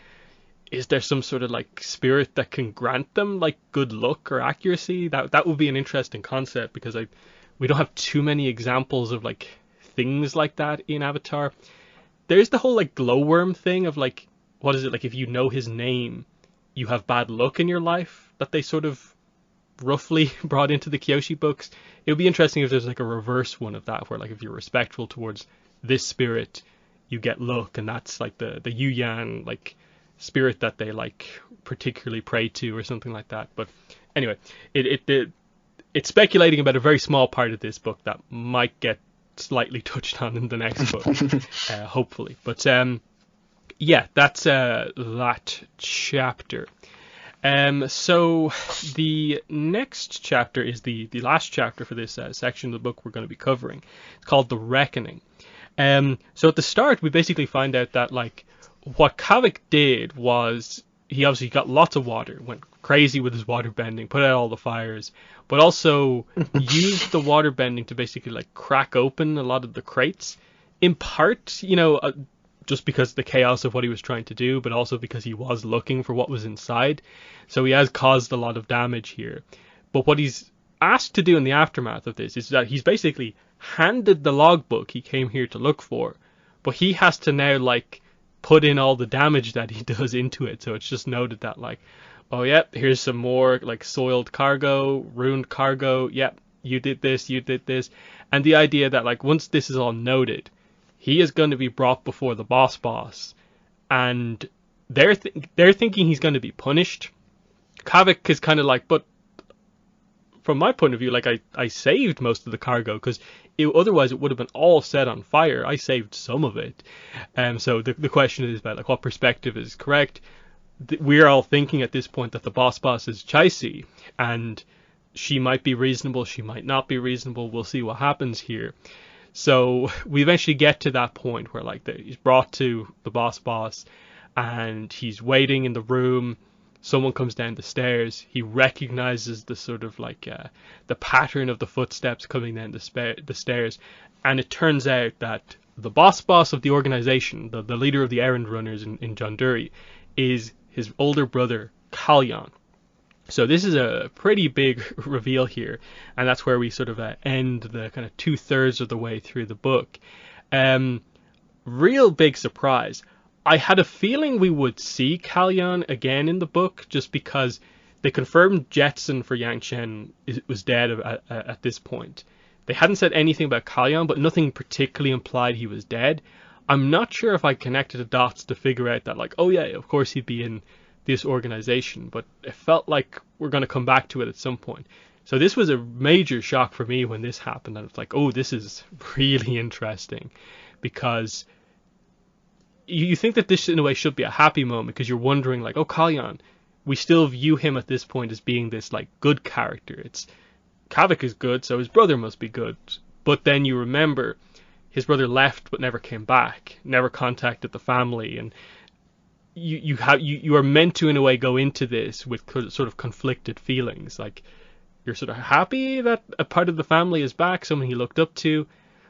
is there some sort of like spirit that can grant them like good luck or accuracy? That would be an interesting concept, because we don't have too many examples of like things like that in Avatar. There's the whole like glowworm thing of like, what is it, like if you know his name, you have bad luck in your life, that they sort of roughly brought into the Kyoshi books. It would be interesting if there's like a reverse one of that, where like if you're respectful towards this spirit, you get luck, and that's like the Yuyan like spirit that they like particularly pray to or something like that. But anyway, it's speculating about a very small part of this book that might get slightly touched on in the next book, hopefully. But yeah, that's that chapter. So the next chapter is the last chapter for this section of the book we're going to be covering. It's called The Reckoning. So at the start, we basically find out that like what Kavik did was he obviously got lots of water, went crazy with his water bending, put out all the fires, but also used the water bending to basically like crack open a lot of the crates, in part, just because of the chaos of what he was trying to do, but also because he was looking for what was inside. So he has caused a lot of damage here. But what he's asked to do in the aftermath of this is that he's basically handed the logbook he came here to look for, but he has to now like put in all the damage that he does into it. So it's just noted that like, oh yep, here's some more like soiled cargo, ruined cargo. Yep, you did this. And the idea that like once this is all noted, he is going to be brought before the boss, and they're thinking he's going to be punished. Kavik is kind of like, but from my point of view, like I saved most of the cargo, because otherwise it would have been all set on fire. I saved some of it. So the question is about like what perspective is correct. We're all thinking at this point that the boss is Chaisi, and she might be reasonable, she might not be reasonable. We'll see what happens here. So we eventually get to that point where like he's brought to the boss, and he's waiting in the room. Someone comes down the stairs. He recognizes the sort of like the pattern of the footsteps coming down the stairs, and it turns out that the boss of the organization, the leader of the errand runners in Jonduri, is his older brother Kalyan. So this is a pretty big reveal here, and that's where we sort of end the kind of 2/3 of the way through the book. Real big surprise. I had a feeling we would see Kalyan again in the book, just because they confirmed Jetson for Yangchen was dead at this point. They hadn't said anything about Kalyan, but nothing particularly implied he was dead. I'm not sure if I connected the dots to figure out that, like, oh yeah, of course he'd be in this organization, but it felt like we're going to come back to it at some point. So this was a major shock for me when this happened, and it's like, oh, this is really interesting, because you think that this in a way should be a happy moment, because you're wondering like, oh, Kalyan, we still view him at this point as being this like good character. It's Kavik is good, so his brother must be good. But then you remember his brother left but never came back, never contacted the family, and you are meant to in a way go into this with sort of conflicted feelings. Like, you're sort of happy that a part of the family is back, someone he looked up to,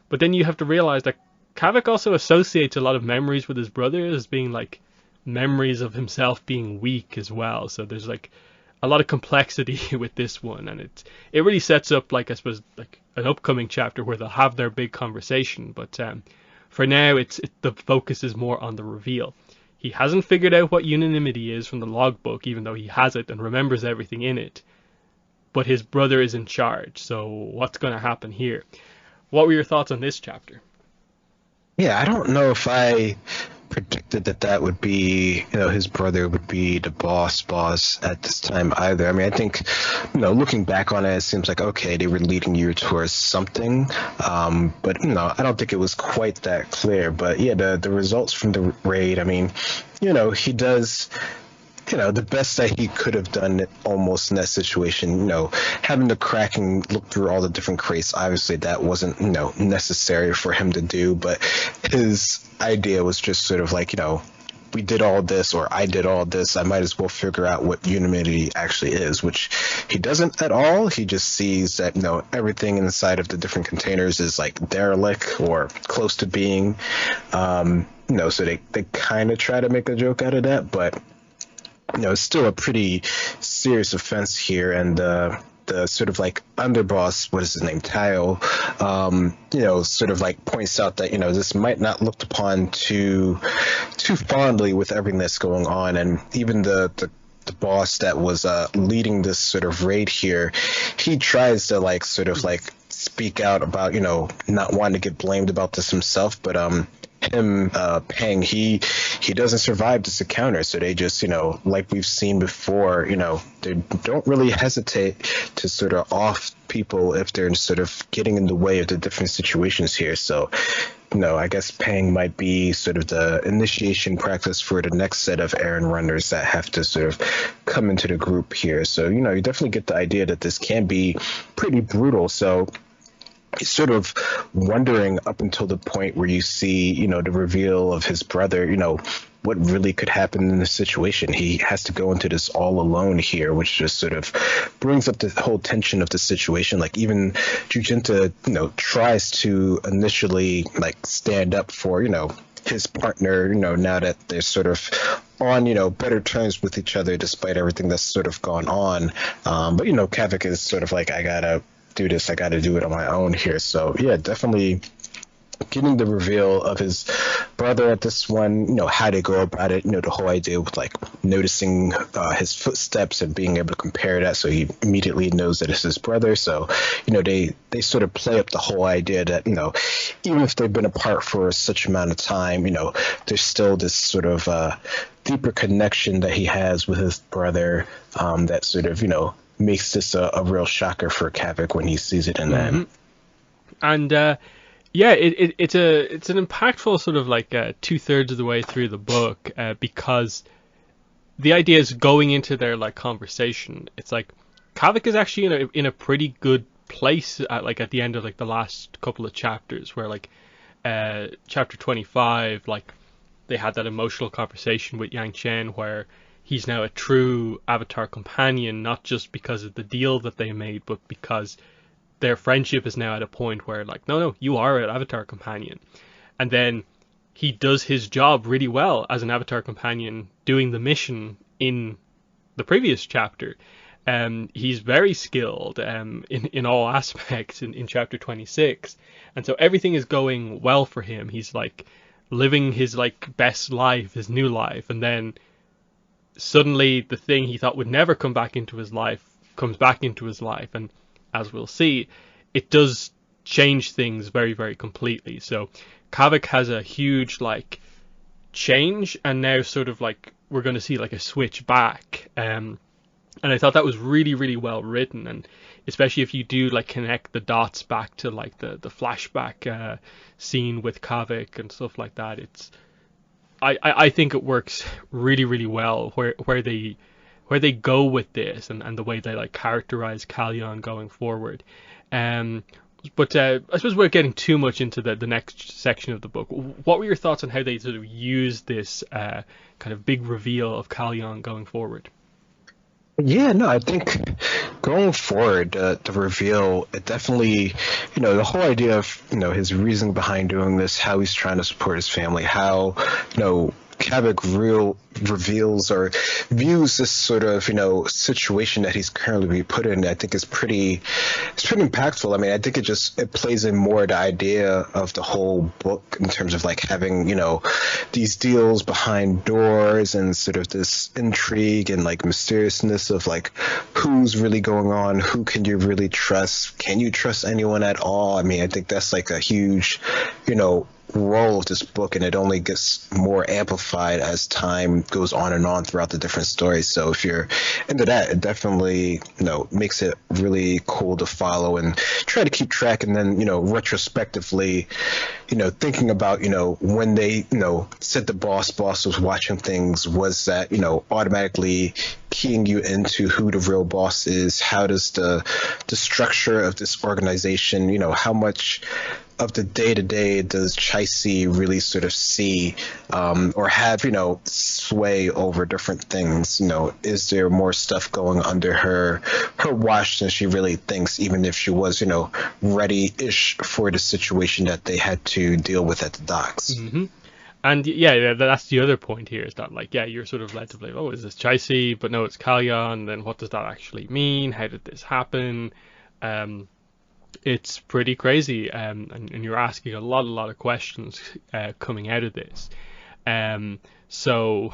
but then you have to realize that Kavik also associates a lot of memories with his brother as being like memories of himself being weak as well. So there's like a lot of complexity with this one, and it really sets up, like, I suppose, like an upcoming chapter where they'll have their big conversation. But for now, the focus is more on the reveal. He hasn't figured out what unanimity is from the logbook, even though he has it and remembers everything in it. But his brother is in charge, so what's going to happen here? What were your thoughts on this chapter? Yeah, I don't know if I predicted that would be, his brother would be the boss at this time either. I mean, I think, looking back on it seems like, okay, they were leading you towards something. But, I don't think it was quite that clear. But yeah, the results from the raid, I mean, he does, the best that he could have done almost in that situation, having the crack and look through all the different crates, obviously that wasn't, necessary for him to do, but his idea was just sort of like, we did all this, or I did all this, I might as well figure out what unanimity actually is, which he doesn't at all. He just sees that, everything inside of the different containers is like derelict or close to being, so they kind of try to make a joke out of that, but it's still a pretty serious offense here, and the sort of like underboss, what is his name, Tao, sort of like points out that, this might not looked upon too fondly with everything that's going on, and even the boss that was leading this sort of raid here, he tries to like sort of like speak out about, not wanting to get blamed about this himself, but him, Peng, he doesn't survive this encounter, so they just, like we've seen before, they don't really hesitate to sort of off people if they're sort of getting in the way of the different situations here. So, I guess Peng might be sort of the initiation practice for the next set of errand runners that have to sort of come into the group here. So, you definitely get the idea that this can be pretty brutal. So sort of wondering up until the point where you see, the reveal of his brother, what really could happen in this situation. He has to go into this all alone here, which just sort of brings up the whole tension of the situation. Like, even Jujinta, tries to initially like stand up for, his partner, now that they're sort of on, better terms with each other despite everything that's sort of gone on. But, Kavik is sort of like, I gotta do this, I got to do it on my own here. So yeah, definitely getting the reveal of his brother at this one, how they go about it, the whole idea with like noticing his footsteps and being able to compare that, so he immediately knows that it's his brother. So they sort of play up the whole idea that even if they've been apart for such amount of time, there's still this sort of deeper connection that he has with his brother, that sort of makes this a real shocker for Kavik when he sees it in that. And yeah, it's an impactful sort of like 2/3 of the way through the book, because the idea is going into their like conversation. It's like Kavik is actually in a pretty good place at the end of like the last couple of chapters, where like chapter 25, like they had that emotional conversation with Yang Chen where he's now a true Avatar companion, not just because of the deal that they made, but because their friendship is now at a point where like, no, you are an Avatar companion. And then he does his job really well as an Avatar companion doing the mission in the previous chapter. He's very skilled in all aspects in chapter 26, and so everything is going well for him. He's like living his like best life, his new life, and then suddenly the thing he thought would never come back into his life comes back into his life, and as we'll see, it does change things very, very completely. So Kavik has a huge like change, and now sort of like we're going to see like a switch back. And I thought that was really, really well written, and especially if you do like connect the dots back to like the flashback scene with Kavik and stuff like that. I think it works really, really well where they go with this, and the way they like characterize Kalyan going forward. But I suppose we're getting too much into the next section of the book. What were your thoughts on how they sort of use this kind of big reveal of Kalyan going forward? Yeah, no, I think going forward, the reveal, it definitely, the whole idea of, his reasoning behind doing this, how he's trying to support his family, how, Kavik reveals or views this sort of, situation that he's currently being put in, I think it's pretty impactful. I mean, I think it plays in more the idea of the whole book in terms of like having, these deals behind doors and sort of this intrigue and like mysteriousness of like who's really going on, who can you really trust, can you trust anyone at all? I mean, I think that's like a huge, role of this book, and it only gets more amplified as time goes on and on throughout the different stories. So if you're into that, it definitely makes it really cool to follow and try to keep track, and then retrospectively thinking about when they said the boss was watching things, was that automatically keying you into who the real boss is? How does the structure of this organization, how much of the day-to-day does Chicey really sort of see or have, sway over different things? Is there more stuff going under her watch than she really thinks, even if she was, ready-ish for the situation that they had to deal with at the docks? Mm-hmm. And yeah, that's the other point here, is that like, yeah, you're sort of led to believe, oh, is this Chicey? But no, it's Kalyan. Then what does that actually mean? How did this happen? It's pretty crazy, and you're asking a lot of questions coming out of this. So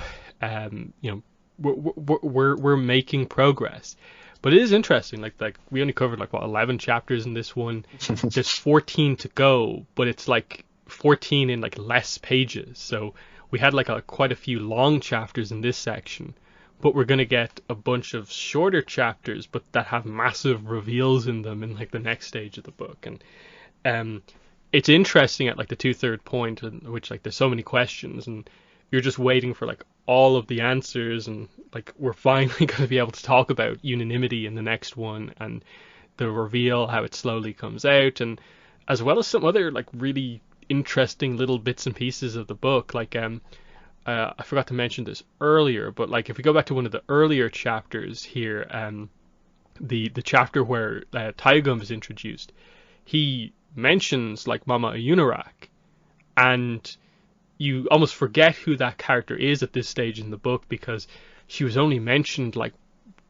we're making progress, but it is interesting. Like we only covered like 11 chapters in this one. There's 14 to go, but it's like 14 in like less pages. So we had like quite a few long chapters in this section, but we're going to get a bunch of shorter chapters, but that have massive reveals in them in like the next stage of the book. And it's interesting at like the 2/3 point, in which like there's so many questions, and you're just waiting for like all of the answers, and like we're finally going to be able to talk about unanimity in the next one, and the reveal, how it slowly comes out, and as well as some other like really interesting little bits and pieces of the book. Like I forgot to mention this earlier, but like if we go back to one of the earlier chapters here, the chapter where Taigum is introduced, he mentions like Mama Ayunarak, and you almost forget who that character is at this stage in the book, because she was only mentioned like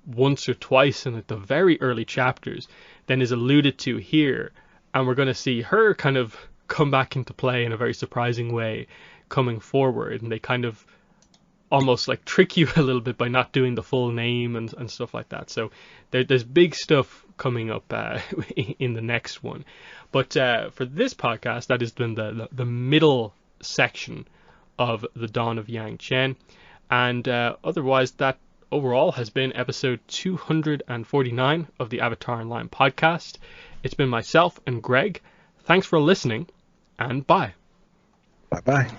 once or twice in like the very early chapters, then is alluded to here, and we're going to see her kind of come back into play in a very surprising way coming forward, and they kind of almost like trick you a little bit by not doing the full name and stuff like that. So there's big stuff coming up in the next one. But for this podcast, that has been the middle section of the Dawn of Yangchen, and otherwise that overall has been episode 249 of the Avatar Online podcast. It's been myself and Greg. Thanks for listening, and bye. Bye-bye.